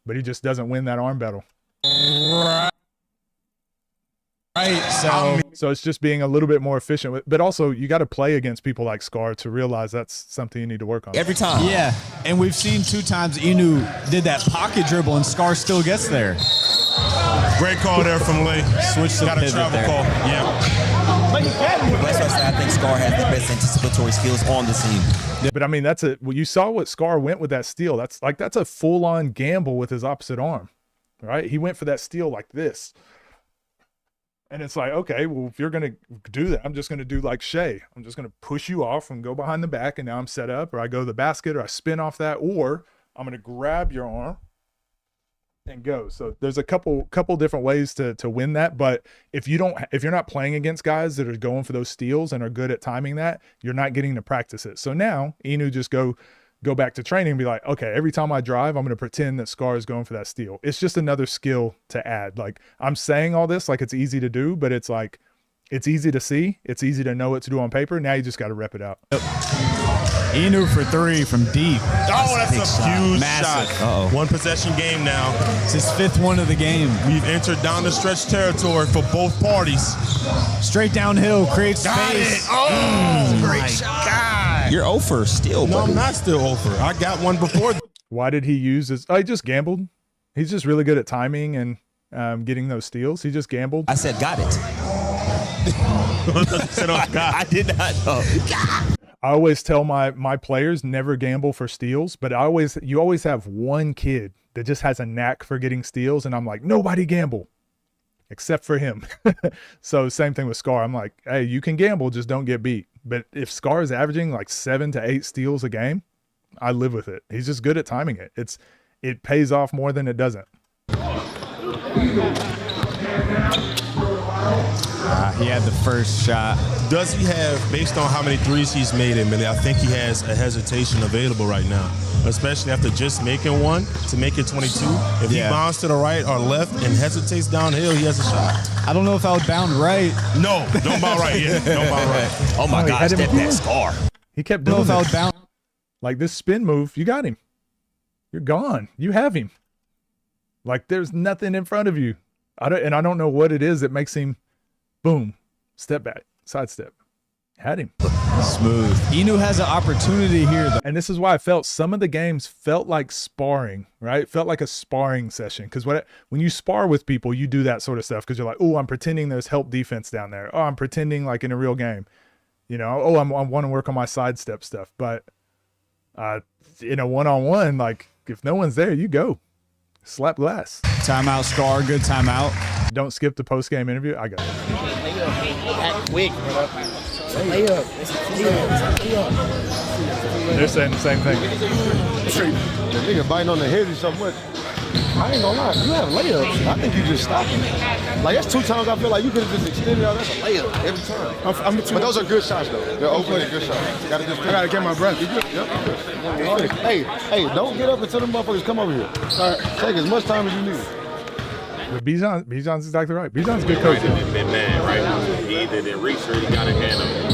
But he just doesn't win that arm battle. Right. So it's just being a little bit more efficient. But also, you got to play against people like Scar to realize that's something you need to work on. Every time. Yeah, and we've seen 2 times Inu did that pocket dribble and Scar still gets there. Great call there from Lee. Switch to Got a pivot travel there. call. Yeah. That's why I say I think Scar has the best anticipatory skills on the team. But I mean, well, you saw what Scar went with that steal. That's a full-on gamble with his opposite arm, right? He went for that steal like this. And it's like, okay, well, if you're going to do that, I'm just going to do like Shea. I'm just going to push you off and go behind the back, and now I'm set up, or I go to the basket, or I spin off that, or I'm going to grab your arm and go. So there's a couple different ways to win that. But if you're not playing against guys that are going for those steals and are good at timing that, you're not getting to practice it. So now Inu just go back to training and be like, okay, every time I drive, I'm going to pretend that Scar is going for that steal. It's just another skill to add. Like, I'm saying all this like it's easy to do, but it's like, it's easy to see. It's easy to know what to do on paper. Now you just got to rep it out. Inu for 3 from deep. Oh, that's a huge Massive. shot. One possession game now. It's his 5th one of the game. We've entered down the stretch territory for both parties. Straight downhill, creates Got space. it. Oh, great shot. God. You're 0 for still. No, buddy. I'm not still over. I got one before. Why did he use his? Oh, he just gambled. He's just really good at timing and getting those steals. He just gambled. I said got it. I did not know. I always tell my players never gamble for steals, but you always have one kid that just has a knack for getting steals, and I'm like, nobody gamble except for him. So same thing with Scar. I'm like, hey, you can gamble, just don't get beat. But if Scar is averaging like 7 to 8 steals a game, I live with it. He's just good at timing it. It pays off more than it doesn't. He had the first shot. Does he have, based on how many threes he's made in minute, I think he has a hesitation available right now, especially after just making one to make it 22. If he bounds to the right or left and hesitates downhill, he has a shot. I don't know if I would bound right. No, don't bound right. Yeah, don't bound right. Oh my gosh, that Scar. He kept I don't doing know if I this. would bound. Like this spin move, you got him. You're gone. You have him. Like there's nothing in front of you. I don't know what it is that makes him, boom, step back, sidestep. Had him. Smooth. Inu has an opportunity here, though. And this is why I felt some of the games felt like sparring, right? Felt like a sparring session. Because when you spar with people, you do that sort of stuff because you're like, oh, I'm pretending there's help defense down there. Oh, I'm pretending like in a real game. You know, oh, I want to work on my sidestep stuff. But in a one-on-one, like if no one's there, you go. Slap glass. Timeout, Scar. Good timeout. Don't skip the post-game interview. I got it. Act quick, bro. Layup. They're saying the same thing. The nigga biting on the head or something. But I ain't gonna lie, you have layups. I think you just stop him. Like that's 2 times I feel like you could have just extended out. That's a layup every time. But those are good shots though. They're open and good shots. I gotta get my breath. You good? Yep, you good. Hey, don't get up until the motherfuckers come over here. All right, take as much time as you need. But Bijan's exactly right. Bijan's a good coach. Been mad, right? He either didn't reach or he got a hand on him.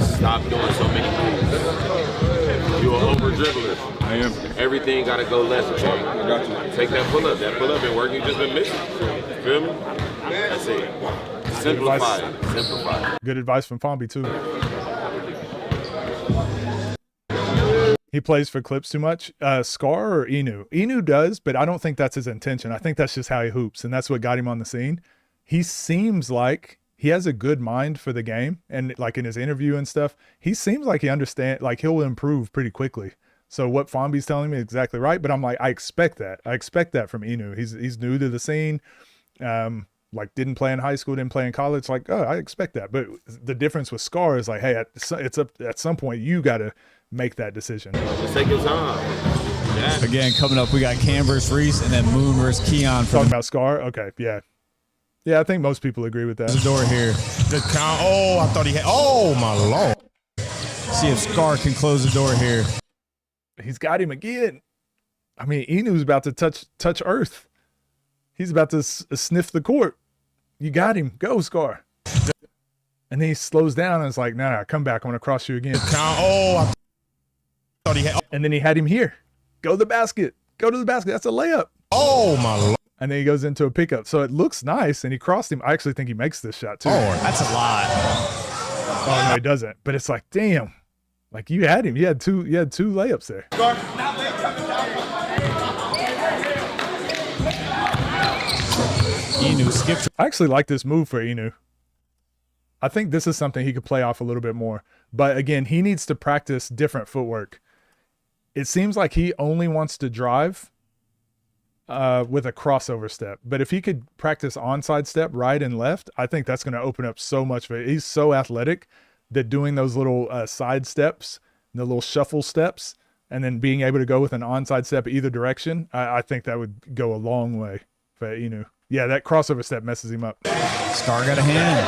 Stop doing so many moves. You're an over dribbler. I am. Everything got to go left, okay? I got you. Take that pull up. That pull up been working. You just been missing. Feel me? That's it. Simplify it. Simplify it. Good advice from Fomby too. He plays for clips too much. Scar or Inu? Inu does, but I don't think that's his intention. I think that's just how he hoops, and that's what got him on the scene. He seems like he has a good mind for the game, and like in his interview and stuff, he seems like he understands, like he'll improve pretty quickly. So what Fomby's telling me is exactly right, but I'm like, I expect that. I expect that from Inu. He's new to the scene. Like didn't play in high school, didn't play in college. Like, oh, I expect that. But the difference with Scar is like, hey, it's up at some point you got to make that decision. Just take your time. Yeah. Again, coming up, we got Cam versus Reese and then Moon versus Keon. Talking about Scar? Okay, yeah. Yeah, I think most people agree with that. The door here. The count. Oh, I thought he had. Oh, my Lord. See if Scar can close the door here. He's got him again. I mean, Inu's about to touch earth. He's about to sniff the court. You got him. Go, Scar. And then he slows down and is like, nah, come back. I'm going to cross you again. Oh, I thought he had. And then he had him here. Go to the basket. Go to the basket. That's a layup. Oh, my Lord. And then he goes into a pickup. So it looks nice, and he crossed him. I actually think he makes this shot, too. Oh, that's a lot. Oh, no, he doesn't. But it's like, damn. Like, you had him. You had two layups there. Inu skipped. I actually like this move for Inu. I think this is something he could play off a little bit more. But again, he needs to practice different footwork. It seems like he only wants to drive with a crossover step. But if he could practice onside step, right and left, I think that's going to open up so much for it. He's so athletic that doing those little side steps, the little shuffle steps, and then being able to go with an onside step either direction, I think that would go a long way for Inu. Yeah, that crossover step messes him up. Scar got a hand.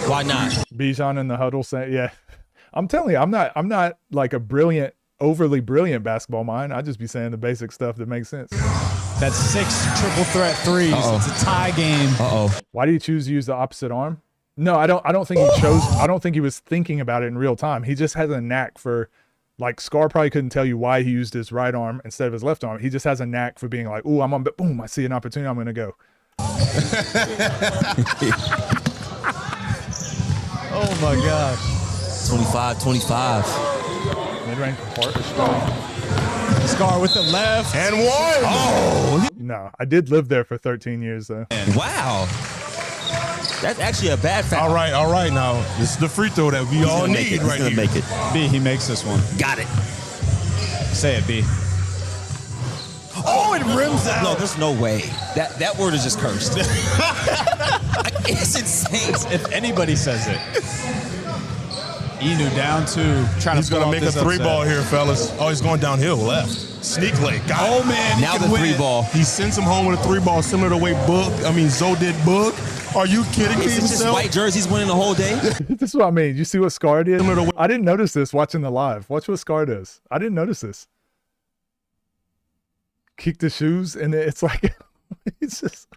Why not? Bijan in the huddle saying, yeah. I'm telling you, I'm not like a overly brilliant basketball mind. I just be saying the basic stuff that makes sense. That's 6 triple threat threes. It's a tie game. Why do you choose to use the opposite arm? No, I don't think he chose. I don't think he was thinking about it in real time. He just has a knack for, like, Scar probably couldn't tell you why he used his right arm instead of his left arm. He just has a knack for being like, ooh, I'm on, boom, I see an opportunity, I'm going to go. Oh, my God. 25-25. Mid-range part is strong. Scar with the left. And one. Oh. No, I did live there for 13 years, though. Wow. That's actually a bad foul. All right. Now, this is the free throw that we all need right here. He's gonna make it. B, he makes this one. Got it. Say it, B. Oh, it rims out. No, there's no way. That word is just cursed. It's insane. If anybody says it. Inu down 2. He's going to make a 3-ball here, fellas. Oh, he's going downhill left. Sneak late. Oh, man. Now the 3-ball. He sends him home with a 3-ball similar to the way Zoe did Book. Are you kidding me? Is it just white jerseys winning the whole day? This is what I mean. You see what Scar did? I didn't notice this watching the live. Watch what Scar does. I didn't notice this. Kick the shoes, and it's like, it's just,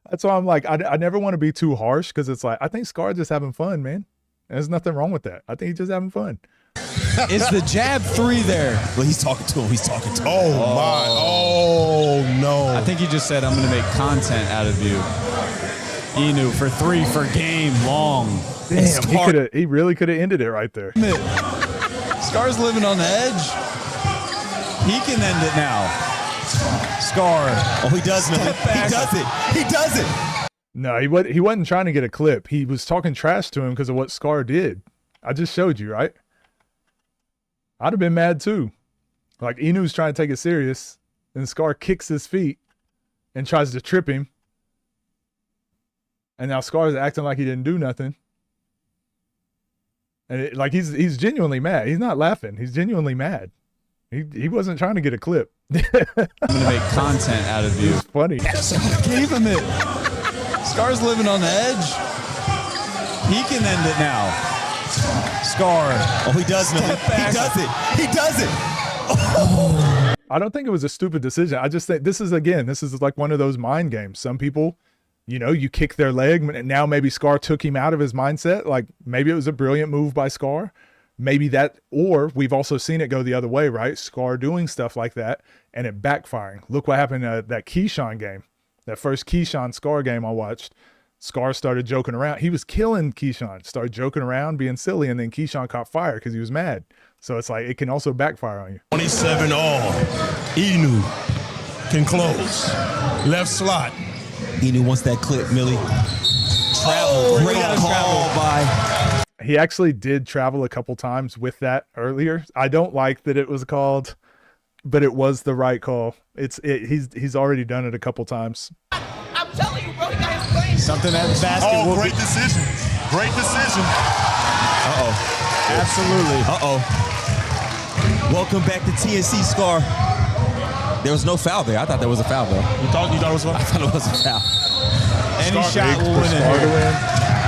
that's why I'm like, I never want to be too harsh, because it's like, I think Scar just having fun, man. And there's nothing wrong with that. I think he's just having fun. Is the jab 3 there? Well, he's talking to him. Oh, my. Oh, no. I think he just said, I'm going to make content out of you. Inu for 3 for game long. Damn, he really could have ended it right there. Scar's living on the edge. He can end it now. Scar. Oh, he does, man. He does it. No, he wasn't trying to get a clip. He was talking trash to him because of what Scar did. I just showed you, right? I'd have been mad too. Like, Inu's trying to take it serious, and Scar kicks his feet and tries to trip him. And now Scar's acting like he didn't do nothing. And like he's genuinely mad. He's not laughing. He's genuinely mad. He wasn't trying to get a clip. I'm gonna make content out of you. It's funny. Gave him it. Scar's living on the edge. He can end it now. Scar. Oh, he does, man. He does it. I don't think it was a stupid decision. I just think this is like one of those mind games. Some people, you know, you kick their leg. And now maybe Scar took him out of his mindset. Like maybe it was a brilliant move by Scar. Maybe that, or we've also seen it go the other way, right? Scar doing stuff like that and it backfiring. Look what happened at that Keyshawn game. That first Keyshawn Scar game I watched. Scar started joking around. He was killing Keyshawn, started joking around, being silly, and then Keyshawn caught fire because he was mad. So it's like it can also backfire on you. 27 all. Inu can close. Left slot. Inu wants that clip, Millie. Travel. Great call by. He actually did travel a couple times with that earlier. I don't like that it was called, but it was the right call. He's already done it a couple times. I'm telling you, bro, he got his brain. Something at the basket. Oh, great decision. Great decision. Uh-oh. Absolutely. Uh-oh. Welcome back to TNC, Scar. There was no foul there. I thought there was a foul, though. You thought it was a foul? I thought it was a foul. Any shot will win it here.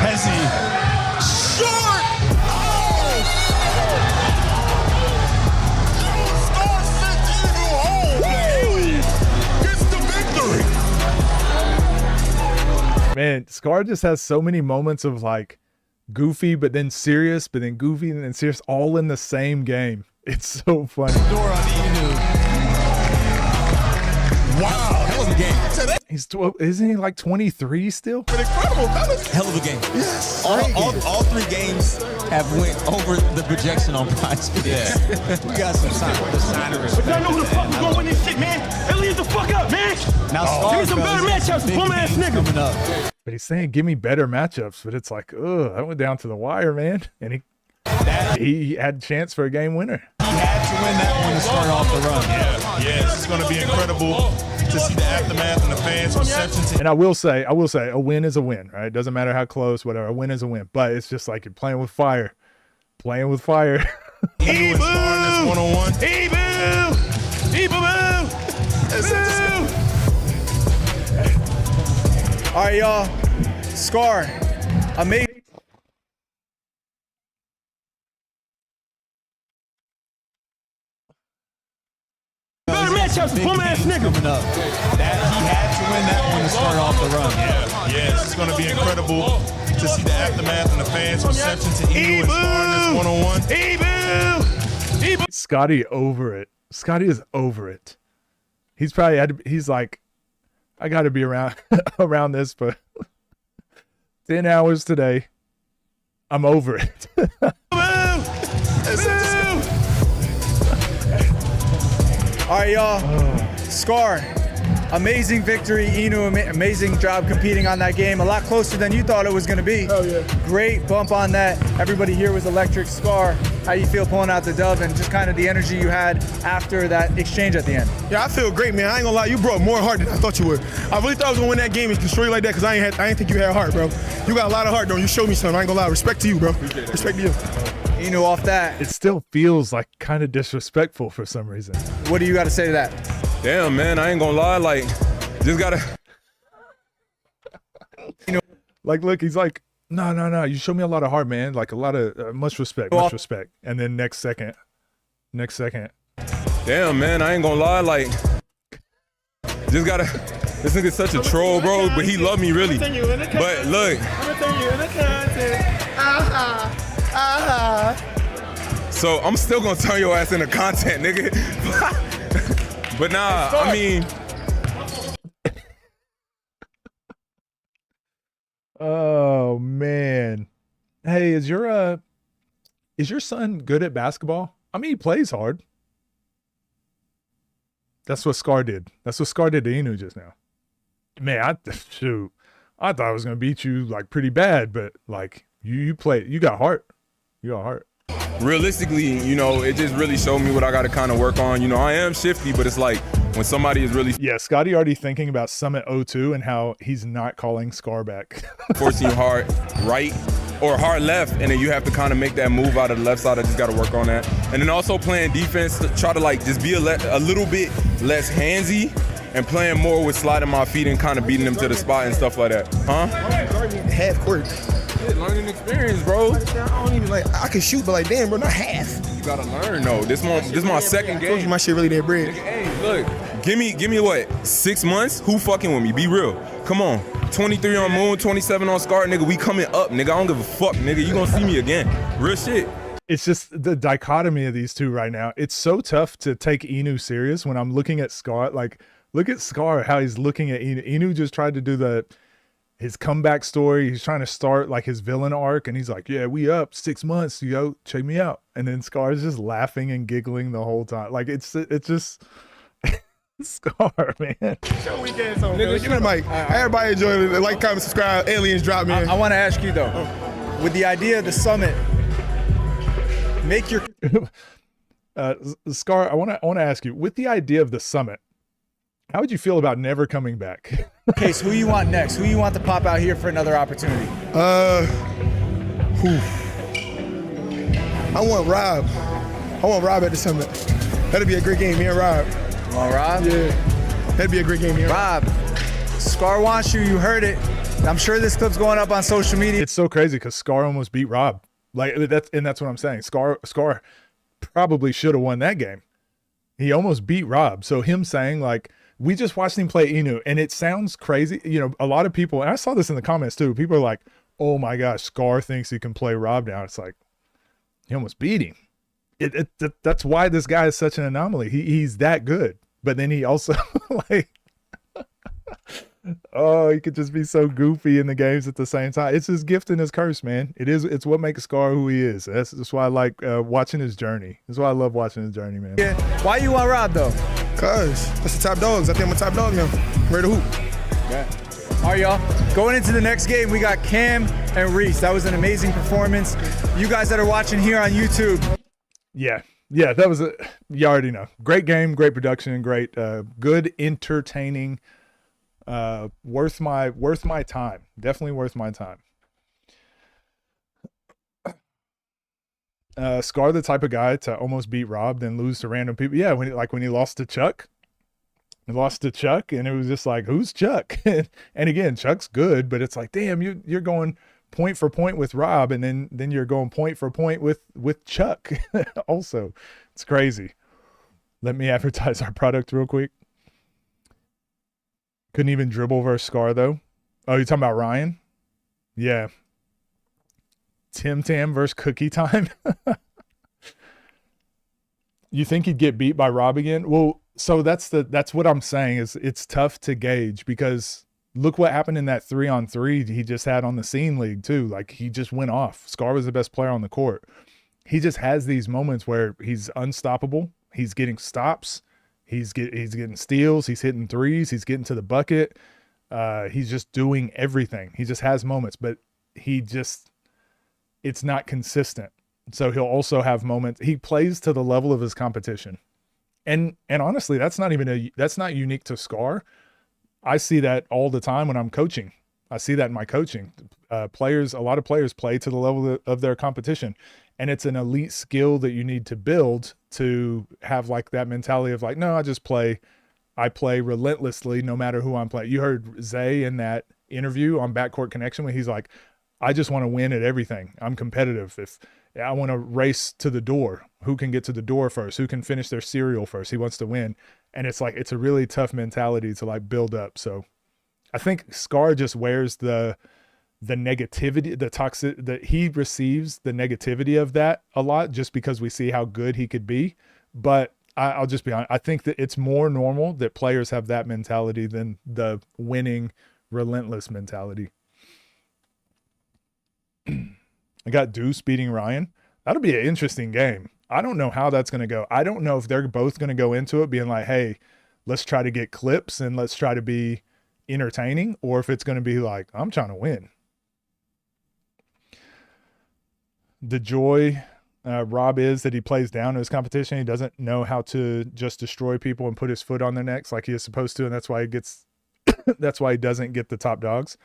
Hezzy. Short! Scar sent Inu home, baby. Gets the victory. Man, Scar just has so many moments of like goofy, but then serious, but then goofy, and then serious, all in the same game. It's so funny. Door on Inu. Wow, hell of a game. He's isn't he like 23 still? Incredible, fellas. Hell of a game. Yes. All three games have went over the projection on Prize Picks. Yeah. We got some sign respect. But y'all know who the fuck is gonna win this shit, man. Elliot, the fuck up, man. Now, give me some better matchups, bum ass nigga. But he's saying, give me better matchups. But it's like, ugh, that went down to the wire, man. And he had a chance for a game winner. He had to win that one to start off the run. Yeah, it's going to be incredible to see the aftermath and the fans' reception. And I will say, a win is a win, right? It doesn't matter how close, whatever. A win is a win. But it's just like you're playing with fire. Playing with fire. Inu starting this one-on-one. All right, y'all. Scar, amazing. Better matchups, bum ass nigga. Coming up. He had to win that one to start off the run. Yeah, it's going to be incredible to see the aftermath and the fans' reception to Inu and starting this one-on-one. Scotty over it. Scotty is over it. He's probably he's like, I got to be around this for 10 hours today. I'm over it. All right, y'all. Scar, amazing victory. Inu, amazing job competing on that game. A lot closer than you thought it was going to be. Oh, yeah. Great bump on that. Everybody here was electric. Scar, how you feel pulling out the dub and just kind of the energy you had after that exchange at the end? Yeah, I feel great, man. I ain't gonna lie, you brought more heart than I thought you would. I really thought I was gonna win that game and destroy you like that because I ain't think you had heart, bro. You got a lot of heart, though. You showed me something. I ain't gonna lie. Respect to you, bro. Respect to you. Inu, off that. It still feels like kind of disrespectful for some reason. What do you got to say to that? Damn, man, I ain't gonna lie. Like, just gotta. Like, look, he's like, no. You show me a lot of heart, man. Like a lot of much respect. And then next second. Damn, man, I ain't gonna lie. Like, just gotta. This nigga's such a troll, bro, but he love me really. But look. So I'm still gonna turn your ass into content, nigga. But nah, I mean. Oh man. Hey, is your son good at basketball? I mean, he plays hard. That's what Scar did. That's what Scar did to Inu just now. Man, I thought I was gonna beat you like pretty bad, but like you play, you got heart. You got heart. Realistically, you know, it just really showed me what I got to kind of work on. You know, I am shifty, but it's like when somebody is really... Yeah, Scotty already thinking about Summit 02 and how he's not calling Scar back. forcing you hard right or hard left, and then you have to kind of make that move out of the left side. I just got to work on that. And then also playing defense, to try to like just be a little bit less handsy and playing more with sliding my feet and kind of beating them to the spot and stuff like that. Huh? Half court. Learning experience, bro. I don't even I can shoot, but like, damn, bro, not half. You gotta learn, though. This my second game. I told you my shit really that bread. Hey, look, give me what? 6 months? Who fucking with me? Be real. Come on. 23 on Moon, 27 on Scar, nigga. We coming up, nigga. I don't give a fuck, nigga. You gonna see me again. Real shit. It's just the dichotomy of these two right now. It's so tough to take Inu serious when I'm looking at Scar. Like, look at Scar, how he's looking at Inu. Inu just tried to do his comeback story. He's trying to start like his villain arc, and he's like, yeah, we up 6 months, yo, check me out. And then Scar's just laughing and giggling the whole time. Like, it's just Scar, man. Show weekend, so nigga, give me the mic. Everybody enjoy it. Like, comment, subscribe. Aliens drop, man. I want to ask you though, with the idea of the summit, make your Scar, I want to ask you, with the idea of the summit, how would you feel about never coming back? case, who you want next? Who you want to pop out here for another opportunity? I want Rob. I want Rob at the summit. That'd be a great game, me and Rob. You want Rob? Yeah. That'd be a great game, me and Rob. Scar wants you. You heard it. I'm sure this clip's going up on social media. It's so crazy because Scar almost beat Rob. Like, that's what I'm saying. Scar probably should have won that game. He almost beat Rob. So him saying, like, we just watched him play Inu, and it sounds crazy. You know, a lot of people, and I saw this in the comments too, people are like, oh my gosh, Scar thinks he can play Rob now. It's like, he almost beat him. That's why this guy is such an anomaly. He's that good. But then he also, like, oh, he could just be so goofy in the games at the same time. It's his gift and his curse, man. It's what makes Scar who he is. That's why I like watching his journey. That's why I love watching his journey, man. Yeah. Why you want Rob though? Cause that's the top dogs. I think I'm a top dog now. Ready to hoop. Okay. All right, y'all. Going into the next game, we got Cam and Reese. That was an amazing performance. You guys that are watching here on YouTube. Yeah, that was you already know. Great game, great production, great, good, entertaining. Worth my time. Definitely worth my time. Scar the type of guy to almost beat Rob, then lose to random people. Yeah, when he lost to Chuck. He lost to Chuck, and it was just like, who's Chuck? And again, Chuck's good, but it's like, damn, you're going point for point with Rob, and then you're going point for point with Chuck. Also, it's crazy. Let me advertise our product real quick. Couldn't even dribble versus Scar though. Oh, you're talking about Ryan? Yeah. Tim Tam versus Cookie Time. You think he'd get beat by Rob again? Well, so that's what I'm saying is it's tough to gauge because look what happened in that 3-on-3 he just had on the Scene League too. Like he just went off. Scar was the best player on the court. He just has these moments where he's unstoppable. He's getting stops. He's getting steals. He's hitting threes. He's getting to the bucket. He's just doing everything. He just has moments, but it's not consistent. So he'll also have moments. He plays to the level of his competition. And honestly, that's not unique to Scar. I see that all the time when I'm coaching. I see that in my coaching. A lot of players play to the level of their competition. And it's an elite skill that you need to build to have like that mentality of like, no, I play relentlessly no matter who I'm playing. You heard Zay in that interview on Backcourt Connection when he's like, I just want to win at everything. I'm competitive. If I want to race to the door, who can get to the door first? Who can finish their cereal first? He wants to win. And it's like, it's a really tough mentality to like build up. So I think Scar just wears the negativity, the toxic, that he receives the negativity of that a lot just because we see how good he could be. But I'll just be honest. I think that it's more normal that players have that mentality than the winning, relentless mentality. I got Deuce beating Ryan. That'll be an interesting game. I don't know how that's going to go. I don't know if they're both going to go into it being like, hey, let's try to get clips and let's try to be entertaining, or if it's going to be like, I'm trying to win. The joy Rob is that he plays down to his competition. He doesn't know how to just destroy people and put his foot on their necks like he is supposed to, and that's why he gets that's why he doesn't get the top dogs.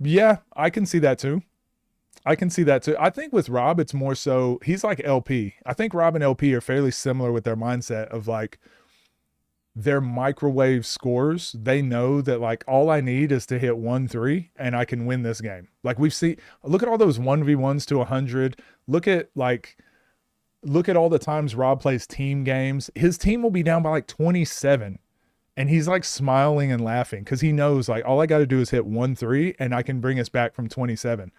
Yeah, I can see that too. I think with Rob, it's more so he's like LP. I think Rob and LP are fairly similar with their mindset of like they're microwave scorers. They know that like all I need is to hit 1-3 and I can win this game. Like look at all those 1v1s to 100. Look at all the times Rob plays team games. His team will be down by like 27 And he's like smiling and laughing because he knows like all I got to do is hit 1-3 and I can bring us back from 27.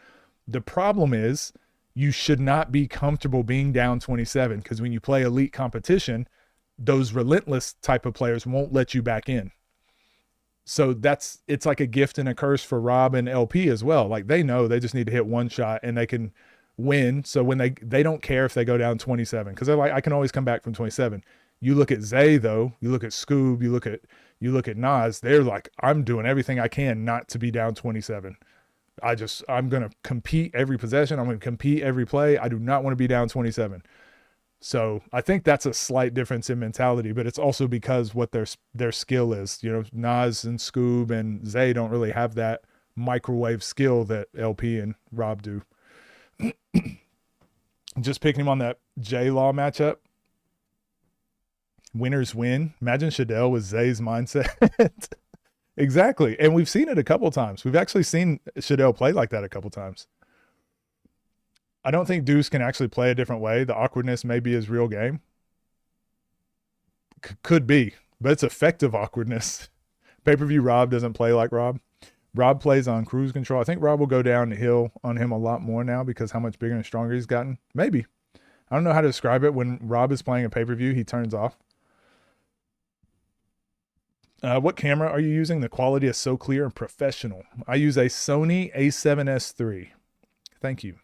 The problem is you should not be comfortable being down 27 because when you play elite competition, those relentless type of players won't let you back in. So it's like a gift and a curse for Rob and LP as well. Like they know they just need to hit one shot and they can win. So when they don't care if they go down 27 because they're like, I can always come back from 27. You look at Zay though, you look at Scoob, you look at Nas, they're like, I'm doing everything I can not to be down 27. I'm going to compete every possession. I'm going to compete every play. I do not want to be down 27. So I think that's a slight difference in mentality, but it's also because what their skill is. You know, Nas and Scoob and Zay don't really have that microwave skill that LP and Rob do. Just picking him on that J-Law matchup. Winners win. Imagine Shadell with Zay's mindset. Exactly. And we've seen it a couple times. We've actually seen Shadell play like that a couple times. I don't think Deuce can actually play a different way. The awkwardness may be his real game. Could be, but it's effective awkwardness. Pay-per-view Rob doesn't play like Rob. Rob plays on cruise control. I think Rob will go down the hill on him a lot more now because how much bigger and stronger he's gotten. Maybe. I don't know how to describe it. When Rob is playing a pay-per-view, he turns off. What camera are you using? The quality is so clear and professional. I use a Sony A7S III. Thank you.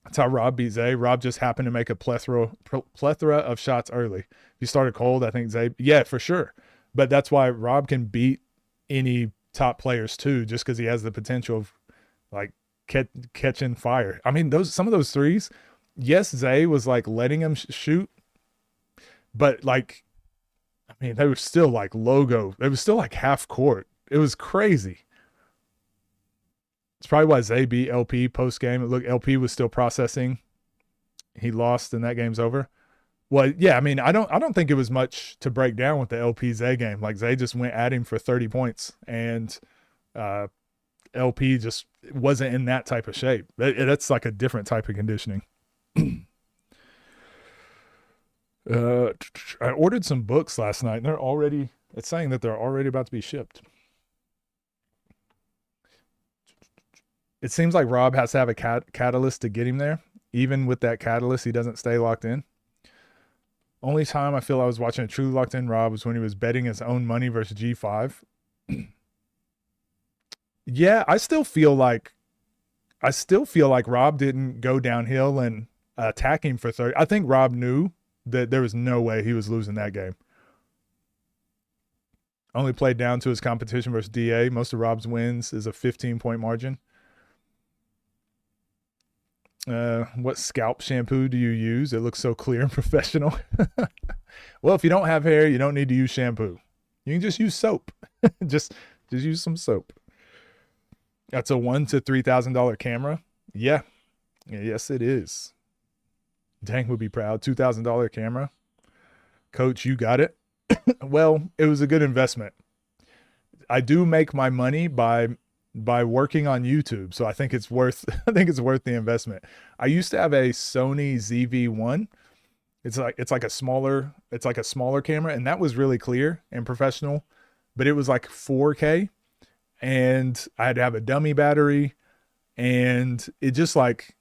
That's how Rob beat Zay. Rob just happened to make a plethora of shots early. If you started cold, I think Zay, yeah, for sure. But that's why Rob can beat any top players too, just because he has the potential of like catching fire. I mean, some of those threes, yes, Zay was like letting him shoot, but like, I mean, they were still like logo. It was still like half court. It was crazy. It's probably why Zay beat LP post game. Look, LP was still processing. He lost and that game's over. Well, yeah, I mean, I don't think it was much to break down with the LP Zay game. Like Zay just went at him for 30 points and LP just wasn't in that type of shape. That's like a different type of conditioning. I ordered some books last night and it's saying that they're already about to be shipped. It seems like Rob has to have a catalyst to get him there. Even with that catalyst, he doesn't stay locked in. Only time I feel I was watching a truly locked in Rob was when he was betting his own money versus G5. Yeah, I still feel like Rob didn't go downhill and attack him for 30. I think Rob knew that there was no way he was losing that game. Only played down to his competition versus DA. Most of Rob's wins is a 15-point margin. What scalp shampoo do you use? It looks so clear and professional. Well, if you don't have hair, you don't need to use shampoo. You can just use soap. just use some soap. That's a $1,000 to $3,000 camera. Yeah. Yes, it is. Dang would be proud. $2,000 camera. Coach, you got it. Well, it was a good investment. I do make my money by working on YouTube, so I think it's worth the investment. I used to have a Sony ZV-1. It's like a smaller camera, and that was really clear and professional, but it was like 4K, and I had to have a dummy battery, and it just like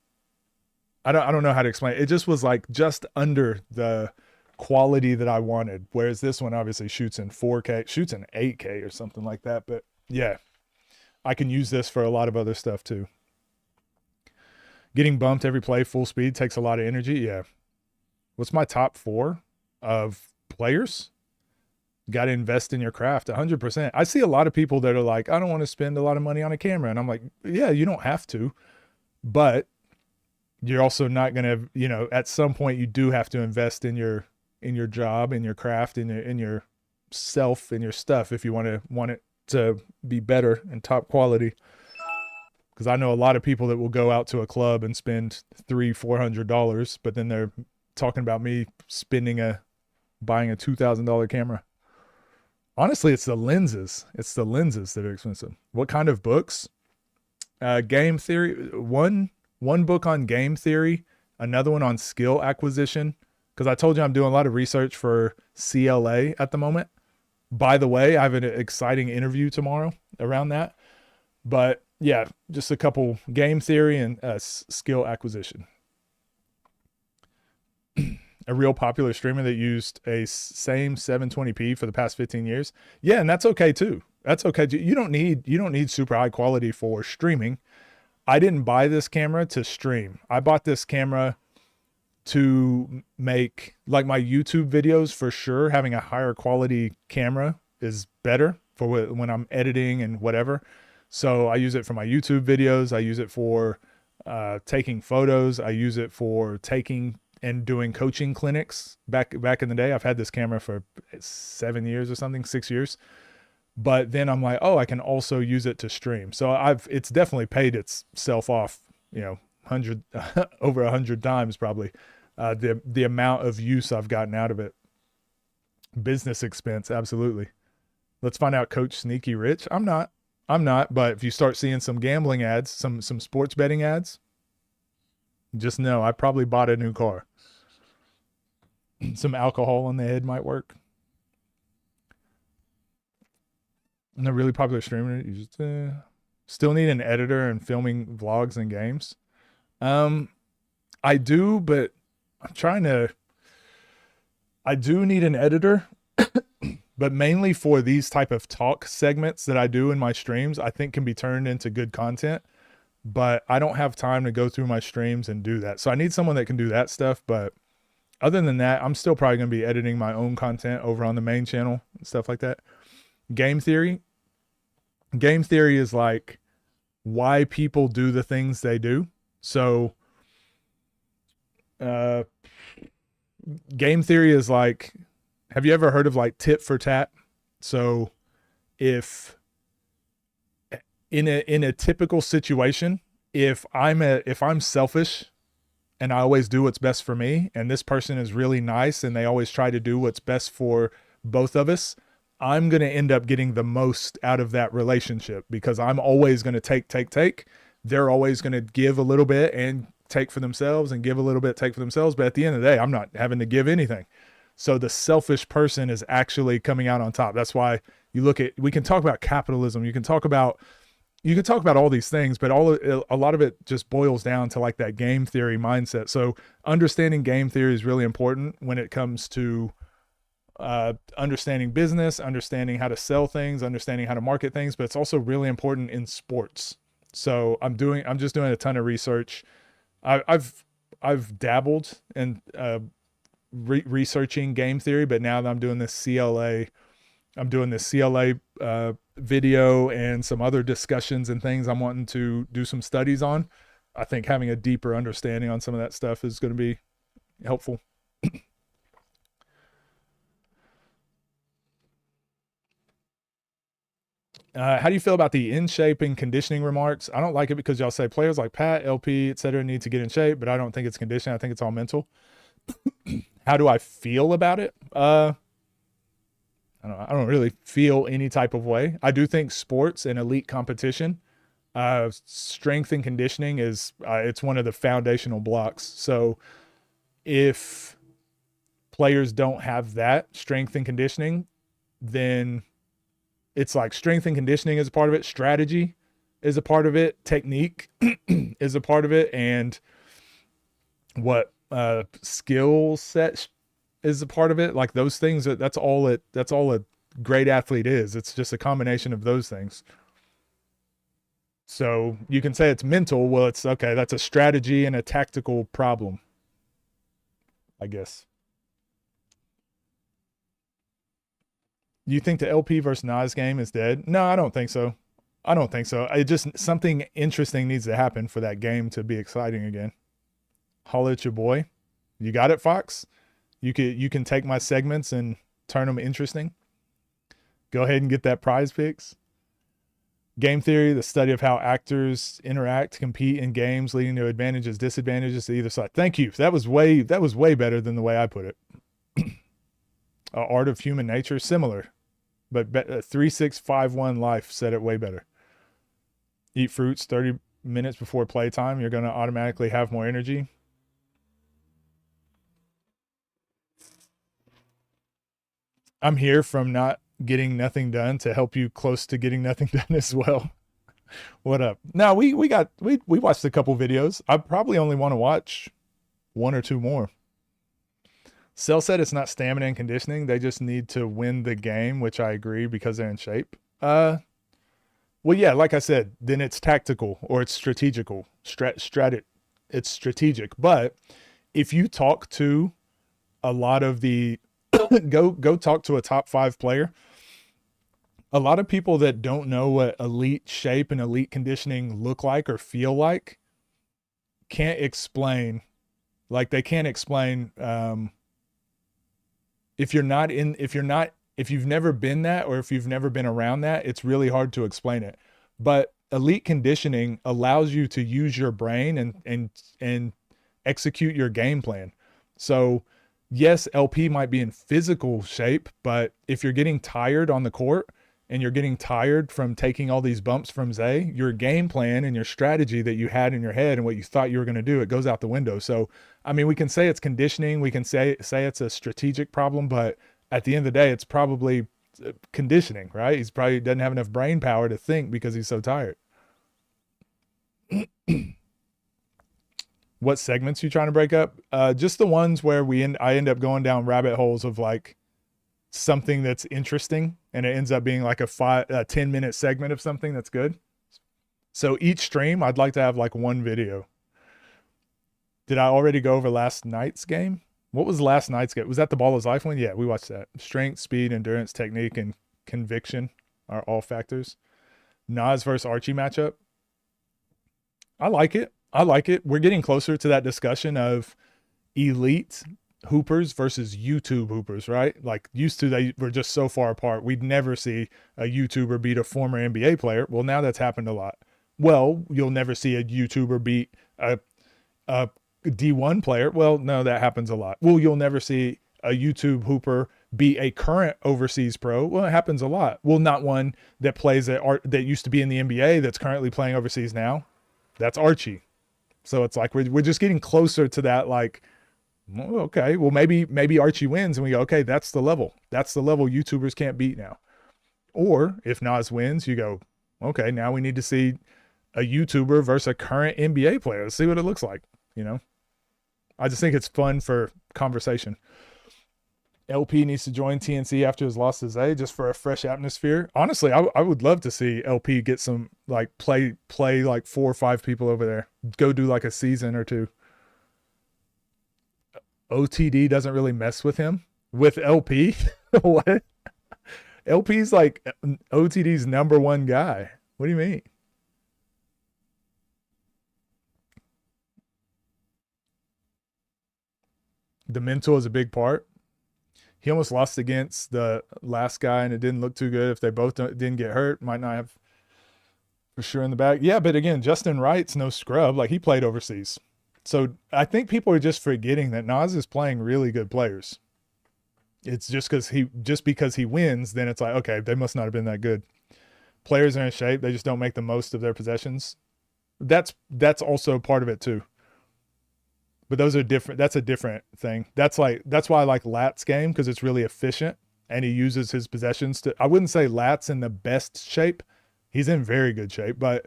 I don't know how to explain it. It just was like just under the quality that I wanted, whereas this one obviously shoots in 4K, shoots in 8K or something like that. But yeah, I can use this for a lot of other stuff too. Getting bumped every play full speed takes a lot of energy. Yeah. What's my top 4 of players? Got to invest in your craft 100%. I see a lot of people that are like, I don't want to spend a lot of money on a camera. And I'm like, yeah, you don't have to, but you're also not going to, at some point you do have to invest in your job, in your craft, in your self, in your stuff, if you want it to be better and top quality. Because I know a lot of people that will go out to a club and spend $300-$400, but then they're talking about me buying a $2,000 camera. Honestly, it's the lenses. It's the lenses that are expensive. What kind of books? Game theory. One book on game theory, another one on skill acquisition. Because I told you I'm doing a lot of research for CLA at the moment. By the way, I have an exciting interview tomorrow around that. But yeah, just a couple game theory and skill acquisition. A real popular streamer that used a same 720p for the past 15 years. Yeah, and that's okay too. That's okay too. You don't need super high quality for streaming. I didn't buy this camera to stream. I bought this camera to make like my YouTube videos. For sure, having a higher quality camera is better for when I'm editing and whatever. So I use it for my YouTube videos. I use it for taking photos. I use it for taking and doing coaching clinics back in the day. I've had this camera for 7 years or something, 6 years. But then I'm like, oh, I can also use it to stream. So it's definitely paid itself off, over 100 times probably. The amount of use I've gotten out of it. Business expense, absolutely. Let's find out Coach Sneaky Rich. I'm not, but if you start seeing some gambling ads, some sports betting ads, just know I probably bought a new car. Some alcohol on the head might work. And a really popular streamer, you just still need an editor and filming vlogs and games. I do, but I do need an editor, but mainly for these type of talk segments that I do in my streams, I think can be turned into good content. But I don't have time to go through my streams and do that. So I need someone that can do that stuff. But other than that, I'm still probably going to be editing my own content over on the main channel and stuff like that. Game theory. Game theory is like why people do the things they do. So game theory is like, have you ever heard of like tit for tat? So if in a typical situation, if I'm selfish and I always do what's best for me, and this person is really nice and they always try to do what's best for both of us, I'm going to end up getting the most out of that relationship because I'm always going to take. They're always going to give a little bit and take for themselves and give a little bit, take for themselves. But at the end of the day, I'm not having to give anything. So the selfish person is actually coming out on top. That's why we can talk about capitalism. You can talk about all these things, but a lot of it just boils down to like that game theory mindset. So understanding game theory is really important when it comes to understanding business, understanding how to sell things, understanding how to market things, but it's also really important in sports. So I'm just doing a ton of research. I've dabbled in researching game theory, but now that I'm doing this CLA video and some other discussions and things I'm wanting to do some studies on. I think having a deeper understanding on some of that stuff is going to be helpful. How do you feel about the in shape and conditioning remarks? I don't like it because y'all say players like Pat, LP, etc. need to get in shape, but I don't think it's conditioning. I think it's all mental. How do I feel about it? I don't really feel any type of way. I do think sports and elite competition, strength and conditioning is it's one of the foundational blocks. So if players don't have that strength and conditioning, then it's like strength and conditioning is a part of it. Strategy is a part of it. Technique is a part of it. And what skill set is a part of it. Like those things, that's all a great athlete is. It's just a combination of those things. So you can say it's mental. Well, it's okay. That's a strategy and a tactical problem, I guess. You think the LP versus Nas game is dead? No, I don't think so. Something interesting needs to happen for that game to be exciting again. Holla at your boy. You got it, Fox? You can take my segments and turn them interesting. Go ahead and get that prize picks. Game theory, the study of how actors interact, compete in games, leading to advantages, disadvantages to either side. Thank you. That was way better than the way I put it. Art of Human Nature, similar. But 3651 Life said it way better. Eat fruits 30 minutes before playtime. You're going to automatically have more energy. I'm here from not getting nothing done to help you close to getting nothing done as well. What up? No, we watched a couple videos. I probably only want to watch one or two more. Cell said it's not stamina and conditioning. They just need to win the game, which I agree because they're in shape. Well, yeah, like I said, then it's tactical or it's strategical. It's strategic. But if you talk to a lot of the go talk to a top 5 player, a lot of people that don't know what elite shape and elite conditioning look like or feel like can't explain. Like they can't explain if you've never been that, or if you've never been around that, it's really hard to explain it. But elite conditioning allows you to use your brain and execute your game plan. So yes, LP might be in physical shape, but if you're getting tired on the court and you're getting tired from taking all these bumps from Zay, your game plan and your strategy that you had in your head and what you thought you were going to do, it goes out the window. So, I mean, we can say it's conditioning. We can say it's a strategic problem, but at the end of the day, it's probably conditioning, right? He's probably doesn't have enough brain power to think because he's so tired. What segments you trying to break up? Just the ones where I end up going down rabbit holes of like something that's interesting and it ends up being like a 10-minute segment of something that's good. So each stream, I'd like to have like one video. Did I already go over last night's game? What was last night's game? Was that the Ball is Life one? Yeah, we watched that. Strength, speed, endurance, technique, and conviction are all factors. Nas versus Archie matchup. I like it. We're getting closer to that discussion of elite hoopers versus YouTube hoopers, right? Like used to, they were just so far apart. We'd never see a YouTuber beat a former NBA player. Well, now that's happened a lot. Well, you'll never see a YouTuber beat a D1 player. Well, no, that happens a lot. Well, you'll never see a YouTube hooper beat a current overseas pro. Well, it happens a lot. Well, not one that plays that used to be in the NBA that's currently playing overseas now. That's Archie. So it's like we're just getting closer to that. Like, okay, well maybe Archie wins and we go, okay, that's the level. That's the level YouTubers can't beat now. Or if Nas wins, you go, okay, now we need to see a YouTuber versus a current NBA player. Let's see what it looks like. You know, I just think it's fun for conversation. LP needs to join TNC after his loss to Zay just for a fresh atmosphere. Honestly, I would love to see LP get some like play like 4 or 5 people over there. Go do like a season or 2. OTD doesn't really mess with him. With LP? What? LP's like OTD's number 1 guy. What do you mean? The mental is a big part. He almost lost against the last guy and it didn't look too good. If they both didn't get hurt, might not have for sure in the back. Yeah, but again, Justin Wright's no scrub. Like he played overseas. So I think people are just forgetting that Nas is playing really good players. It's just because he wins, then it's like, okay, they must not have been that good. Players are in shape. They just don't make the most of their possessions. That's also part of it too. But those are different. That's a different thing. That's why I like Lat's game, because it's really efficient and he uses his possessions to. I wouldn't say Lat's in the best shape. He's in very good shape, but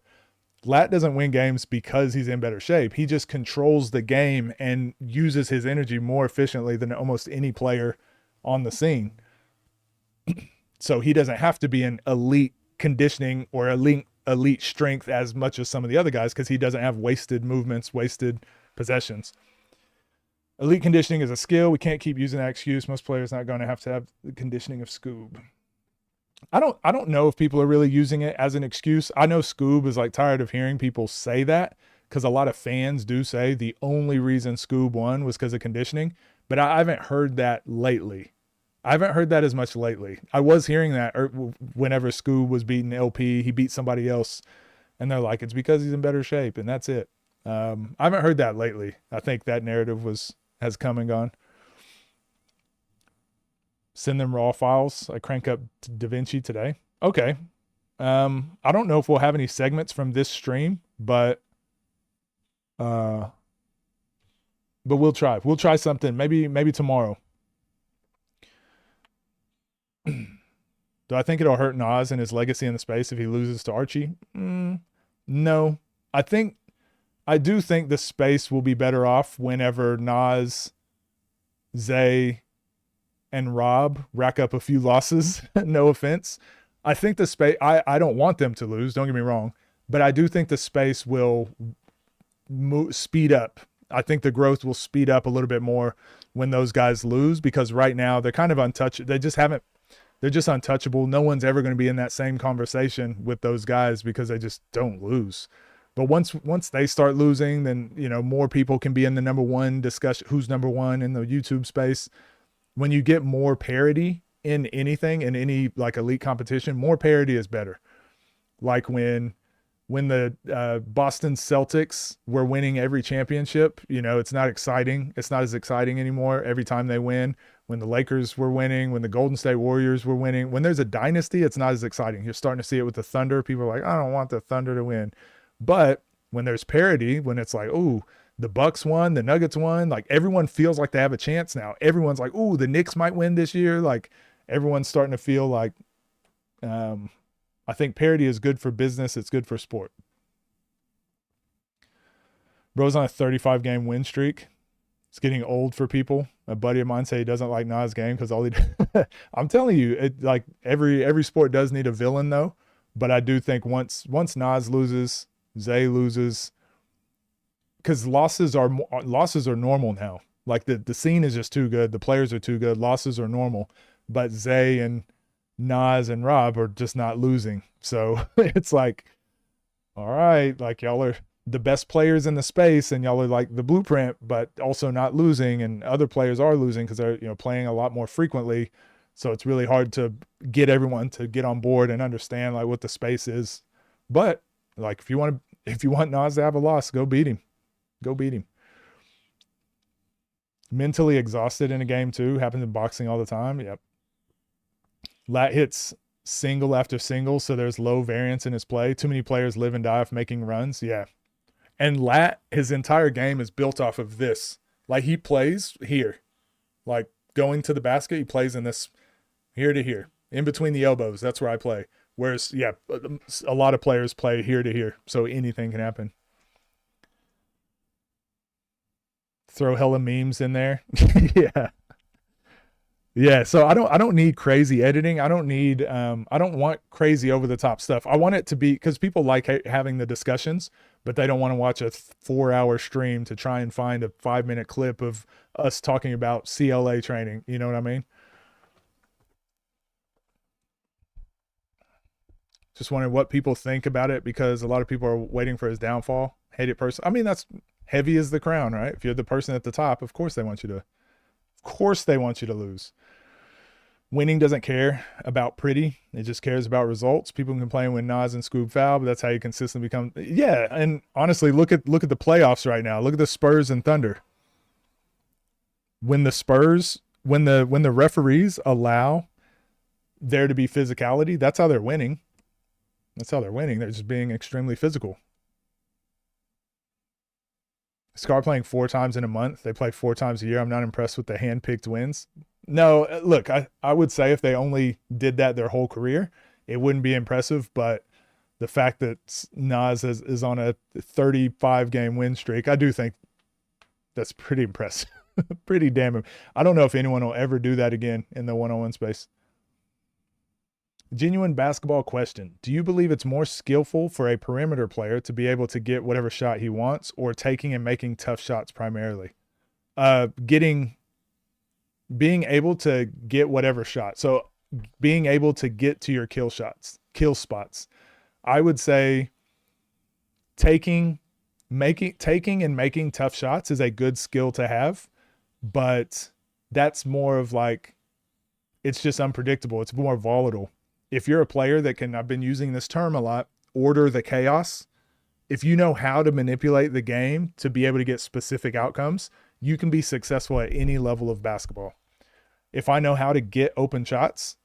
Lat doesn't win games because he's in better shape. He just controls the game and uses his energy more efficiently than almost any player on the scene. So he doesn't have to be in elite conditioning or elite strength as much as some of the other guys, because he doesn't have wasted movements, wasted possessions. Elite conditioning is a skill. We can't keep using that excuse. Most players not going to have the conditioning of Scoob. I don't know if people are really using it as an excuse. I know Scoob is like tired of hearing people say that, because a lot of fans do say the only reason Scoob won was because of conditioning, but I haven't heard that lately. I haven't heard that as much lately. I was hearing that whenever Scoob was beating LP, he beat somebody else and they're like, it's because he's in better shape and that's it. I haven't heard that lately. I think that narrative has come and gone. Send them raw files. I crank up DaVinci today. Okay. I don't know if we'll have any segments from this stream, but we'll try. We'll try something. Maybe tomorrow. Do I think it'll hurt Nas and his legacy in the space if he loses to Archie? No. I do think the space will be better off whenever Nas, Zay, and Rob rack up a few losses. No offense. I think the space, I don't want them to lose, don't get me wrong, but I do think the space will speed up. I think the growth will speed up a little bit more when those guys lose, because right now they're kind of untouchable. They're just untouchable. No one's ever going to be in that same conversation with those guys because they just don't lose. But once they start losing, then, you know, more people can be in the number one discussion, who's number one in the YouTube space. When you get more parity in anything, in any like elite competition, more parity is better. Like when the Boston Celtics were winning every championship, you know, it's not exciting. It's not as exciting anymore every time they win. When the Lakers were winning, when the Golden State Warriors were winning, when there's a dynasty, it's not as exciting. You're starting to see it with the Thunder. People are like, I don't want the Thunder to win. But when there's parity, when it's like, ooh, the Bucks won, the Nuggets won, like everyone feels like they have a chance now. Everyone's like, ooh, the Knicks might win this year. Like everyone's starting to feel like, I think parity is good for business. It's good for sport. Bro's on a 35-game win streak. It's getting old for people. A buddy of mine said he doesn't like Nas' game because all he I'm telling you, it like every sport does need a villain though. But I do think once Nas loses, Zay loses, because losses are normal now. Like the scene is just too good. The players are too good. Losses are normal. But Zay and Nas and Rob are just not losing. So it's like, all right, like y'all are the best players in the space and y'all are like the blueprint, but also not losing, and other players are losing because they're, you know, playing a lot more frequently. So it's really hard to get everyone to get on board and understand like what the space is. But like if you want Nas to have a loss, go beat him. Go beat him. Mentally exhausted in a game too. Happens in boxing all the time. Yep. Lat hits single after single, so there's low variance in his play. Too many players live and die off making runs. Yeah. And Lat, his entire game is built off of this. Like he plays here. Like going to the basket, he plays in this here to here. In between the elbows, that's where I play. Whereas, yeah, a lot of players play here to here, so anything can happen. Throw hella memes in there. Yeah. Yeah, so I don't need crazy editing. I don't want crazy over the top stuff. I want it to be, because people like having the discussions, but they don't want to watch a 4-hour stream to try and find a 5-minute clip of us talking about CLA training. You know what I mean? Just wondering what people think about it, because a lot of people are waiting for his downfall. Hate it person. I mean, that's heavy as the crown, right? If you're the person at the top, of course they want you to lose. Winning doesn't care about pretty. It just cares about results. People can complain when Nas and Scoob foul, but that's how you consistently become. Yeah, and honestly, look at the playoffs right now. Look at the Spurs and Thunder. When the referees allow there to be physicality, that's how they're winning. That's how they're winning. They're just being extremely physical. Scar playing 4 times in a month. They play 4 times a year. I'm not impressed with the hand-picked wins. No, look, I would say if they only did that their whole career, it wouldn't be impressive. But the fact that Nas is on a 35-game win streak, I do think that's pretty impressive. Pretty damn. I don't know if anyone will ever do that again in the one-on-one space. Genuine basketball question. Do you believe it's more skillful for a perimeter player to be able to get whatever shot he wants, or taking and making tough shots primarily? Being able to get whatever shot. So being able to get to your kill spots. I would say taking and making tough shots is a good skill to have, but that's more of like, it's just unpredictable. It's more volatile. If you're a player that can, I've been using this term a lot, order the chaos. If you know how to manipulate the game to be able to get specific outcomes, you can be successful at any level of basketball. If I know how to get open shots,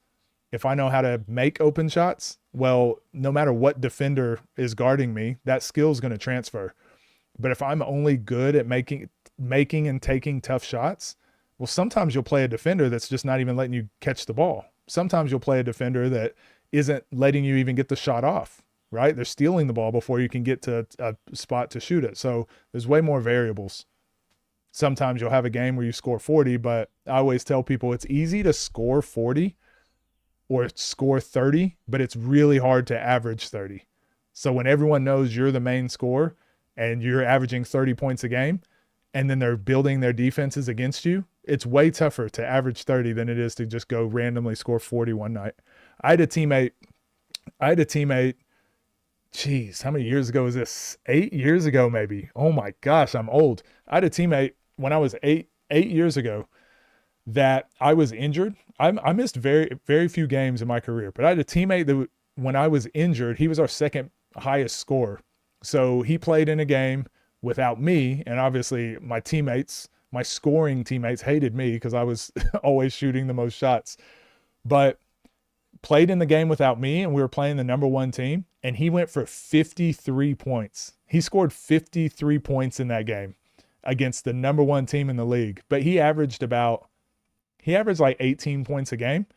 if I know how to make open shots, well, no matter what defender is guarding me, that skill is going to transfer. But if I'm only good at making and taking tough shots, well, sometimes you'll play a defender that's just not even letting you catch the ball. Sometimes you'll play a defender that isn't letting you even get the shot off, right? They're stealing the ball before you can get to a spot to shoot it. So there's way more variables. Sometimes you'll have a game where you score 40, but I always tell people it's easy to score 40 or score 30, but it's really hard to average 30. So when everyone knows you're the main scorer and you're averaging 30 points a game, and then they're building their defenses against you, it's way tougher to average 30 than it is to just go randomly score 40 one night. I had a teammate, geez, how many years ago was this? 8 years ago, maybe. Oh my gosh, I'm old. I had a teammate when I was eight years ago that I was injured. I missed very, very few games in my career, but I had a teammate that when I was injured, he was our second highest scorer. So he played in a game without me, and obviously my teammates, my scoring teammates hated me because I was always shooting the most shots. But played in the game without me, and we were playing the number one team, and he went for 53 points. He scored 53 points in that game against the number one team in the league. But he averaged like 18 points a game,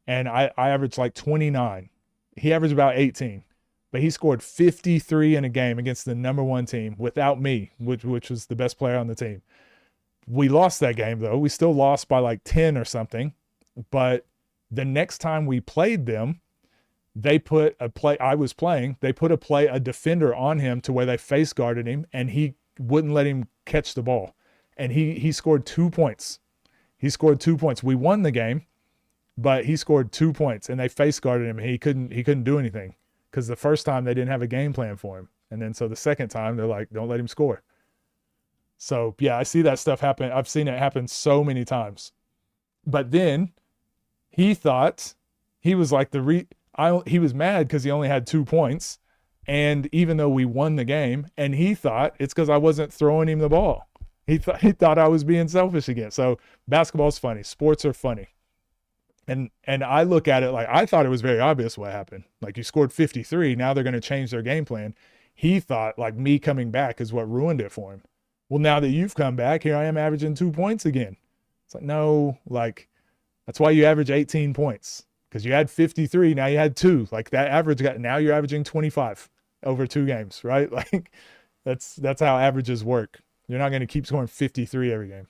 and I averaged like 29. He averaged about 18. But he scored 53 in a game against the number one team without me, which was the best player on the team. We lost that game, though. We still lost by like 10 or something. But the next time we played them, they put a defender on him to where they face guarded him, and he wouldn't let him catch the ball. And he scored 2 points. He scored 2 points. We won the game, but he scored 2 points, and they face guarded him. And he couldn't do anything. Because the first time they didn't have a game plan for him. And then so the second time they're like, don't let him score. So yeah, I see that stuff happen. I've seen it happen so many times. But then he thought he was like he was mad because he only had 2 points. And even though we won the game, and he thought it's because I wasn't throwing him the ball. He thought I was being selfish again. So basketball's funny. Sports are funny. And I look at it like I thought it was very obvious what happened. Like you scored 53, now they're going to change their game plan. He thought like me coming back is what ruined it for him. Well, now that you've come back, here I am averaging 2 points again. It's like, no, like that's why you average 18 points because you had 53, now you had 2. Like that average now you're averaging 25 over 2 games, right? Like that's how averages work. You're not going to keep scoring 53 every game.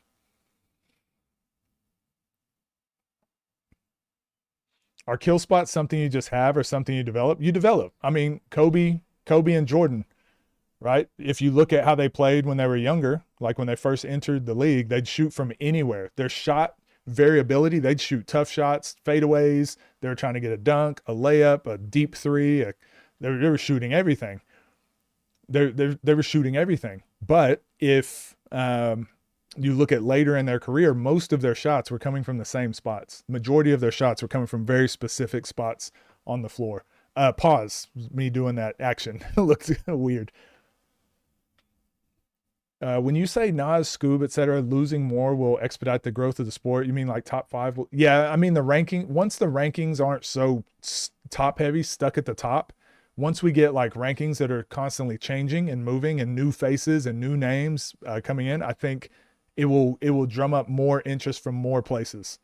Are kill spots something you just have or something you develop? You develop. I mean, Kobe and Jordan, right? If you look at how they played when they were younger, like when they first entered the league, they'd shoot from anywhere. Their shot variability, they'd shoot tough shots, fadeaways. They were trying to get a dunk, a layup, a deep three. They were shooting everything. They were shooting everything. But if you look at later in their career, most of their shots were coming from the same spots. Majority of their shots were coming from very specific spots on the floor. Pause. Me doing that action. It looks weird. When you say Nas, Scoob, etc., losing more will expedite the growth of the sport, you mean like top 5? Yeah, I mean once the rankings aren't so top heavy, stuck at the top, once we get like rankings that are constantly changing and moving and new faces and new names coming in, I think it will drum up more interest from more places.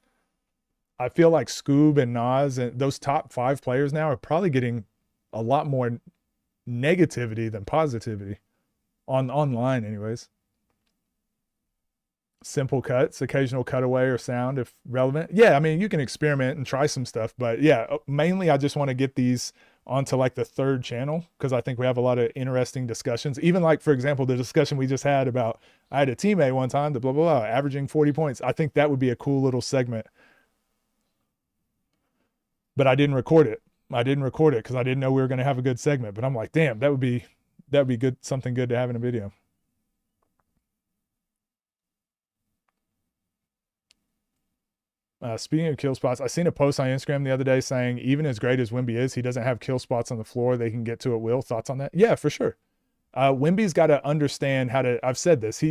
I feel like Scoob and Nas and those top 5 players now are probably getting a lot more negativity than positivity online anyways. Simple cuts, occasional cutaway or sound if relevant. Yeah, I mean, you can experiment and try some stuff, but yeah, mainly I just want to get these onto like the 3rd channel because I think we have a lot of interesting discussions. Even like, for example, the discussion we just had about I had a teammate one time that blah, blah, blah, averaging 40 points. I think that would be a cool little segment. But I didn't record it. Because I didn't know we were going to have a good segment. But I'm like, damn, that would be good, something good to have in a video. Speaking of kill spots, I seen a post on Instagram the other day saying even as great as Wemby is, he doesn't have kill spots on the floor they can get to at will. Thoughts on that? Yeah, for sure. Wemby's got to understand how to, I've said this,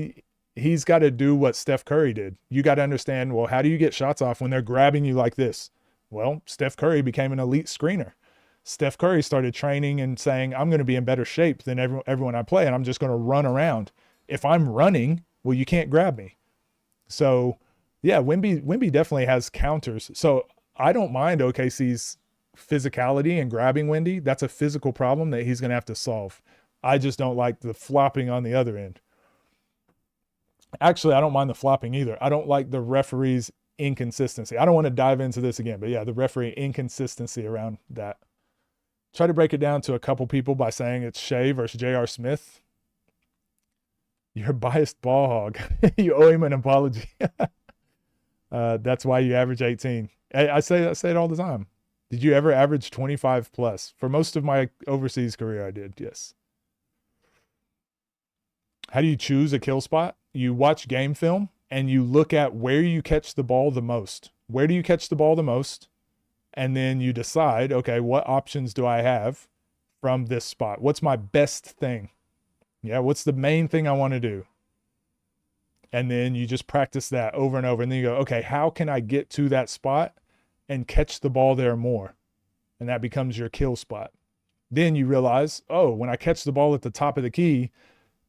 he's got to do what Steph Curry did. You got to understand, well, how do you get shots off when they're grabbing you like this? Well, Steph Curry became an elite screener. Steph Curry started training and saying, I'm going to be in better shape than everyone I play, and I'm just going to run around. If I'm running, well, you can't grab me. So, yeah, Wemby definitely has counters. So I don't mind OKC's physicality and grabbing Wendy. That's a physical problem that he's going to have to solve. I just don't like the flopping on the other end. Actually, I don't mind the flopping either. I don't like the referee's inconsistency. I don't want to dive into this again, but yeah, the referee inconsistency around that. Try to break it down to a couple people by saying it's Shea versus J.R. Smith. You're a biased ball hog. You owe him an apology. That's why you average 18. I say it all the time. Did you ever average 25 plus? For most of my overseas career, I did, yes. How do you choose a kill spot? You watch game film and you look at where you catch the ball the most. Where do you catch the ball the most? And then you decide, okay, what options do I have from this spot? What's my best thing? Yeah, what's the main thing I want to do? And then you just practice that over and over. And then you go, okay, how can I get to that spot and catch the ball there more? And that becomes your kill spot. Then you realize, oh, when I catch the ball at the top of the key,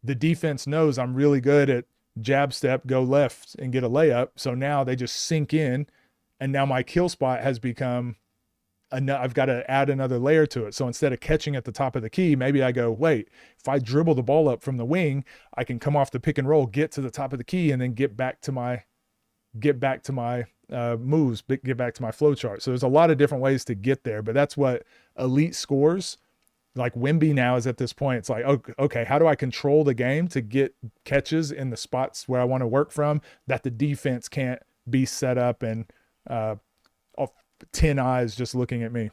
the defense knows I'm really good at jab step, go left and get a layup. So now they just sink in. And now my kill spot has become, I've got to add another layer to it. So instead of catching at the top of the key, maybe I go, wait, if I dribble the ball up from the wing, I can come off the pick and roll, get to the top of the key, and then get back to my moves, get back to my flow chart. So there's a lot of different ways to get there, but that's what elite scores. Like Wemby now is at this point. It's like, okay, how do I control the game to get catches in the spots where I want to work from that the defense can't be set up and 10 eyes just looking at me.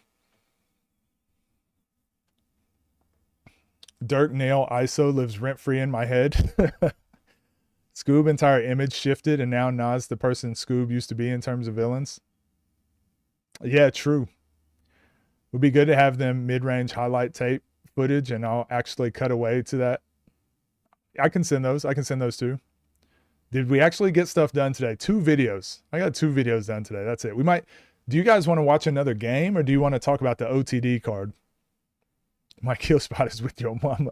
Dirk Nail ISO lives rent-free in my head. Scoob entire image shifted and now Nas the person Scoob used to be in terms of villains. Yeah, true. Would be good to have them mid-range highlight tape footage and I'll actually cut away to that. I can send those. I can send those too. Did we actually get stuff done today? 2 videos. I got 2 videos done today. That's it. We might. Do you guys want to watch another game or do you want to talk about the OTD card? My kill spot is with your mama.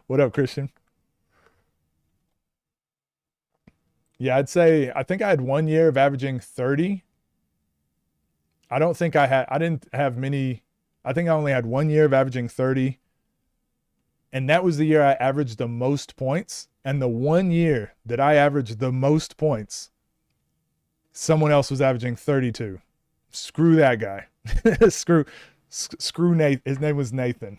What up, Christian? Yeah, I think I had 1 year of averaging 30. I didn't have many. I think I only had 1 year of averaging 30. And that was the year I averaged the most points. And the 1 year that I averaged the most points, someone else was averaging 32. Screw that guy. Screw Nathan. His name was Nathan.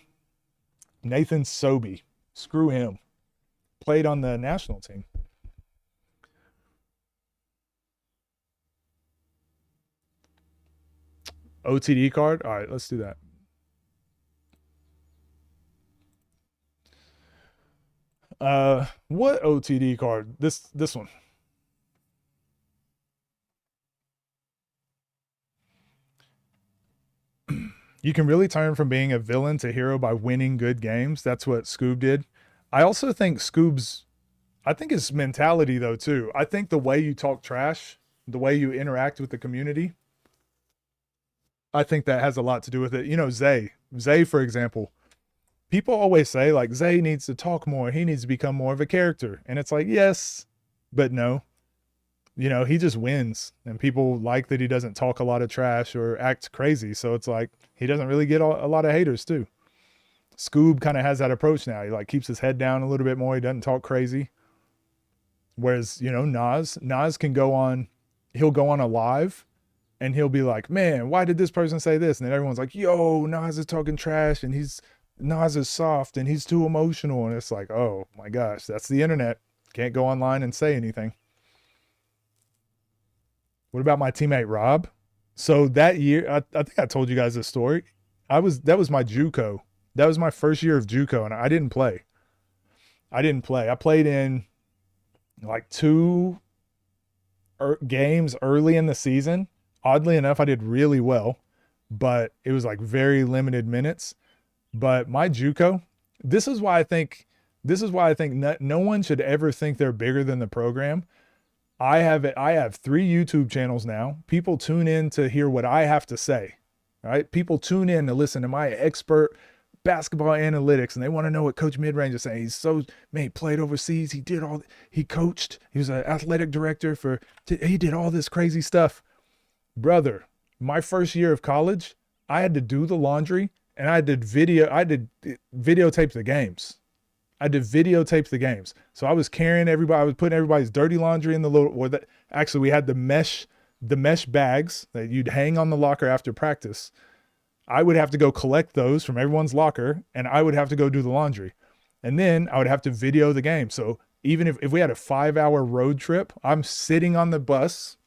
Nathan Sobey. Screw him. Played on the national team. OTD card? All right, let's do that. What OTD card? This one. You can really turn from being a villain to hero by winning good games. That's what Scoob did. I also think I think his mentality though too. I think the way you talk trash, the way you interact with the community, I think that has a lot to do with it. You know, Zay, for example, people always say like Zay needs to talk more. He needs to become more of a character. And it's like, yes, but no. You know, he just wins and people like that he doesn't talk a lot of trash or act crazy. So it's like he doesn't really get a lot of haters too. Scoob kind of has that approach now. He like keeps his head down a little bit more. He doesn't talk crazy. Whereas, you know, Nas can go on, he'll go on a live and he'll be like, man, why did this person say this? And then everyone's like, yo, Nas is talking trash and Nas is soft and he's too emotional. And it's like, oh my gosh, that's the internet. Can't go online and say anything. What about my teammate Rob? So that year, I think I told you guys this story. That was my JUCO. That was my first year of JUCO, and I didn't play. I played in like 2 games early in the season. Oddly enough, I did really well, but it was like very limited minutes. But my JUCO, this is why I think no one should ever think they're bigger than the program. I have 3 YouTube channels now. People tune in to hear what I have to say, right? People tune in to listen to my expert basketball analytics, and they want to know what Coach Midrange is saying. He played overseas. He coached. He was an athletic director he did all this crazy stuff. Brother, My first year of college, I had to do the laundry and I did videotape the games. So I was carrying everybody, I was putting everybody's dirty laundry in the little, actually we had the mesh bags that you'd hang on the locker after practice. I would have to go collect those from everyone's locker and I would have to go do the laundry. And then I would have to video the game. So even if we had a 5-hour road trip, I'm sitting on the bus.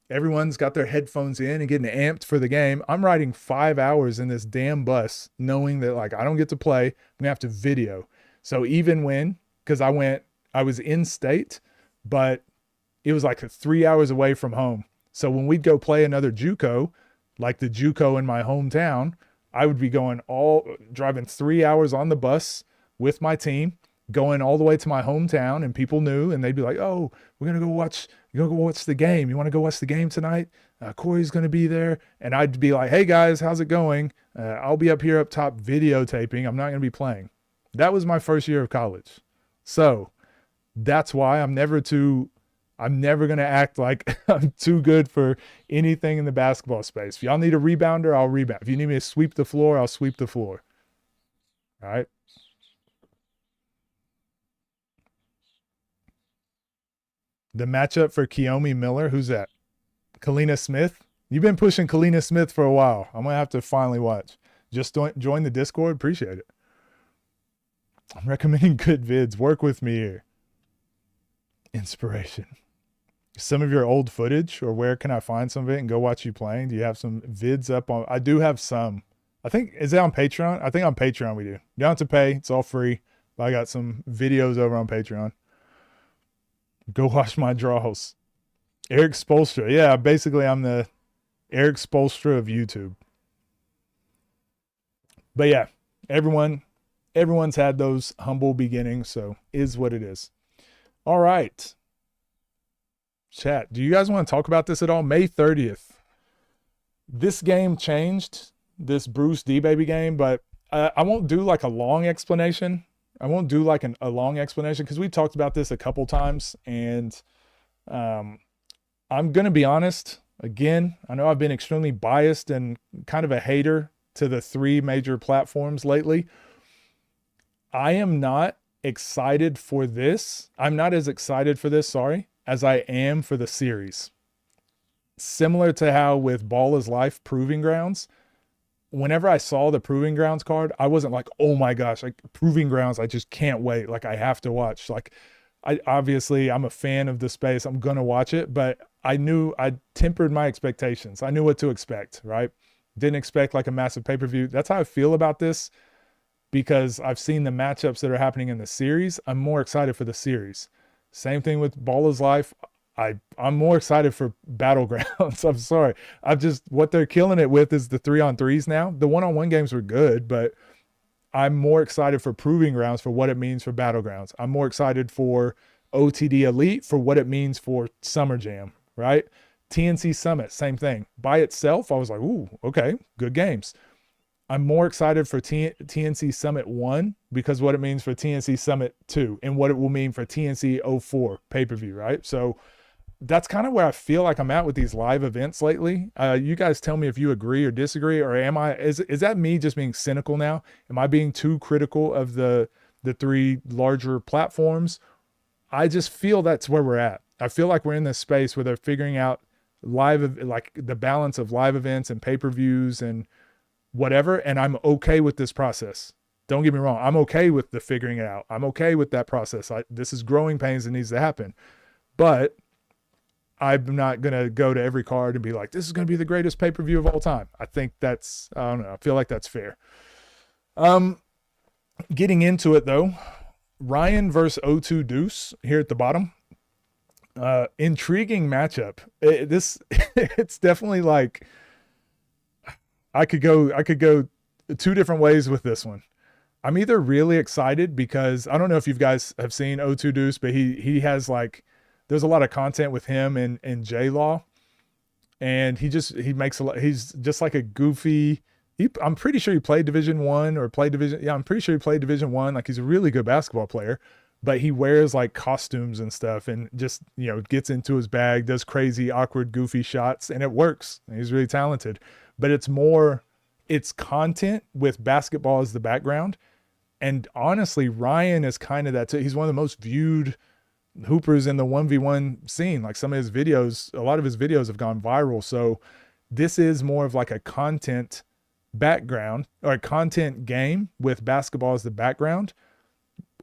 Everyone's got their headphones in and getting amped for the game. I'm riding 5 hours in this damn bus, knowing that like I don't get to play. I'm gonna have to video. So even when, because I was in state, but it was like 3 hours away from home. So when we'd go play another JUCO, like the JUCO in my hometown, I would be driving 3 hours on the bus with my team, going all the way to my hometown, and people knew, and they'd be like, "Oh, you're gonna go watch the game. You want to go watch the game tonight? Corey's gonna be there." And I'd be like, "Hey guys, how's it going? I'll be up here up top videotaping. I'm not gonna be playing." That was my first year of college. So that's why I'm never gonna act like I'm too good for anything in the basketball space. If y'all need a rebounder, I'll rebound. If you need me to sweep the floor, I'll sweep the floor. All right. The matchup for Kiyomi Miller, who's that? Kalina Smith? You've been pushing Kalina Smith for a while. I'm going to have to finally watch. Just join the Discord. Appreciate it. I'm recommending good vids. Work with me here. Inspiration. Some of your old footage, or where can I find some of it and go watch you playing? Do you have some vids up on? I do have some. I think, is it on Patreon? I think on Patreon we do. You don't have to pay. It's all free. But I got some videos over on Patreon. Go watch my draws. Eric Spoelstra. Yeah, basically I'm the Eric Spoelstra of YouTube. But yeah, everyone's had those humble beginnings, so is what it is. All right. Chat, do you guys want to talk about this at all? May 30th. This game changed, this Bruce D-Baby game, but I won't do like a long explanation. I won't do like a long explanation because we talked about this a couple times, and I'm going to be honest. Again, I know I've been extremely biased and kind of a hater to the 3 major platforms lately. I am not excited for this. I'm not as excited for this, as I am for the series. Similar to how with Ball is Life Proving Grounds, whenever I saw the Proving Grounds card, I wasn't like, oh my gosh, like Proving Grounds, I just can't wait. Like I have to watch. Like I'm a fan of the space. I'm going to watch it, but I tempered my expectations. I knew what to expect, right? Didn't expect like a massive pay-per-view. That's how I feel about this because I've seen the matchups that are happening in the series. I'm more excited for the series. Same thing with Ball is Life. I'm more excited for Battlegrounds. I'm sorry. What they're killing it with is the 3-on-3s now. The 1-on-1 games were good, but I'm more excited for Proving Grounds for what it means for Battlegrounds. I'm more excited for OTD Elite for what it means for Summer Jam, right? TNC Summit, same thing. By itself, I was like, ooh, okay, good games. I'm more excited for TNC Summit 1 because what it means for TNC Summit 2 and what it will mean for TNC 04 pay-per-view, right? So that's kind of where I feel like I'm at with these live events lately. You guys tell me if you agree or disagree, or is that me just being cynical now? Am I being too critical of the 3 larger platforms? I just feel that's where we're at. I feel like we're in this space where they're figuring out like the balance of live events and pay-per-views and whatever. And I'm okay with this process. Don't get me wrong. I'm okay with the figuring it out. I'm okay with that process. This is growing pains that needs to happen, but I'm not going to go to every card and be like, this is going to be the greatest pay-per-view of all time. I think I don't know. I feel like that's fair. Getting into it though, Ryan versus O2 Deuce here at the bottom. Intriguing matchup. It's definitely like, I could go 2 different ways with this one. I'm either really excited because I don't know if you guys have seen O2 Deuce, but he has like, there's a lot of content with him and J-Law, and he makes a lot. He's just like a goofy. I'm pretty sure he played Division 1 or played Division. Yeah, I'm pretty sure he played Division 1. Like he's a really good basketball player, but he wears like costumes and stuff and just, gets into his bag, does crazy, awkward, goofy shots, and it works. He's really talented. But it's content with basketball as the background. And honestly, Ryan is kind of that too. He's one of the most viewed hoopers in the 1v1 scene. Like some of his videos, a lot of his videos have gone viral. So this is more of like a content background or a content game with basketball as the background.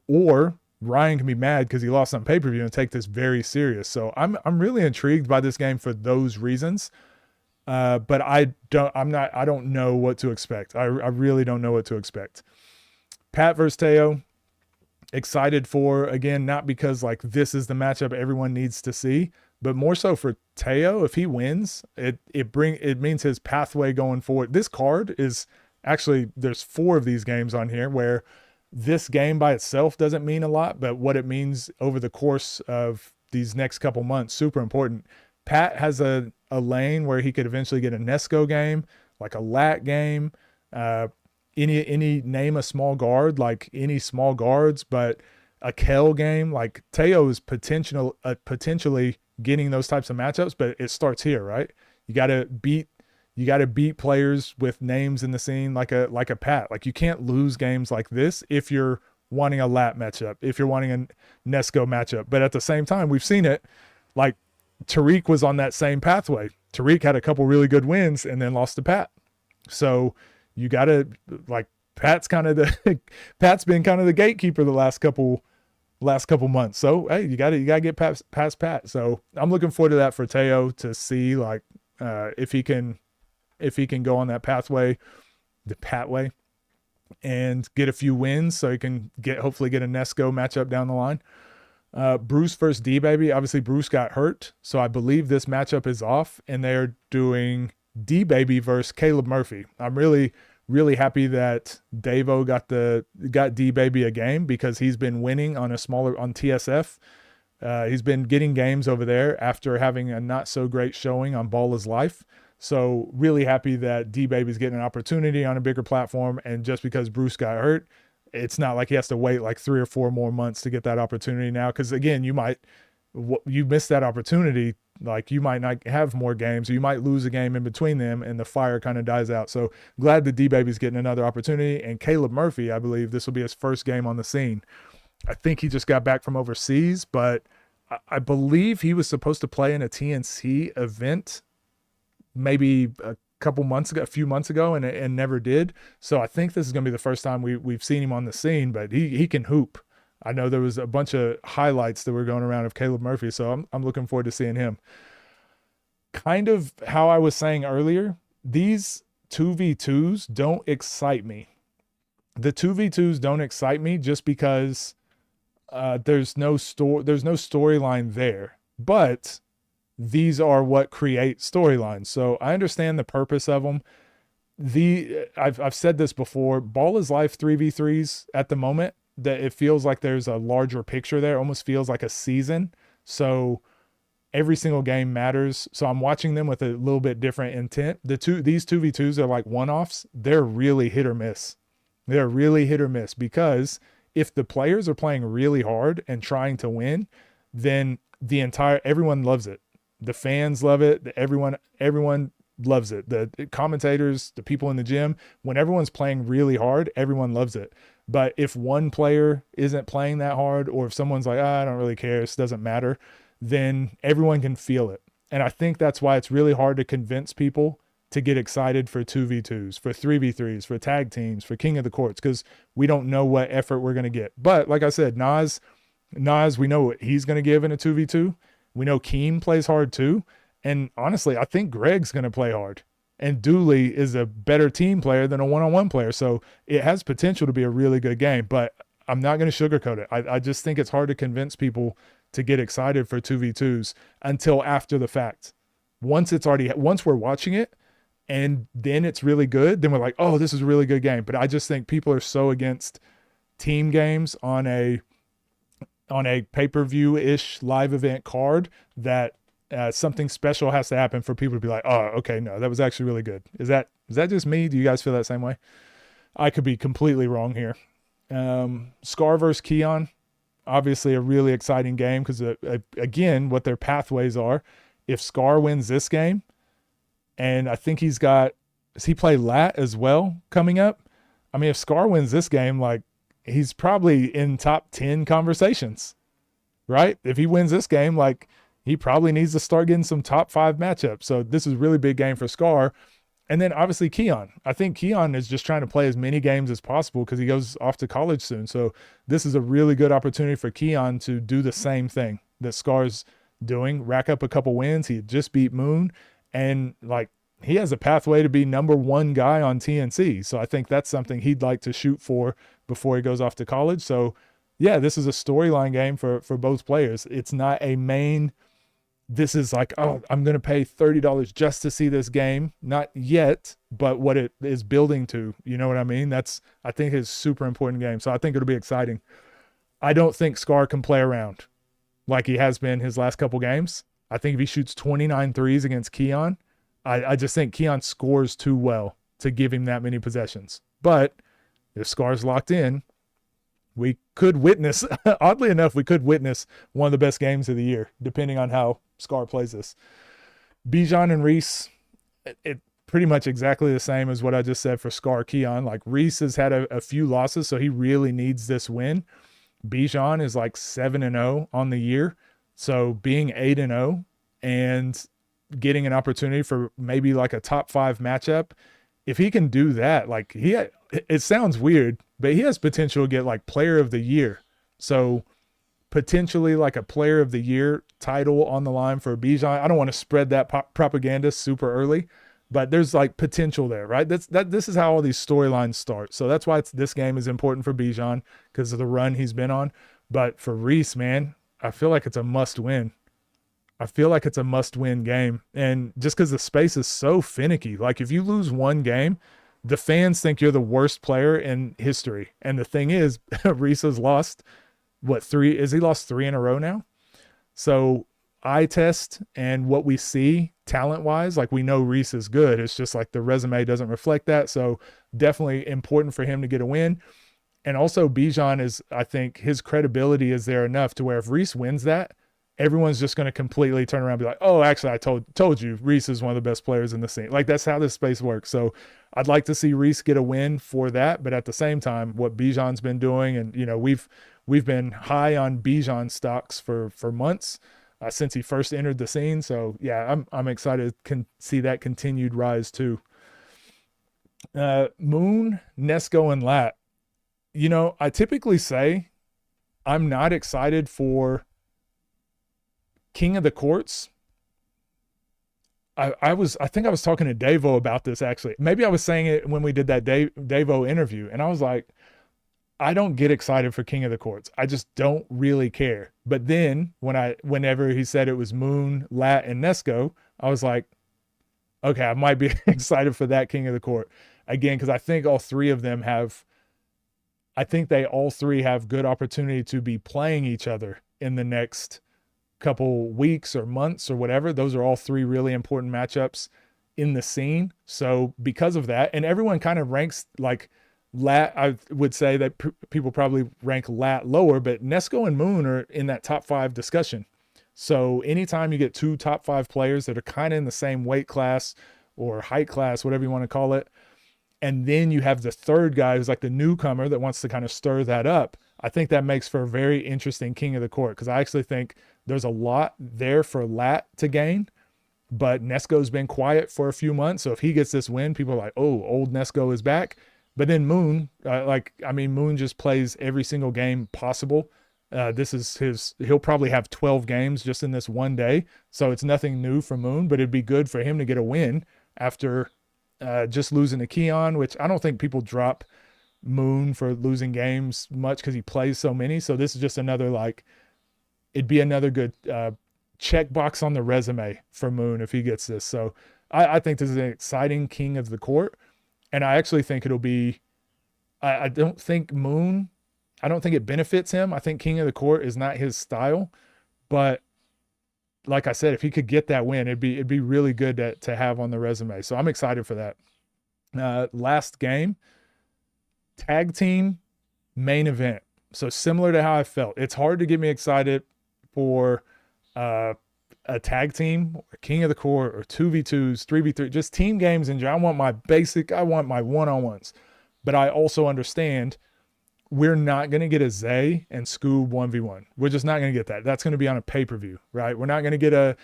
Or Ryan can be mad because he lost on pay-per-view and take this very serious. So I'm really intrigued by this game for those reasons. But I don't know what to expect. I really don't know what to expect. Pat versus Teo, excited for, again, not because like this is the matchup everyone needs to see, but more so for Teo. If he wins, it means his pathway going forward. This card is actually, there's 4 of these games on here where this game by itself doesn't mean a lot, but what it means over the course of these next couple months, super important. Pat has a lane where he could eventually get a Nesco game, like a LAT game, any name a small guard, like any small guards, but a Kel game. Like Teo is potentially getting those types of matchups, but it starts here, right? You got to beat players with names in the scene like a Pat. Like you can't lose games like this if you're wanting a LAT matchup, if you're wanting a Nesco matchup. But at the same time, we've seen it. Like Tariq was on that same pathway. Tariq had a couple really good wins and then lost to Pat. So you got to, like, Pat's been kind of the gatekeeper the last couple months. So hey, you got to get past Pat. So I'm looking forward to that for Teo, to see like if he can go on that pathway, the Patway, and get a few wins so he can hopefully get a Nesco matchup down the line. Bruce versus D-Baby. Obviously Bruce got hurt, so I believe this matchup is off, and they're doing D-Baby versus Caleb Murphy. I'm really, really happy that Davo got D-Baby a game, because he's been winning on TSF. He's been getting games over there after having a not so great showing on Ball is Life. So really happy that D-Baby's getting an opportunity on a bigger platform. And just because Bruce got hurt, it's not like he has to wait like 3 or 4 more months to get that opportunity now. Because again, you miss that opportunity. Like you might not have more games, or you might lose a game in between them and the fire kind of dies out. So glad that D-Baby's getting another opportunity. And Caleb Murphy, I believe this will be his first game on the scene. I think he just got back from overseas, but I believe he was supposed to play in a TNC event maybe a few months ago, and never did. So I think this is going to be the first time we've seen him on the scene, but he can hoop. I know there was a bunch of highlights that were going around of Caleb Murphy, so I'm looking forward to seeing him. Kind of how I was saying earlier, these 2v2s don't excite me. The 2v2s don't excite me just because there's no storyline there. But these are what create storylines. So I understand the purpose of them. I've said this before, Ball is Life 3v3s at the moment, that it feels like there's a larger picture there. It almost feels like a season. So every single game matters. So I'm watching them with a little bit different intent. These 2v2s are like one-offs. They're really hit or miss. They're really hit or miss, because if the players are playing really hard and trying to win, then everyone loves it. The fans love it. Everyone loves it. The commentators, the people in the gym, when everyone's playing really hard, everyone loves it. But if one player isn't playing that hard, or if someone's like, I don't really care, this doesn't matter, then everyone can feel it. And I think that's why it's really hard to convince people to get excited for 2v2s, for 3v3s, for tag teams, for King of the Courts, because we don't know what effort we're going to get. But like I said, Nas, we know what he's going to give in a 2v2. We know Keem plays hard too. And honestly, I think Greg's going to play hard. And Dooley is a better team player than a one-on-one player. So it has potential to be a really good game, but I'm not going to sugarcoat it. I just think it's hard to convince people to get excited for 2v2s until after the fact. Once we're watching it and then it's really good, then we're like, oh, this is a really good game. But I just think people are so against team games on a pay-per-view-ish live event card that something special has to happen for people to be like, oh, okay, no, that was actually really good. Is that just me? Do you guys feel that same way? I could be completely wrong here. Scar versus Keon. obviously a really exciting game because, again, what their pathways are. If Scar wins this game, and I think does he play Lat as well coming up? I mean, if Scar wins this game, like, he's probably in top 10 conversations, right? If he wins this game, like, he probably needs to start getting some top 5 matchups. So this is a really big game for Scar. And then obviously Keon. I think Keon is just trying to play as many games as possible because he goes off to college soon. So this is a really good opportunity for Keon to do the same thing that Scar's doing, rack up a couple wins. He just beat Moon, and like, he has a pathway to be number 1 guy on TNC. So I think that's something he'd like to shoot for before he goes off to college. So yeah, this is a storyline game for both players. It's not a main, this is like, oh, I'm going to pay $30 just to see this game. Not yet, but what it is building to, you know what I mean? That's, I think, is super important game. So I think it'll be exciting. I don't think Scar can play around like he has been his last couple games. I think if he shoots 29 threes against Keon, I just think Keon scores too well to give him that many possessions. But if Scar's locked in, we could witness, oddly enough, we could witness one of the best games of the year, depending on how Scar plays this. Bijan and Reese, it pretty much exactly the same as what I just said for Scar Keon. Like, Reese has had a few losses, so he really needs this win. Bijan is like 7-0 on the year. So being 8-0 and getting an opportunity for maybe like a top 5 matchup, if he can do that, like, it sounds weird, but he has potential to get like player of the year. So potentially like a player of the year title on the line for Bijan. I don't want to spread that propaganda super early, but there's like potential there, right? This is how all these storylines start. So that's why this game is important for Bijan, because of the run he's been on. But for Reese, man, I feel like it's a must win. I feel like it's a must-win game. And just because the space is so finicky, like, if you lose one game, the fans think you're the worst player in history. And the thing is, Reese has lost, he lost 3 in a row now? So eye test and what we see talent-wise, like, we know Reese is good. It's just like the resume doesn't reflect that. So definitely important for him to get a win. And also Bijan is, I think, his credibility is there enough to where if Reese wins that, everyone's just going to completely turn around and be like, oh, actually, I told you Reese is one of the best players in the scene. Like, that's how this space works. So I'd like to see Reese get a win for that. But at the same time, what Bijan's been doing, and, you know, we've been high on Bijan stocks for months since he first entered the scene. So yeah, I'm excited to see that continued rise too. Moon, Nesco, and Lat. You know, I typically say I'm not excited for King of the Courts. I think I was talking to Davo about this, actually. Maybe I was saying it when we did that Davo interview, and I was like, I don't get excited for King of the Courts. I just don't really care. But then whenever he said it was Moon, Lat, and Nesco, I was like, okay, I might be excited for that King of the Court again, because I think all three of them they all three have good opportunity to be playing each other in the next couple weeks or months or whatever. Those are all 3 really important matchups in the scene. So because of that, and everyone kind of ranks like Lat, I would say that people probably rank Lat lower, but Nesco and Moon are in that top 5 discussion. So anytime you get 2 top 5 players that are kind of in the same weight class or height class, whatever you want to call it, and then you have the third guy who's like the newcomer that wants to kind of stir that up, I think that makes for a very interesting King of the Court, because I actually think there's a lot there for Lat to gain, but Nesco's been quiet for a few months. So if he gets this win, people are like, oh, old Nesco is back. But then Moon, Moon just plays every single game possible. He'll probably have 12 games just in this one day. So it's nothing new for Moon, but it'd be good for him to get a win after just losing to Keon, which I don't think people drop Moon for losing games much because he plays so many. So this is just another, like, it'd be another good checkbox on the resume for Moon if he gets this. So I think this is an exciting King of the Court. And I actually think it'll be, I don't think it benefits him. I think King of the Court is not his style. But like I said, if he could get that win, it'd be really good to have on the resume. So I'm excited for that. Last game, tag team main event. So similar to how I felt, it's hard to get me excited for a tag team, or King of the Court, or 2v2s, 3v3, just team games in general. I want my one-on-ones. But I also understand we're not going to get a Zay and Scoob 1v1. We're just not going to get that. That's going to be on a pay-per-view, right? We're not going to get a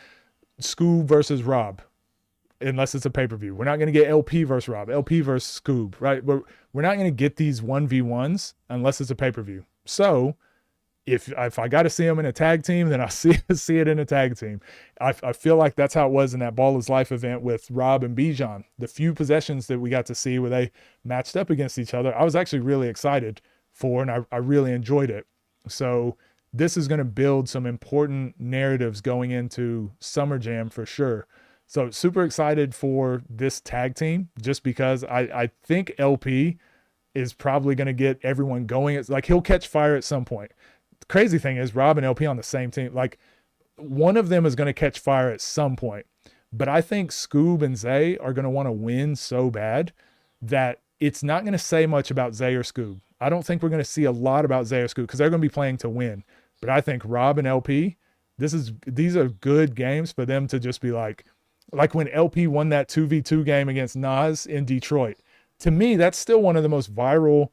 Scoob versus Rob unless it's a pay-per-view. We're not going to get LP versus Rob, LP versus Scoob, right? We're not going to get these 1v1s unless it's a pay-per-view. So if I got to see them in a tag team, then I'll see it in a tag team. I feel like that's how it was in that Ball is Life event with Rob and Bijan. The few possessions that we got to see where they matched up against each other, I was actually really excited for, and I really enjoyed it. So this is going to build some important narratives going into Summer Jam for sure. So super excited for this tag team, just because I think LP is probably going to get everyone going. It's like he'll catch fire at some point. The crazy thing is Rob and LP on the same team. Like one of them is going to catch fire at some point. But I think Scoob and Zay are going to want to win so bad that it's not going to say much about Zay or Scoob. I don't think we're going to see a lot about Zay or Scoob because they're going to be playing to win. But I think Rob and LP, these are good games for them to just be like when LP won that 2v2 game against Nas in Detroit. To me, that's still one of the most viral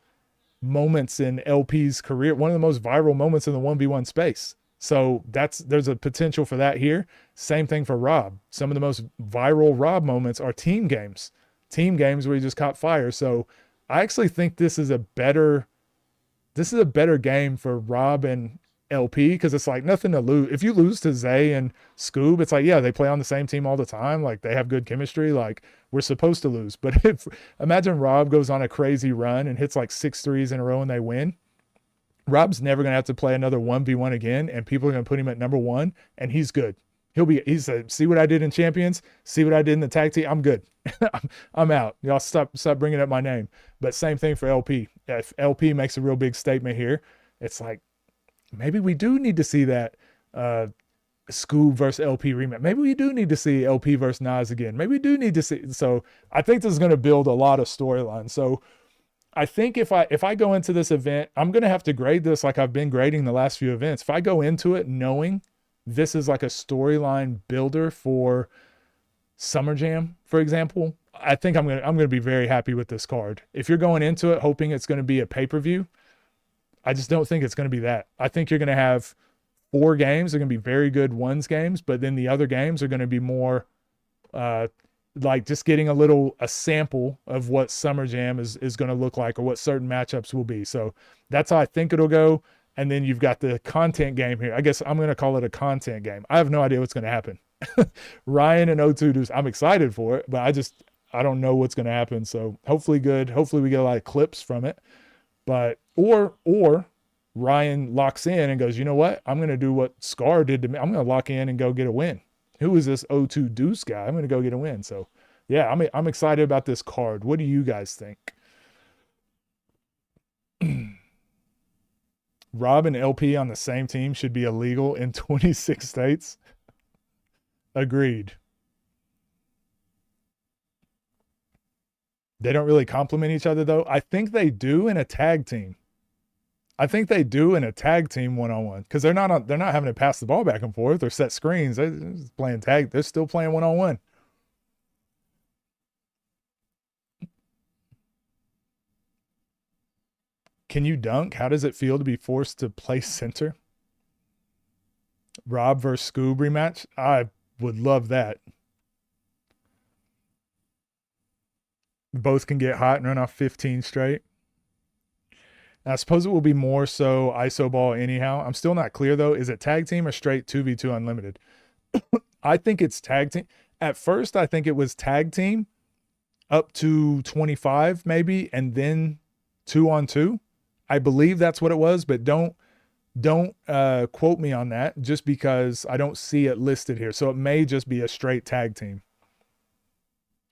moments in LP's career, one of the most viral moments in the 1v1 space. So there's a potential for that here. Same thing for Rob. Some of the most viral Rob moments are team games where he just caught fire. So I actually think this is a better game for Rob and LP, because it's like nothing to lose. If you lose to Zay and Scoob, it's like, yeah, they play on the same team all the time. Like they have good chemistry. Like we're supposed to lose. But imagine Rob goes on a crazy run and hits like 6 threes in a row and they win. Rob's never going to have to play another 1v1 again, and people are going to put him at number 1, and he's good. He's a, see what I did in Champions, see what I did in the tag team, I'm good. I'm out. Y'all stop bringing up my name. But same thing for LP. If LP makes a real big statement here, it's like, maybe we do need to see that Scoob versus LP rematch. Maybe we do need to see LP versus Nas again. Maybe we do need to see. So I think this is going to build a lot of storylines. So I think if I go into this event, I'm going to have to grade this like I've been grading the last few events. If I go into it knowing this is like a storyline builder for Summer Jam, for example, I think I'm going to be very happy with this card. If you're going into it hoping it's going to be a pay-per-view, I just don't think it's going to be that. I think you're going to have 4 games. They're going to be very good ones games, but then the other games are going to be more like just getting a sample of what Summer Jam is going to look like, or what certain matchups will be. So that's how I think it'll go. And then you've got the content game here. I guess I'm going to call it a content game. I have no idea what's going to happen. Ryan and O2, I'm excited for it, but I don't know what's going to happen. So hopefully good. Hopefully we get a lot of clips from it. But or Ryan locks in and goes, you know what? I'm going to do what Scar did to me. I'm going to lock in and go get a win. Who is this O2 Deuce guy? I'm going to go get a win. So yeah, I'm excited about this card. What do you guys think? Rob and LP on the same team should be illegal in 26 states. Agreed. They don't really complement each other though. I think they do in a tag team. I think they do in a tag team one-on-one, because they're not having to pass the ball back and forth or set screens. They're just playing tag. They're still playing one-on-one. Can you dunk? How does it feel to be forced to play center? Rob versus Scoob rematch? I would love that. Both can get hot and run off 15 straight. I suppose it will be more so ISO ball anyhow. I'm still not clear though. Is it tag team or straight 2v2 unlimited? I think it's tag team. At first, I think it was tag team up to 25 maybe, and then 2-on-2. I believe that's what it was, but don't quote me on that just because I don't see it listed here. So it may just be a straight tag team.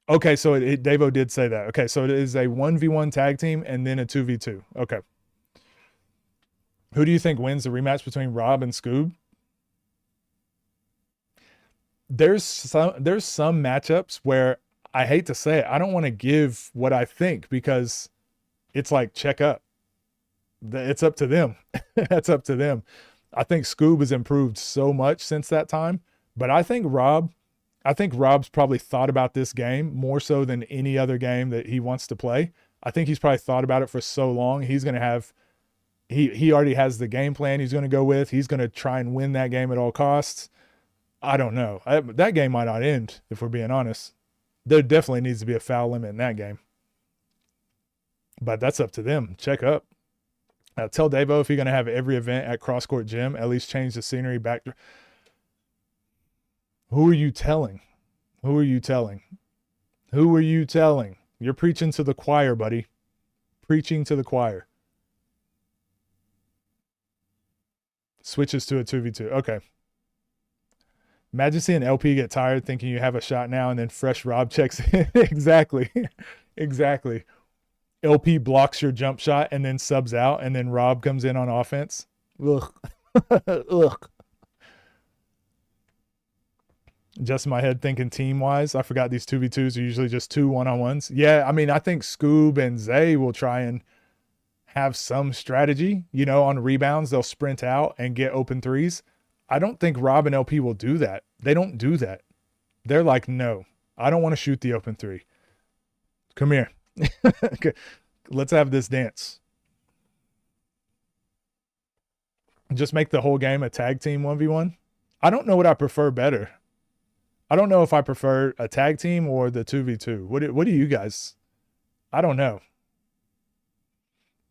Okay, so Davo did say that. Okay, so it is a 1v1 tag team and then a 2v2. Okay. Who do you think wins the rematch between Rob and Scoob? There's some matchups where I hate to say it, I don't want to give what I think because it's like check up. It's up to them. That's up to them. I think Scoob has improved so much since that time, but I think Rob's probably thought about this game more so than any other game that he wants to play. I think he's probably thought about it for so long. He's going to have, he already has the game plan he's going to go with. He's going to try and win that game at all costs. I don't know. That game might not end, if we're being honest. There definitely needs to be a foul limit in that game. But that's up to them. Check up. Tell Davo if you're going to have every event at Cross Court Gym, at least change the scenery back. Who are you telling? Who are you telling? Who are you telling? You're preaching to the choir, buddy. Preaching to the choir. Switches to a 2v2. Okay. Imagine seeing LP get tired thinking you have a shot now and then fresh Rob checks in. Exactly. Exactly. LP blocks your jump shot and then subs out, and then Rob comes in on offense. Ugh. Ugh. Just in my head thinking team-wise, I forgot these 2v2s are usually just 2 one-on-ones. Yeah, I mean, I think Scoob and Zay will try and have some strategy. You know, on rebounds, they'll sprint out and get open threes. I don't think Rob and LP will do that. They don't do that. They're like, no, I don't want to shoot the open three. Come here. Okay. Let's have this dance. Just make the whole game a tag team 1v1. I don't know what I prefer better. I don't know if I prefer a tag team or the 2v2. What do you guys? I don't know.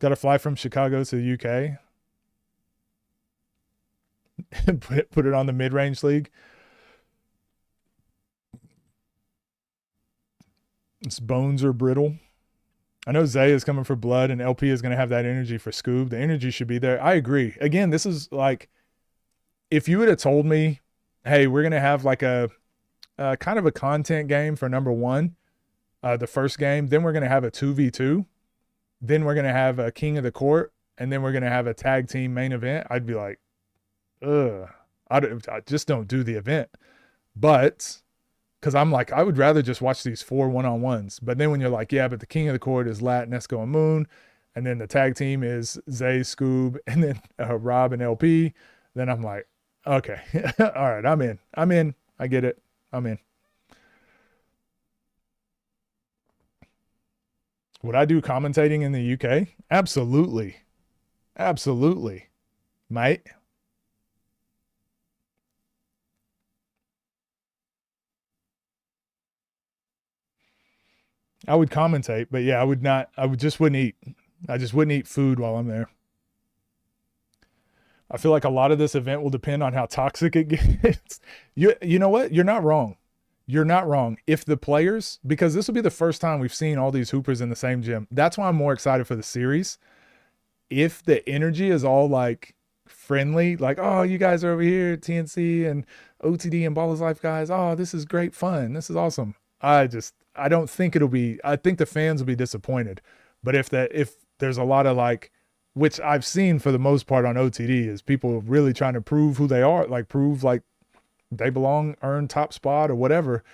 Got to fly from Chicago to the UK. put it on the mid-range league. Its bones are brittle. I know Zay is coming for blood and LP is going to have that energy for Scoob. The energy should be there. I agree. Again, this is like, if you would have told me, hey, we're going to have like a kind of a content game for number one, the first game, then we're going to have a 2v2, then we're going to have a King of the Court, and then we're going to have a tag team main event, I'd be like, ugh, I just don't do the event. But because I'm like, I would rather just watch these 4 one-on-ones. But then when you're like, yeah, but the King of the Court is Lat, Nesco, and Moon, and then the tag team is Zay, Scoob, and then Rob and LP, then I'm like, okay, all right, I'm in. I get it. I'm in. Would I do commentating in the UK? Absolutely. Absolutely. Mate. I would commentate, but yeah, I just wouldn't eat. I just wouldn't eat food while I'm there. I feel like a lot of this event will depend on how toxic it gets. You know what? You're not wrong. You're not wrong. If the players, because this will be the first time we've seen all these hoopers in the same gym. That's why I'm more excited for the series. If the energy is all like friendly, like, oh, you guys are over here, TNC and OTD and Ball is Life guys. Oh, this is great fun. This is awesome. I don't think it'll be, I think the fans will be disappointed. But if there's a lot of like, which I've seen for the most part on OTD, is people really trying to prove who they are, like prove like they belong, earn top spot or whatever.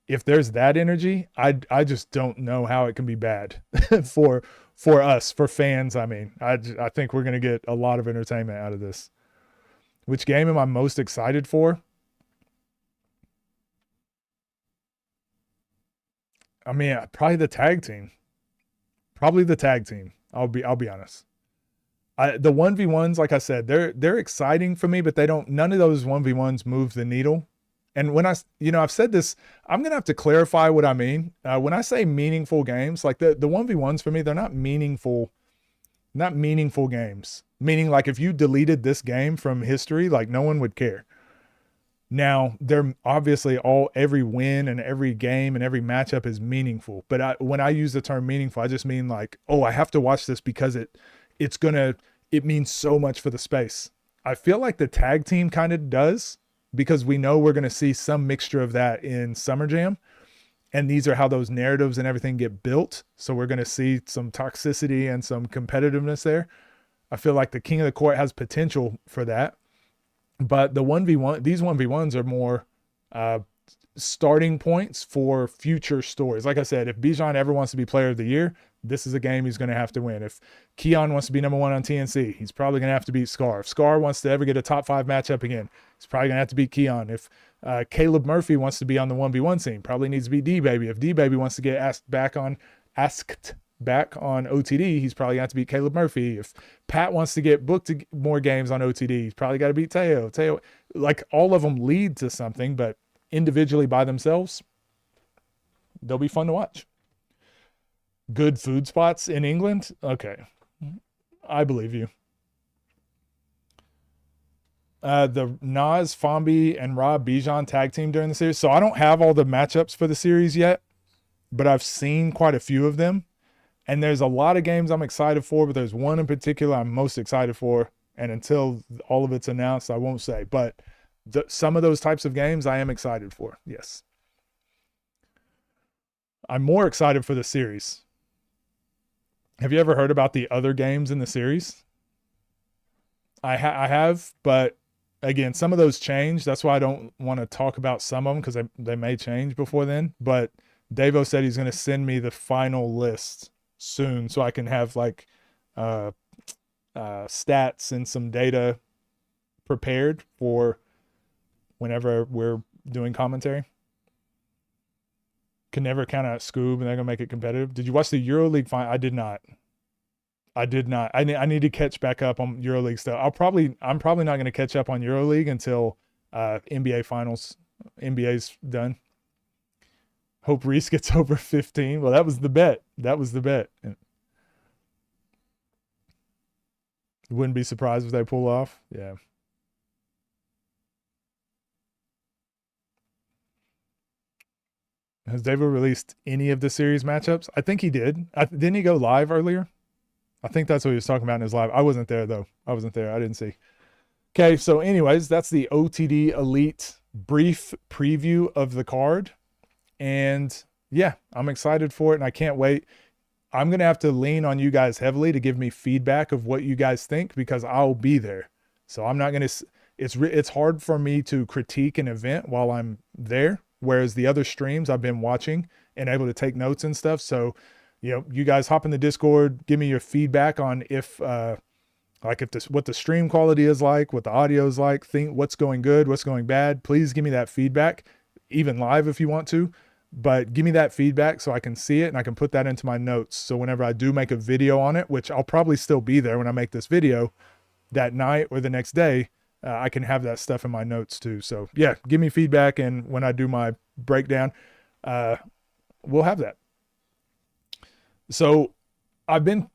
If there's that energy, I just don't know how it can be bad for us, for fans. I mean, I think we're going to get a lot of entertainment out of this. Which game am I most excited for? I mean, probably the tag team. Probably the tag team. I'll be honest. The 1v1s, like I said, they're exciting for me, but none of those 1v1s move the needle. And when I've said this, I'm going to have to clarify what I mean. When I say meaningful games, like the 1v1s for me, they're not meaningful games. Meaning like if you deleted this game from history, like no one would care. Now, they're obviously every win and every game and every matchup is meaningful. But when I use the term meaningful, I just mean like, oh, I have to watch this because it means so much for the space. I feel like the tag team kind of does, because we know we're going to see some mixture of that in Summer Jam. And these are how those narratives and everything get built. So we're going to see some toxicity and some competitiveness there. I feel like the King of the Court has potential for that. But the 1v1, these 1v1s are more starting points for future stories. Like I said, if Bijan ever wants to be player of the year, this is a game he's going to have to win. If Keon wants to be number 1 on TNC, he's probably going to have to beat Scar. If Scar wants to ever get a top 5 matchup again, he's probably going to have to beat Keon. If Caleb Murphy wants to be on the 1v1 scene, probably needs to beat D-Baby. If D-Baby wants to get asked back on OTD, he's probably got to beat Caleb Murphy. If Pat wants to get booked to more games on OTD, he's probably got to beat Teo. Like, all of them lead to something, but individually by themselves, they'll be fun to watch. Good food spots in England? Okay. I believe you. The Nas, Fombi, and Rob Bijan tag team during the series. So I don't have all the matchups for the series yet, but I've seen quite a few of them. And there's a lot of games I'm excited for, but there's one in particular I'm most excited for. And until all of it's announced, I won't say. But some of those types of games I am excited for, yes. I'm more excited for the series. Have you ever heard about the other games in the series? I have, but again, some of those change. That's why I don't want to talk about some of them, because they may change before then. But Davo said he's going to send me the final list soon, so I can have like stats and some data prepared for whenever we're doing commentary. Can never count out Scoob, and they're gonna make it competitive. Did you watch the EuroLeague final? I did not. I need to catch back up on EuroLeague stuff. I'm probably not gonna catch up on EuroLeague until NBA finals. NBA's done. Hope Reese gets over 15. Well, that was the bet. Wouldn't be surprised if they pull off. Yeah. Has Davo released any of the series matchups? I think he did. Didn't he go live earlier? I think that's what he was talking about in his live. I wasn't there, though. I didn't see. Okay, so anyways, that's the OTD Elite brief preview of the card. And yeah, I'm excited for it, and I can't wait. I'm going to have to lean on you guys heavily to give me feedback of what you guys think, because I'll be there. So I'm not going to – it's hard for me to critique an event while I'm there. Whereas the other streams I've been watching and able to take notes and stuff. So, you guys hop in the Discord, give me your feedback on what the stream quality is like, what the audio is like, what's going good, what's going bad. Please give me that feedback, even live if you want to. But give me that feedback so I can see it and I can put that into my notes. So whenever I do make a video on it, which I'll probably still be there when I make this video that night or the next day, I can have that stuff in my notes too. So yeah, give me feedback, and when I do my breakdown, we'll have that. So I've been,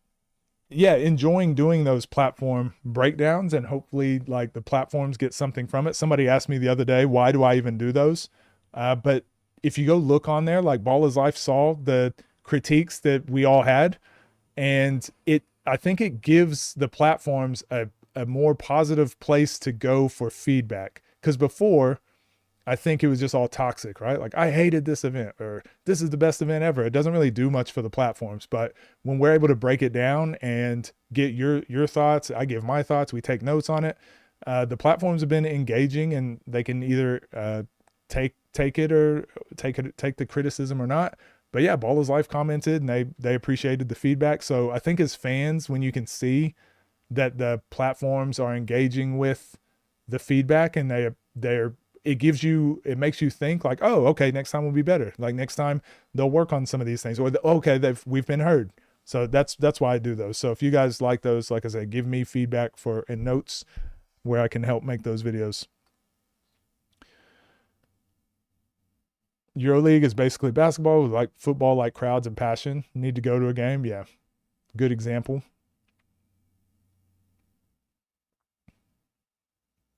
enjoying doing those platform breakdowns, and hopefully like the platforms get something from it. Somebody asked me the other day, why do I even do those? But if you go look on there, like Ball is Life saw the critiques that we all had, and I think it gives the platforms a more positive place to go for feedback. Because before, I think it was just all toxic, right? Like, I hated this event, or this is the best event ever. It doesn't really do much for the platforms. But when we're able to break it down and get your thoughts, I give my thoughts, we take notes on it. The platforms have been engaging, and they can either take the criticism or not. But yeah, Ball is Life commented, and they appreciated the feedback. So I think as fans, when you can see that the platforms are engaging with the feedback, and it makes you think like, oh, okay, next time will be better. Like next time they'll work on some of these things, or we've been heard. So that's why I do those. So if you guys like those, like I said, give me feedback and notes where I can help make those videos. EuroLeague is basically basketball with like football, like crowds and passion. Need to go to a game. Yeah. Good example.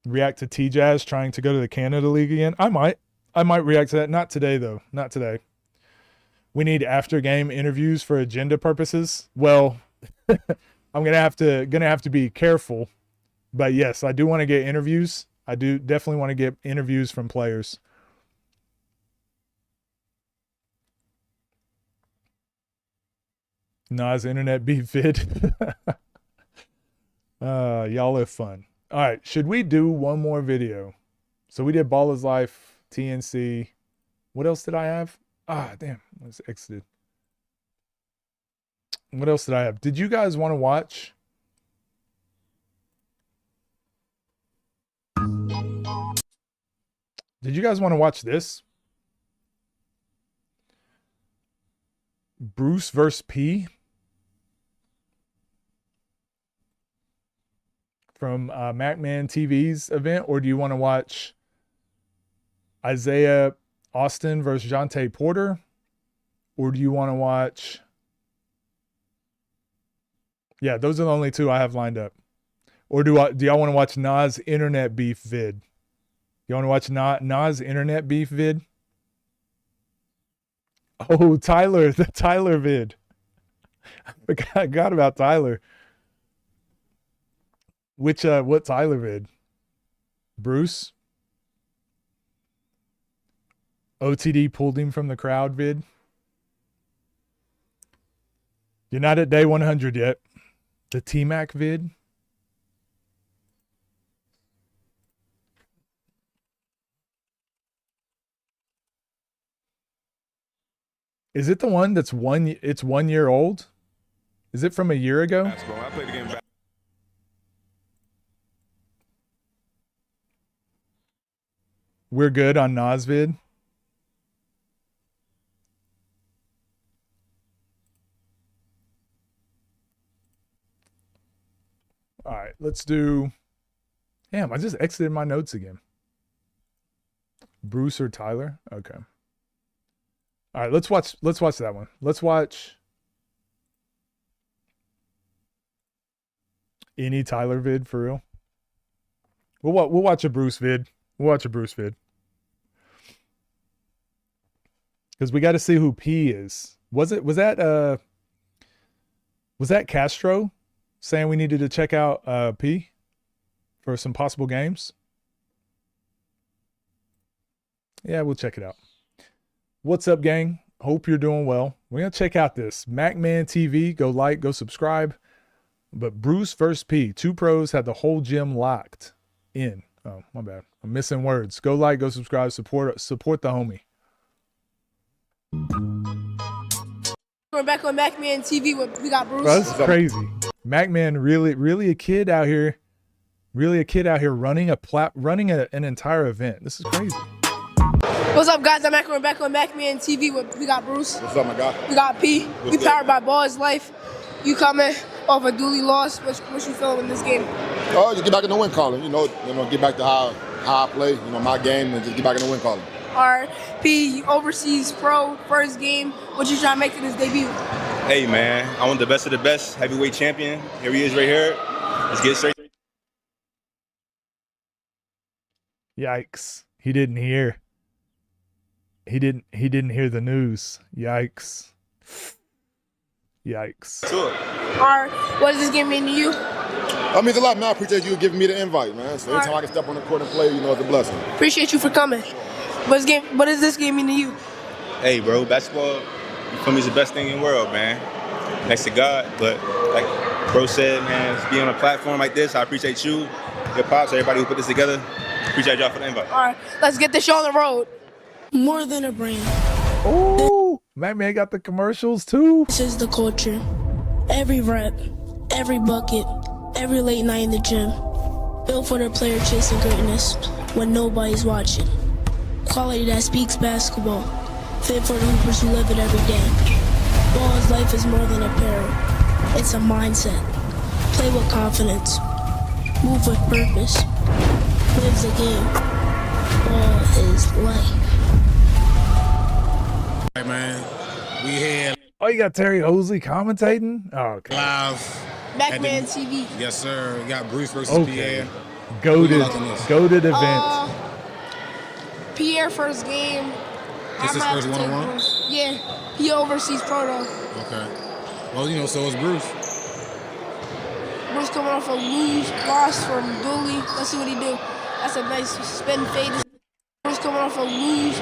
React to T-Jazz trying to go to the Canada League again. I might react to that. Not today though. Not today. We need after game interviews for agenda purposes. Well, I'm gonna have to be careful. But yes, I do want to get interviews. I do definitely want to get interviews from players. Nas internet beat vid. Y'all have fun. All right, should we do one more video? So we did Ball is Life, TNC, What else did I have? Ah, damn. I was exited. What else did I have? Did you guys want to watch? Did you guys want to watch this? Bruce versus P from MacMan TV's event, or do you want to watch Isaiah Austin versus Jonte Porter, or do you want to watch? Yeah, those are the only two I have lined up. Or do y'all want to watch Nas internet beef vid? You want to watch Nas internet beef vid? Oh, Tyler, the Tyler vid. I forgot about Tyler. What Tyler vid? Bruce? OTD pulled him from the crowd vid. You're not at day 100 yet. The T-Mac vid. Is it the one that's it's 1 year old? Is it from a year ago? I played the game back. We're good on Nas vid. All right, let's do. Damn, I just exited my notes again. Bruce or Tyler? Okay. All right, let's watch that one. Let's watch any Tyler vid for real. We'll watch a Bruce vid. We'll watch a Bruce vid. Because we got to see who P is. Was that Castro saying we needed to check out P for some possible games? Yeah, we'll check it out. What's up, gang? Hope you're doing well. We're going to check out this MacMan TV. Go like, go subscribe. But Bruce versus P. Two pros had the whole gym locked in. Oh, my bad. I'm missing words. Go like, go subscribe, support the homie. We're back on MacMan TV. We got Bruce. Bro, that's crazy. MacMan really a kid out here. Really a kid out here running an entire event. This is crazy. What's up, guys? We're back on MacMan TV. We got Bruce. What's up, my guy? We got P. We powered by Ball's Life. You coming off a Dooley loss. What you feeling in this game? Oh, just get back in the win column. Get back to how I play. My game, and just get back in the win column. All right, P. Overseas pro first game. What you trying to make in this debut? Hey, man. I want the best of the best. Heavyweight champion. Here he is right here. Let's get straight. Yikes. He didn't hear. He didn't hear the news. Yikes. Yikes. Sure. All right. What does this game mean to you? That means a lot, man. I appreciate you giving me the invite, man. So anytime I can step on the court and play, it's a blessing. Appreciate you for coming. What does this game mean to you? Hey, bro. Basketball, for me, is the best thing in the world, man. Next to God. But like bro said, man, to be on a platform like this, I appreciate you, your pops, everybody who put this together. Appreciate y'all for the invite. All right. Let's get this show on the road. More than a brand. Oh, MacMan got the commercials too. This is the culture. Every rep, every bucket, every late night in the gym. Built for the player chasing greatness when nobody's watching. Quality that speaks basketball. Fit for the hoopers who live it every day. Ball's Life is more than apparel. It's a mindset. Play with confidence. Move with purpose. Live the game. Ball is life. Hey man, we had. Oh, you got Terry Hosley commentating? Oh, okay. Live. MacMan TV. Yes, sir. We got Bruce versus Pierre. Goated event. Pierre first game. This is first one-on-one? Yeah, he oversees pro though. Okay. Well, so is Bruce. Bruce coming off a loss from Dooley. Let's see what he do. That's a nice spin fade. Bruce coming off a loss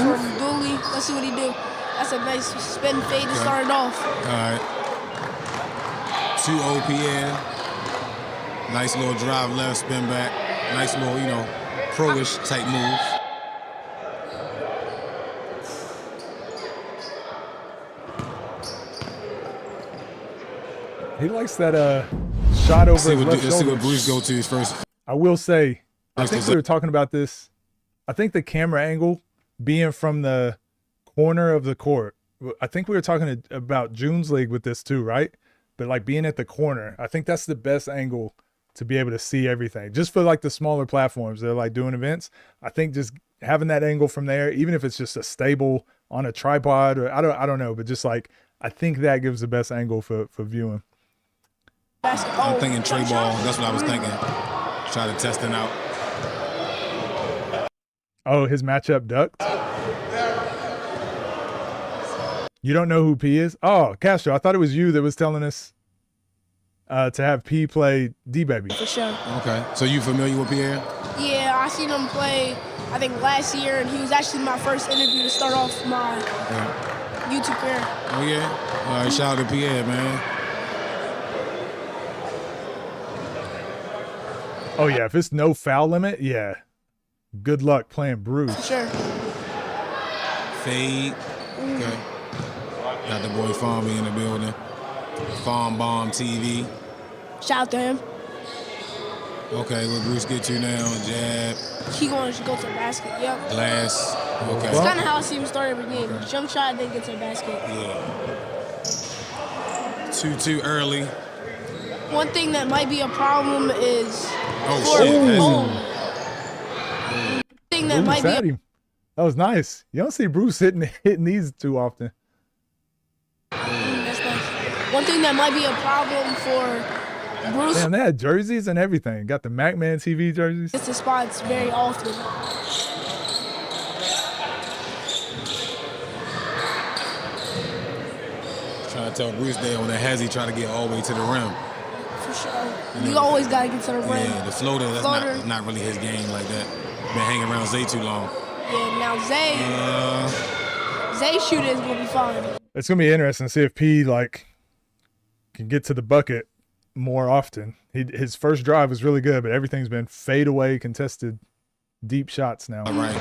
from Dooley. Let's see what he do. That's a nice spin fade to start it off. All right. 2-0 Pierre. Nice little drive left, spin back. Nice little, pro-ish type move. He likes that shot over his left Let's see shoulder. what Bruce go to his first. I will say, I Next think is we were talking about this. I think the camera angle being from the corner of the court. I think we were talking about June's League with this too, right? But like being at the corner, I think that's the best angle to be able to see everything. Just for like the smaller platforms that are like doing events, I think just having that angle from there, even if it's just a stable on a tripod or I don't know, but just like I think that gives the best angle for viewing. I'm thinking tray ball. That's what I was thinking. Try to test it out. Oh, his matchup ducked. You don't know who P is? Oh, Castro, I thought it was you that was telling us to have P play D-Baby. For sure. Okay. So you familiar with Pierre? Yeah, I seen him play, I think last year, and he was actually my first interview to start off my YouTube career. Oh, yeah? All right, shout out to Pierre, man. Oh, yeah, if it's no foul limit, yeah. Good luck playing Bruce. For sure. Fade. Okay. Got the boy Farmy in the building. Farm Bomb TV. Shout out to him. Okay, what Bruce get you now? Jab. He going to go to the basket, yep. Glass. Okay. It's kind of how I see him start every game. Jump shot, then get to the basket. Yeah. Too early. One thing that might be a problem is... Thing that Bruce might be had him. That was nice. You don't see Bruce hitting these too often. That's nice. One thing that might be a problem for Bruce... Damn, they had jerseys and everything. Got the MacMan TV jerseys. Gets the spots very often. Trying to tell Bruce there on the hezzy trying to get all the way to the rim. For sure. You always got to get to the rim. Yeah, the floater, that's not really his game like that. Been hanging around Zay too long. Yeah, now Zay shooting is going to be fine. It's going to be interesting to see if P like can get to the bucket more often. His first drive was really good, but everything's been fade away, contested, deep shots now. All right.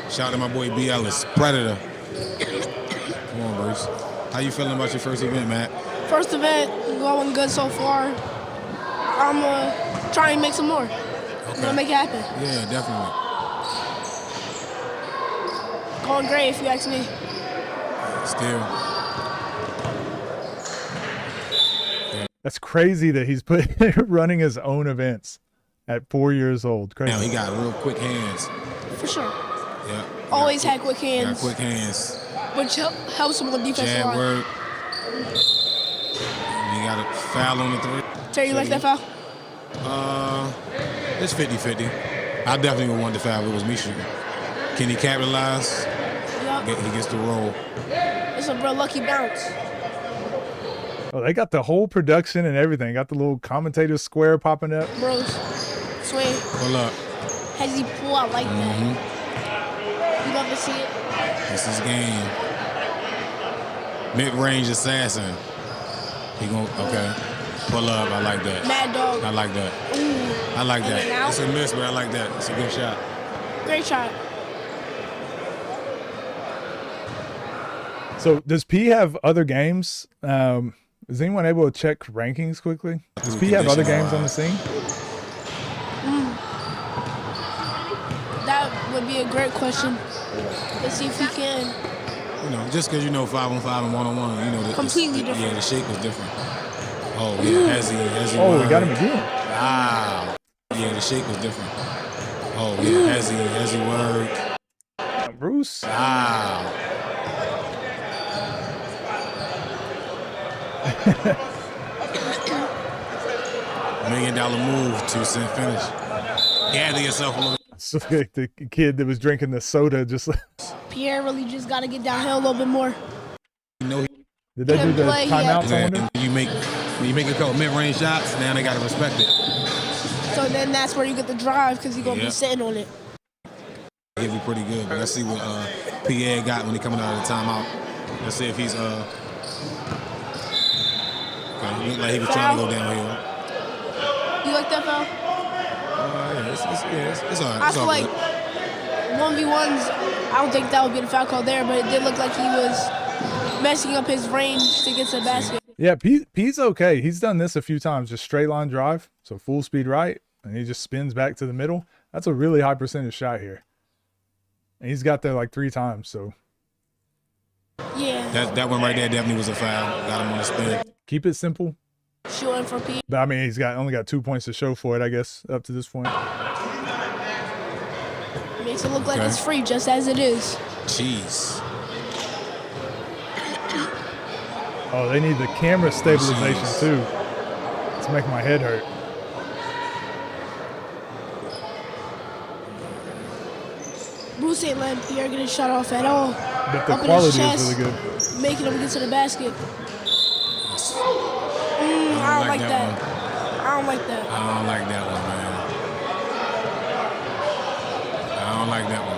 Shout out to my boy B. Ellis, Predator. Come on, Bruce. How you feeling about your first event, Matt? First event going good so far. I'm going to try and make some more. I'm going to make it happen. Yeah, definitely. Going great if you ask me. Still. That's crazy that he's running his own events at 4 years old. Crazy. Now he got real quick hands. For sure. Yeah. Always had quick hands. Got quick hands. Which helps him on defensive Jab line. work. You got a foul on the three. Terry, you like that foul? It's 50-50. I definitely would want the foul if it was me shooting. Can he capitalize? Yep. He gets the roll. It's a real lucky bounce. Oh, they got the whole production and everything. Got the little commentator square popping up. Bros, swing. Pull up. Has he pull out like that? You love to see it. This is game. Mid-range assassin. He gon' okay. Pull up. I like that. Mad dog. I like that. Ooh. I like And then that. out. It's a miss, but I like that. It's a good shot. Great shot. So does P have other games? Is anyone able to check rankings quickly? Does P have other games on the scene? That would be a great question. Let's see if we can. You know, just because you know 5-on-5 and 1-on-1, you know, Completely different. Yeah, the shape was different. Oh yeah, has he Oh, we got him again. Wow. Yeah, the shape was different. Oh yeah, has he worked? Bruce. Wow. $1 million move, 2-cent finish. Gather yourself a little. So like the kid that was drinking the soda just. Pierre really just got to get downhill a little bit more. You know, did they do the play, timeouts? I wonder? and you make a couple mid-range shots, now they gotta respect it. So then that's where you get the drive because you're going to Yeah. be sitting on it. He'll be pretty good, but let's see what Pierre got when he coming out of the timeout. Let's see if he's okay. He looked like he was trying to go downhill. You like that foul? Yeah, it's all right. I feel like 1v1s, I don't think that would be the foul call there, but it did look like he was messing up his range to get to the basket. Yeah, P's okay. He's done this a few times, just straight line drive, so full speed right, and he just spins back to the middle. That's a really high percentage shot here. And he's got there like 3 times, so. Yeah. That one right there definitely was a foul. Got him on the spin. Keep it simple. Shooting for P. But I mean, he's only got 2 points to show for it, I guess, up to this point. Makes it look like it's free, just as it is. Jeez. Oh, they need the camera stabilization too. It's making my head hurt. Bruce ain't letting Pierre get his shot off at all. But the Up in his quality is chest, really good. making him get to the basket. I don't like that. I don't like that. I don't like that one, man. I don't like that one.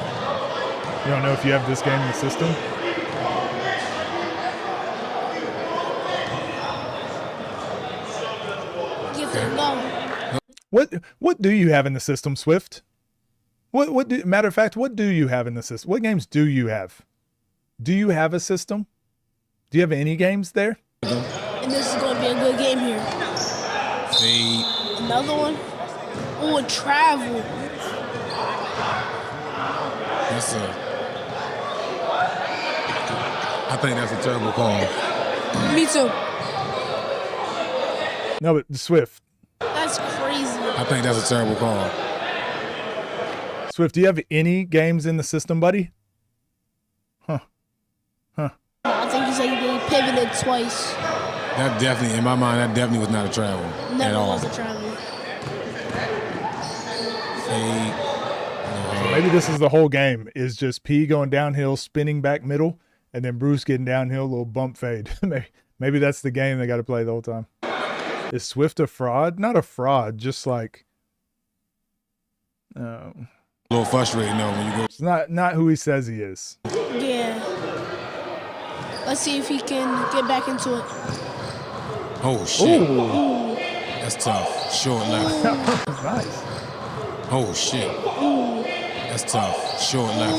You don't know if you have this game in the system? Get them going. What do you have in the system, Swift? Matter of fact, what do you have in the system? What games do you have? Do you have a system? Do you have any games there? And this is going to be a good game here. See. Another one. Oh, travel. That's I think that's a terrible call. Me too. No, but Swift. That's crazy. I think that's a terrible call. Swift, do you have any games in the system, buddy? Huh. I think he said he pivoted twice. That definitely, in my mind, that definitely was not a travel at Never all. was a travel. So maybe this is the whole game, is just P going downhill, spinning back middle, and then Bruce getting downhill, a little bump fade. Maybe that's the game they got to play the whole time. Is Swift a fraud? Not a fraud, just like... A little frustrating though when you go. It's not who he says he is. Yeah. Let's see if he can get back into it. Oh shit. Ooh. That's tough. Short left. Nice. Oh shit. That's tough. Short left.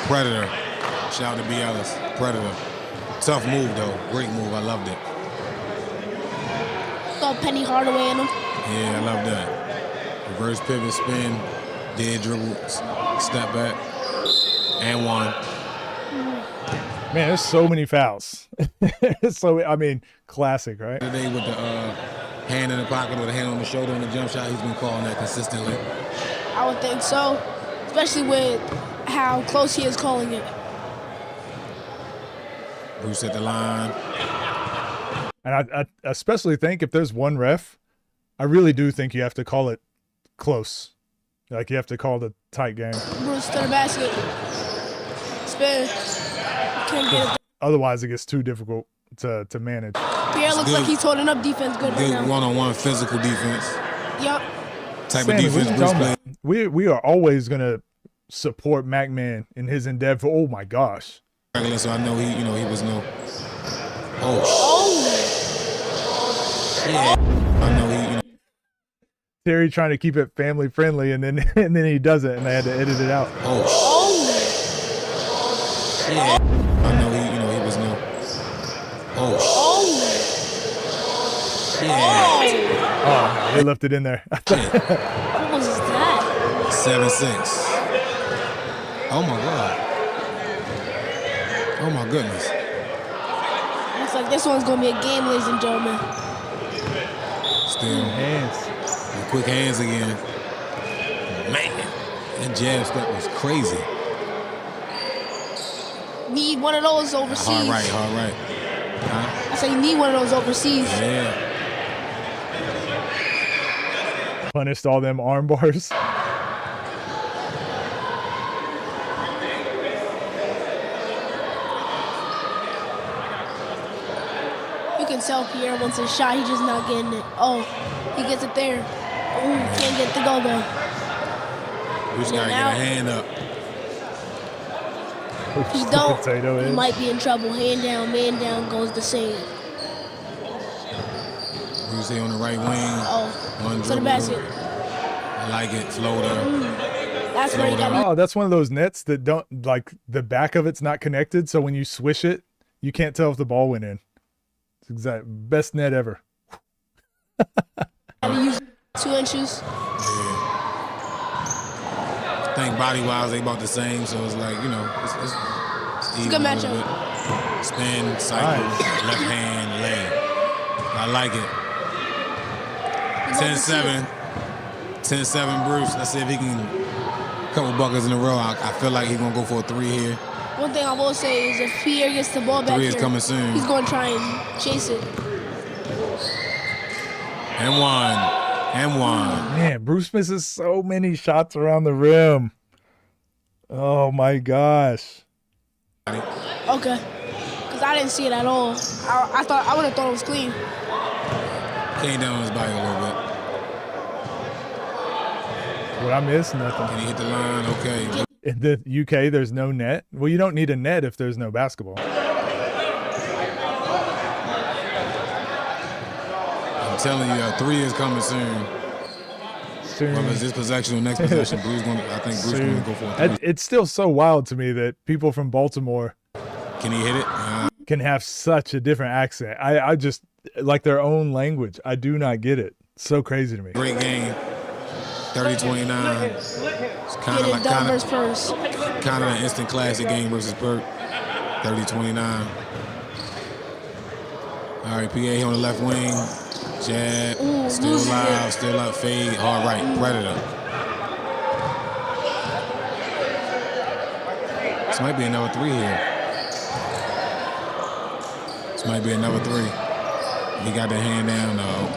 Predator. Shout out to B. Ellis. Predator. Tough move though. Great move. I loved it. Got Penny Hardaway in him. Yeah, I love that. Reverse pivot spin. Dead dribble. Step back. And one. Man, there's so many fouls. So, I mean, classic, right? Today with the hand in the pocket or the hand on the shoulder on the jump shot, he's been calling that consistently. I would think so, especially with how close he is calling it. Bruce at the line. And I especially think if there's one ref, I really do think you have to call it close. Like you have to call the tight game. Bruce to the basket. Spin. Can't get it. Otherwise, it gets too difficult to manage. Pierre looks like he's holding up defense good right now. Good one-on-one physical defense. Yep. Type Sammy, of what defense you Bruce talking plays. about? We are always gonna support McMahon in his endeavor. Oh my gosh. So I know he was no. Oh. Yeah. I know he. Terry trying to keep it family friendly, and then he doesn't, and they had to edit it out. Oh. Yeah. I know he was no. Oh. Yeah. Oh, no, they left it in there. What was that? 7-6. Oh my God. Oh my goodness. Looks like this one's gonna be a game, ladies and gentlemen. Still. Hands. Quick hands again. Man, that jab step was crazy. Need one of those overseas. Hard right. Huh? I say you need one of those overseas. Yeah. Punished all them arm bars. You can tell Pierre wants a shot, he's just not getting it. Oh, he gets it there. Ooh, can't get the go though. We just gotta get a hand up. If you don't, you might be in trouble. Hand down, man down goes the same. We say on the right wing. Oh, One to the dribble. basket. I like it. Floater. That's where you got Oh, that's one of those nets that don't, like, the back of it's not connected, so when you swish it, you can't tell if the ball went in. It's exact best net ever. And he used 2 inches. I think body-wise, they about the same, so it's like, you know, it's It's a good matchup. Spin, cycle, left hand, leg. I like it. 10-7. 10-7 Bruce. Let's see if he can couple buckets in a row. I feel like he's going to go for a 3 here. One thing I will say is if Pierre gets the ball back 3 here, is coming soon. he's going to try and chase it. And one. Man, Bruce misses so many shots around the rim. Oh my gosh. Okay. Because I didn't see it at all. I would have thought it was clean. Came down on his body a little bit. What I missed? Nothing. Can he hit the line? Okay. In the UK, there's no net. Well, you don't need a net if there's no basketball. I'm telling you, 3 is coming soon. Whether it's this possession or next possession, I think Bruce going to go for a 3. It's still so wild to me that people from Baltimore can he hit it? Can have such a different accent. I just like their own language. I do not get it. It's so crazy to me. Great game. 30-29. It's kind of an instant classic game versus Perk. 30-29. All right, PA on the left wing. Jab, still alive, still up, fade, hard right, Predator. This might be another 3 here. This might be another 3. He got the hand down though.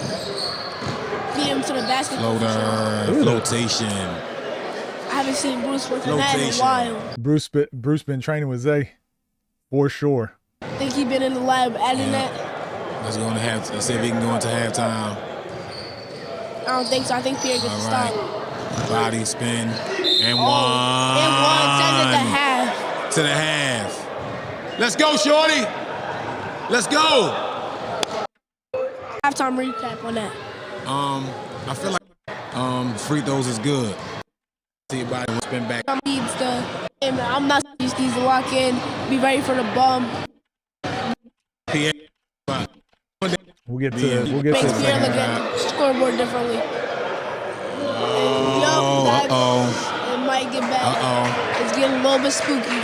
Beat him to the basket. Floater, flotation. I haven't seen Bruce work on that in a while. Bruce been training with Zay, for sure. I think he's been in the lab adding that. Let's go into half. Let's see if he can go into halftime. I don't think so. I think Pierre gets to stop. Body spin and one. And one. Send it to half. To the half. Let's go, shorty. Let's go. Halftime recap on that. I feel like free throws is good. See your body spin back. I'm not used to lock in. Be ready for the bump. We'll get to the second half. Scoreboard differently. It might get bad. It's getting a little bit spooky.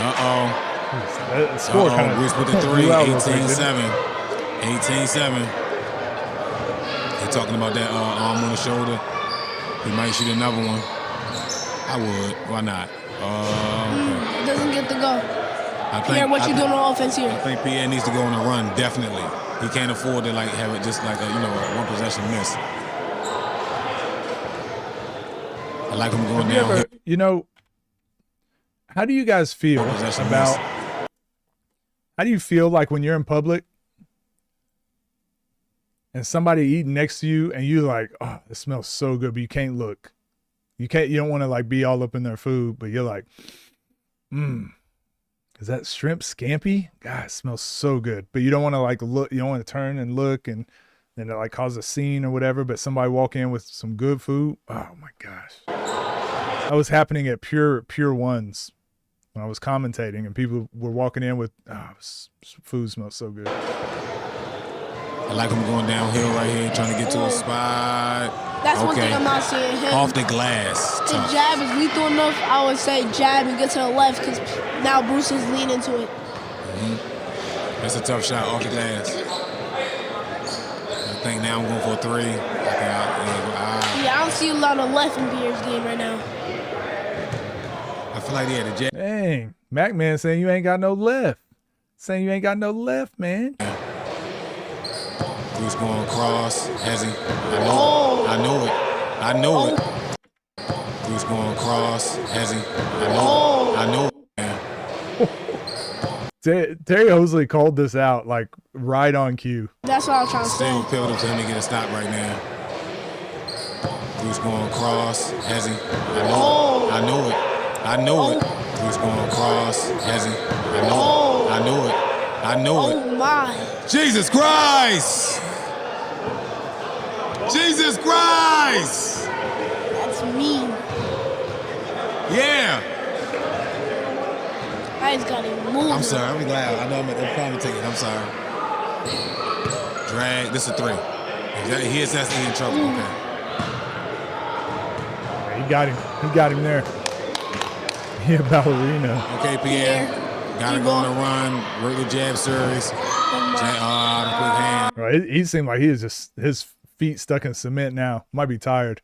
Score kind of Bruce with the 3. 18-7. 18-7. They're talking about that arm on the shoulder. He might shoot another one. I would. Why not? Okay. Doesn't get to go. Pierre, what you doing on offense here? I think Pierre needs to go on a run, definitely. He can't afford to have it just like a one possession miss. I like him going down. How do you guys feel about? How do you feel like when you're in public and somebody eating next to you and you like, oh, it smells so good, but you can't look. You don't want to like be all up in their food, but you're like, is that shrimp scampi? God, it smells so good. But you don't want to like look, you don't want to turn and look and then it like cause a scene or whatever, but somebody walk in with some good food. Oh my gosh. That was happening at Pure Ones when I was commentating and people were walking in with, food smells so good. I like him going downhill right here, trying to get to a spot. That's one thing I'm not seeing him. Off the glass. The jab is lethal enough. I would say jab and get to the left because now Bruce is leaning to it. That's a tough shot off the glass. I think now I'm going for a 3. I don't see a lot of left in Pierre's game right now. I feel like he had a jab. Dang. Mac Man saying you ain't got no left. Saying you ain't got no left, man. Bruce going across. Has he? I know it. Bruce going across. Has he? I know it. Terry Hosley called this out like right on cue. That's what I was trying to say. Still pivotal to him to get a stop right now. Bruce going across. Has he? I know it. Bruce going across. Has he? I know it. Oh my. Jesus Christ! Jesus Christ! That's mean. Yeah. I just got to move. I'm sorry. I'm glad. I know I'm commentating. I'm sorry. Drag. This is a 3. He is that's in trouble. Okay. Yeah, he got him. He got him there. He a ballerina. Okay, Pierre. Gotta go on a run. Work the jab series. Quick hand. Right. He seemed like he was just his feet stuck in cement now. Might be tired.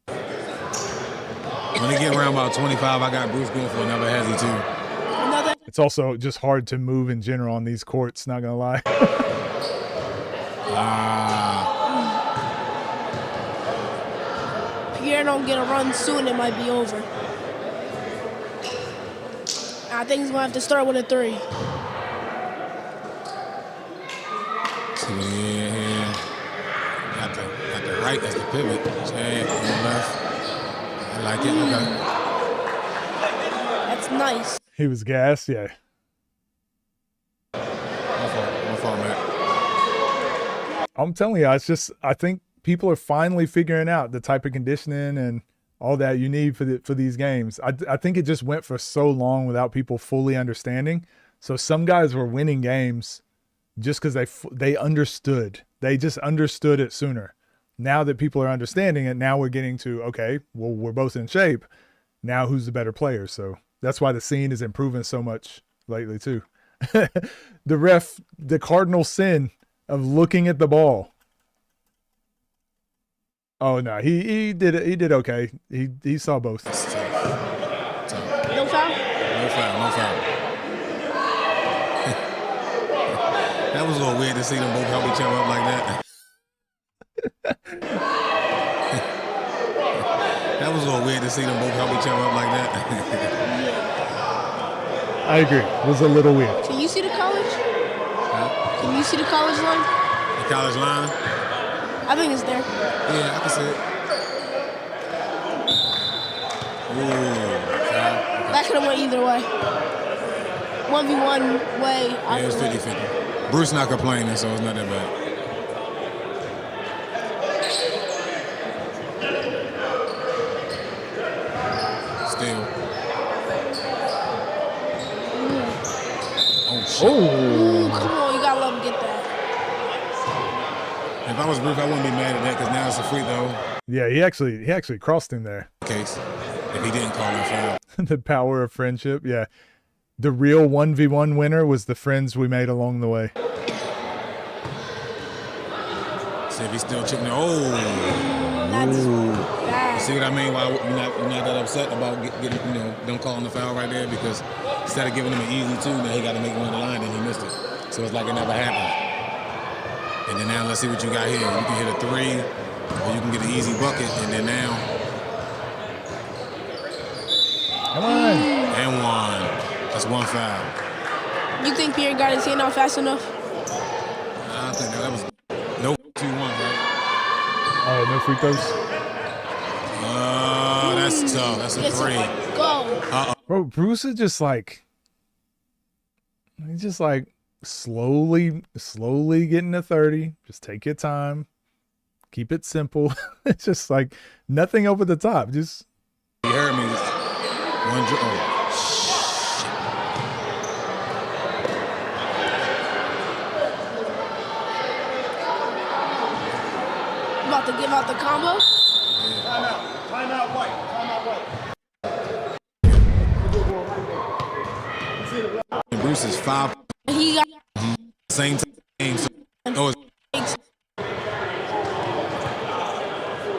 When they get around about 25, I got Bruce going for another hezzy too. It's also just hard to move in general on these courts, not gonna lie. Pierre don't get a run soon, it might be over. I think he's gonna have to start with a 3. Yeah. Got the right, that's the pivot. Jab on the left. I like it. Okay. That's nice. He was gassed, yeah. My fault, man. I'm telling you, it's just I think people are finally figuring out the type of conditioning and all that you need for these games. I think it just went for so long without people fully understanding. So some guys were winning games just because they understood. They just understood it sooner. Now that people are understanding it, now we're getting to, okay, well, we're both in shape. Now who's the better player? So that's why the scene is improving so much lately too. The cardinal sin of looking at the ball. Oh no, he did it. He did okay. He saw both. No foul? No foul. That was a little weird to see them both help each other up like that. That was a little weird to see them both help each other up like that. I agree. It was a little weird. Can you see the college? Can you see the college line? The college line? I think it's there. Yeah, I can see it. Ooh, foul. That could have went either way. 1v1 way. Yeah, it was 50-50. Bruce not complaining, so it's not that bad. Still. Oh, shit. Ooh, come on, you gotta let him get that. If I was Bruce, I wouldn't be mad at that because now it's a free throw. Yeah, he actually crossed him there. Case if he didn't call that foul. The power of friendship. Yeah. The real 1v1 winner was the friends we made along the way. See if he's still chipping. Oh, see what I mean? Why you're not that upset about getting them calling the foul right there? Because instead of giving him an easy 2, now he got to make one of the line and he missed it. So it's like it never happened. And then now let's see what you got here. You can hit a 3, or you can get an easy bucket, and then now. Come on. And 1. That's 1 foul. You think Pierre got his hand out fast enough? I don't think that was no 2-1, right? Oh, no free throws? That's tough. That's a 3. Go. Bro, Bruce is just like, he's just like slowly getting to 30. Just take your time. Keep it simple. It's just like nothing over the top. Just. You heard me. One shit. About to give out the combo? Timeout, White. Bruce is 5. He got Same game. So, what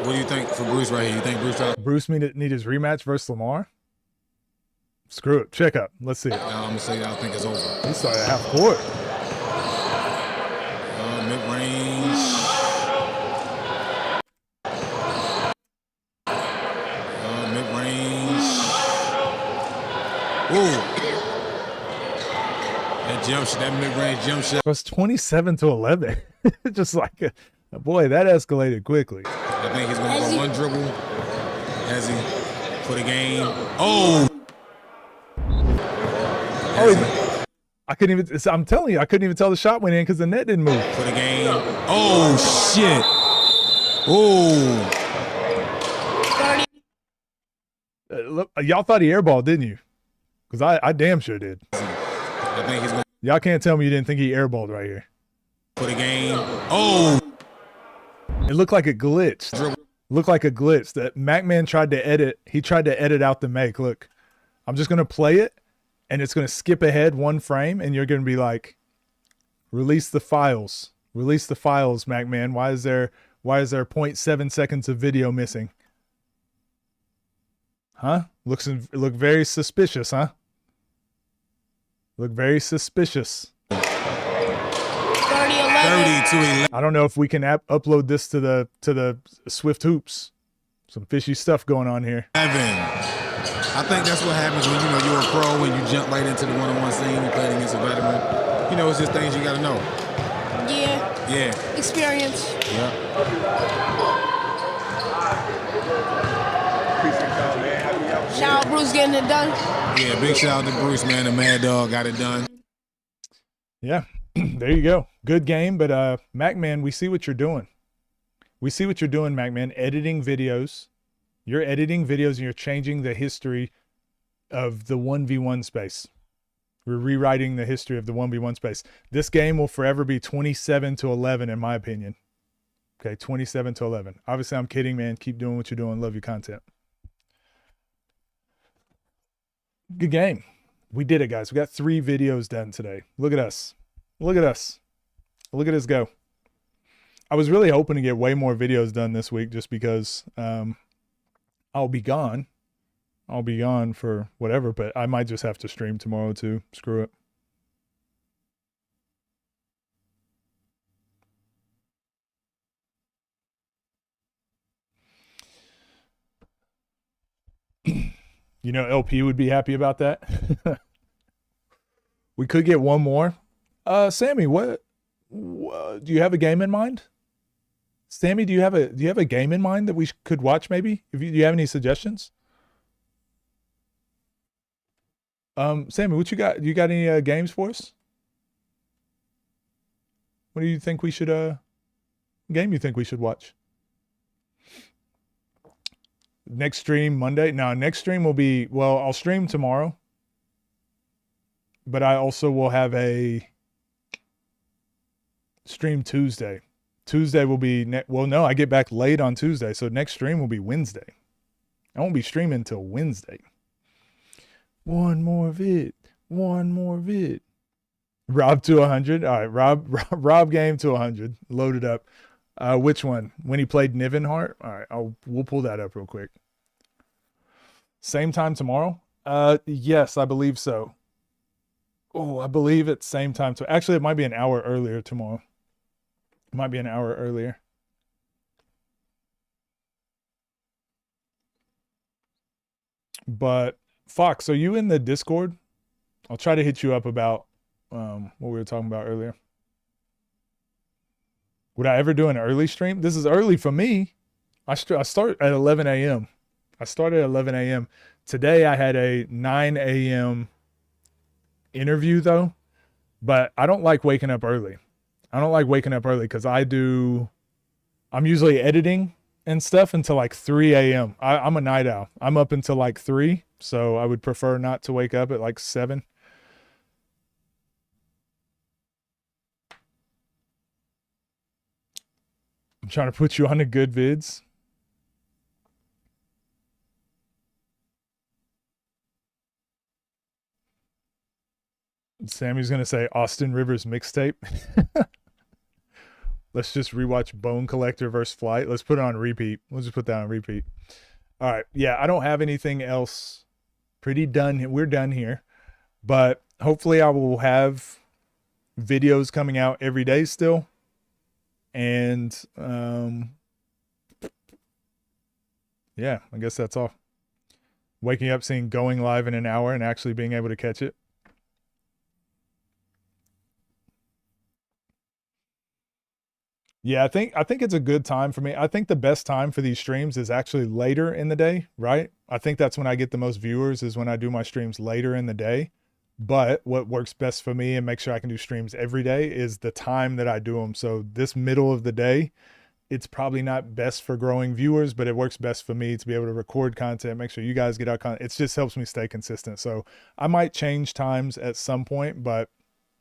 do you think for Bruce right here? You think Bruce need his rematch versus Lamar? Screw it. Check up. Let's see it. I'm gonna say I think it's over. He started at half court. Mid-range. Mid-range. Ooh. That mid-range jump shot. It was 27-11. Just like, boy, that escalated quickly. I think he's going to go one dribble. Has he for the game? Oh! I couldn't even, I'm telling you, I couldn't even tell the shot went in because the net didn't move. For the game. Oh, shit. Oh. Look, y'all thought he airballed, didn't you? Because I damn sure did. I think he's going. Y'all can't tell me you didn't think he airballed right here. for the game. Oh, it looked like it glitched. Looked like a glitch that MacMan tried to edit. He tried to edit out the make. Look, I'm just gonna play it, and it's gonna skip ahead one frame, and you're gonna be like, "Release the files. Release the files, MacMan. Why is there 0.7 seconds of video missing?" Huh? Look very suspicious, huh? Look very suspicious. 30-11. I don't know if we can upload this to the Swift Hoops. Some fishy stuff going on here. I think that's what happens when you're a pro and you jump right into the one-on-one scene. You playing against a veteran. It's just things you got to know. Yeah. Experience. Yeah. Shout out Bruce getting it done. Yeah, big shout out to Bruce, man. The Mad Dog got it done. Yeah, there you go. Good game, but MacMan, we see what you're doing. We see what you're doing, MacMan. Editing videos. You're editing videos and you're changing the history of the 1v1 space. We're rewriting the history of the 1v1 space. This game will forever be 27-11 in my opinion. Okay, 27-11. Obviously, I'm kidding, man. Keep doing what you're doing. Love your content. Good game. We did it, guys. We got 3 videos done today. Look at us. Look at us. Look at us go. I was really hoping to get way more videos done this week just because I'll be gone. I'll be gone for whatever, but I might just have to stream tomorrow too. Screw it. LP would be happy about that. We could get one more. Sammy, what do you have a game in mind? Sammy, do you have a game in mind that we could watch maybe? Do you have any suggestions? Sammy, what you got? You got any games for us? What do you think we should game you think we should watch? Next stream Monday? No, next stream will be, well, I'll stream tomorrow. But I also will have a stream Tuesday. Tuesday will be, well, no, I get back late on Tuesday. So next stream will be Wednesday. I won't be streaming until Wednesday. One more vid. Rob to 100. All right, Rob game to 100. Loaded up. Which one? When he played Niven Hart? All right, we'll pull that up real quick. Same time tomorrow? Yes, I believe so. Oh, I believe it's same time. So actually, it might be an hour earlier tomorrow. It might be an hour earlier. But Fox, are you in the Discord? I'll try to hit you up about what we were talking about earlier. Would I ever do an early stream? This is early for me. I start at 11 a.m. I started at 11 a.m. Today I had a 9 a.m. interview though, but I don't like waking up early. I don't like waking up early because I'm usually editing and stuff until like 3 a.m. I'm a night owl. I'm up until like 3, so I would prefer not to wake up at like 7. I'm trying to put you on the good vids. Sammy's going to say Austin Rivers mixtape. Let's just rewatch Bone Collector versus Flight. Let's put it on repeat. We'll just put that on repeat. All right. Yeah, I don't have anything else. Pretty done. We're done here. But hopefully I will have videos coming out every day still. And yeah, I guess that's all. Waking up, seeing Going Live in an hour and actually being able to catch it. Yeah, I think it's a good time for me. I think the best time for these streams is actually later in the day, right? I think that's when I get the most viewers, is when I do my streams later in the day. But what works best for me and make sure I can do streams every day is the time that I do them. So this middle of the day, it's probably not best for growing viewers, but it works best for me to be able to record content, make sure you guys get out content. It just helps me stay consistent. So I might change times at some point, but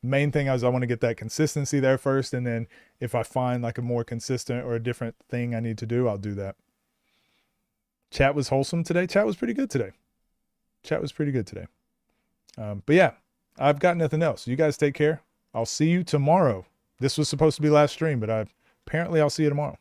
Main thing is I want to get that consistency there first, and then if I find like a more consistent or a different thing I need to do, I'll do that. Chat was wholesome today. Chat was pretty good today. But yeah, I've got nothing else. You guys take care. I'll see you tomorrow. This was supposed to be last stream, but apparently I'll see you tomorrow.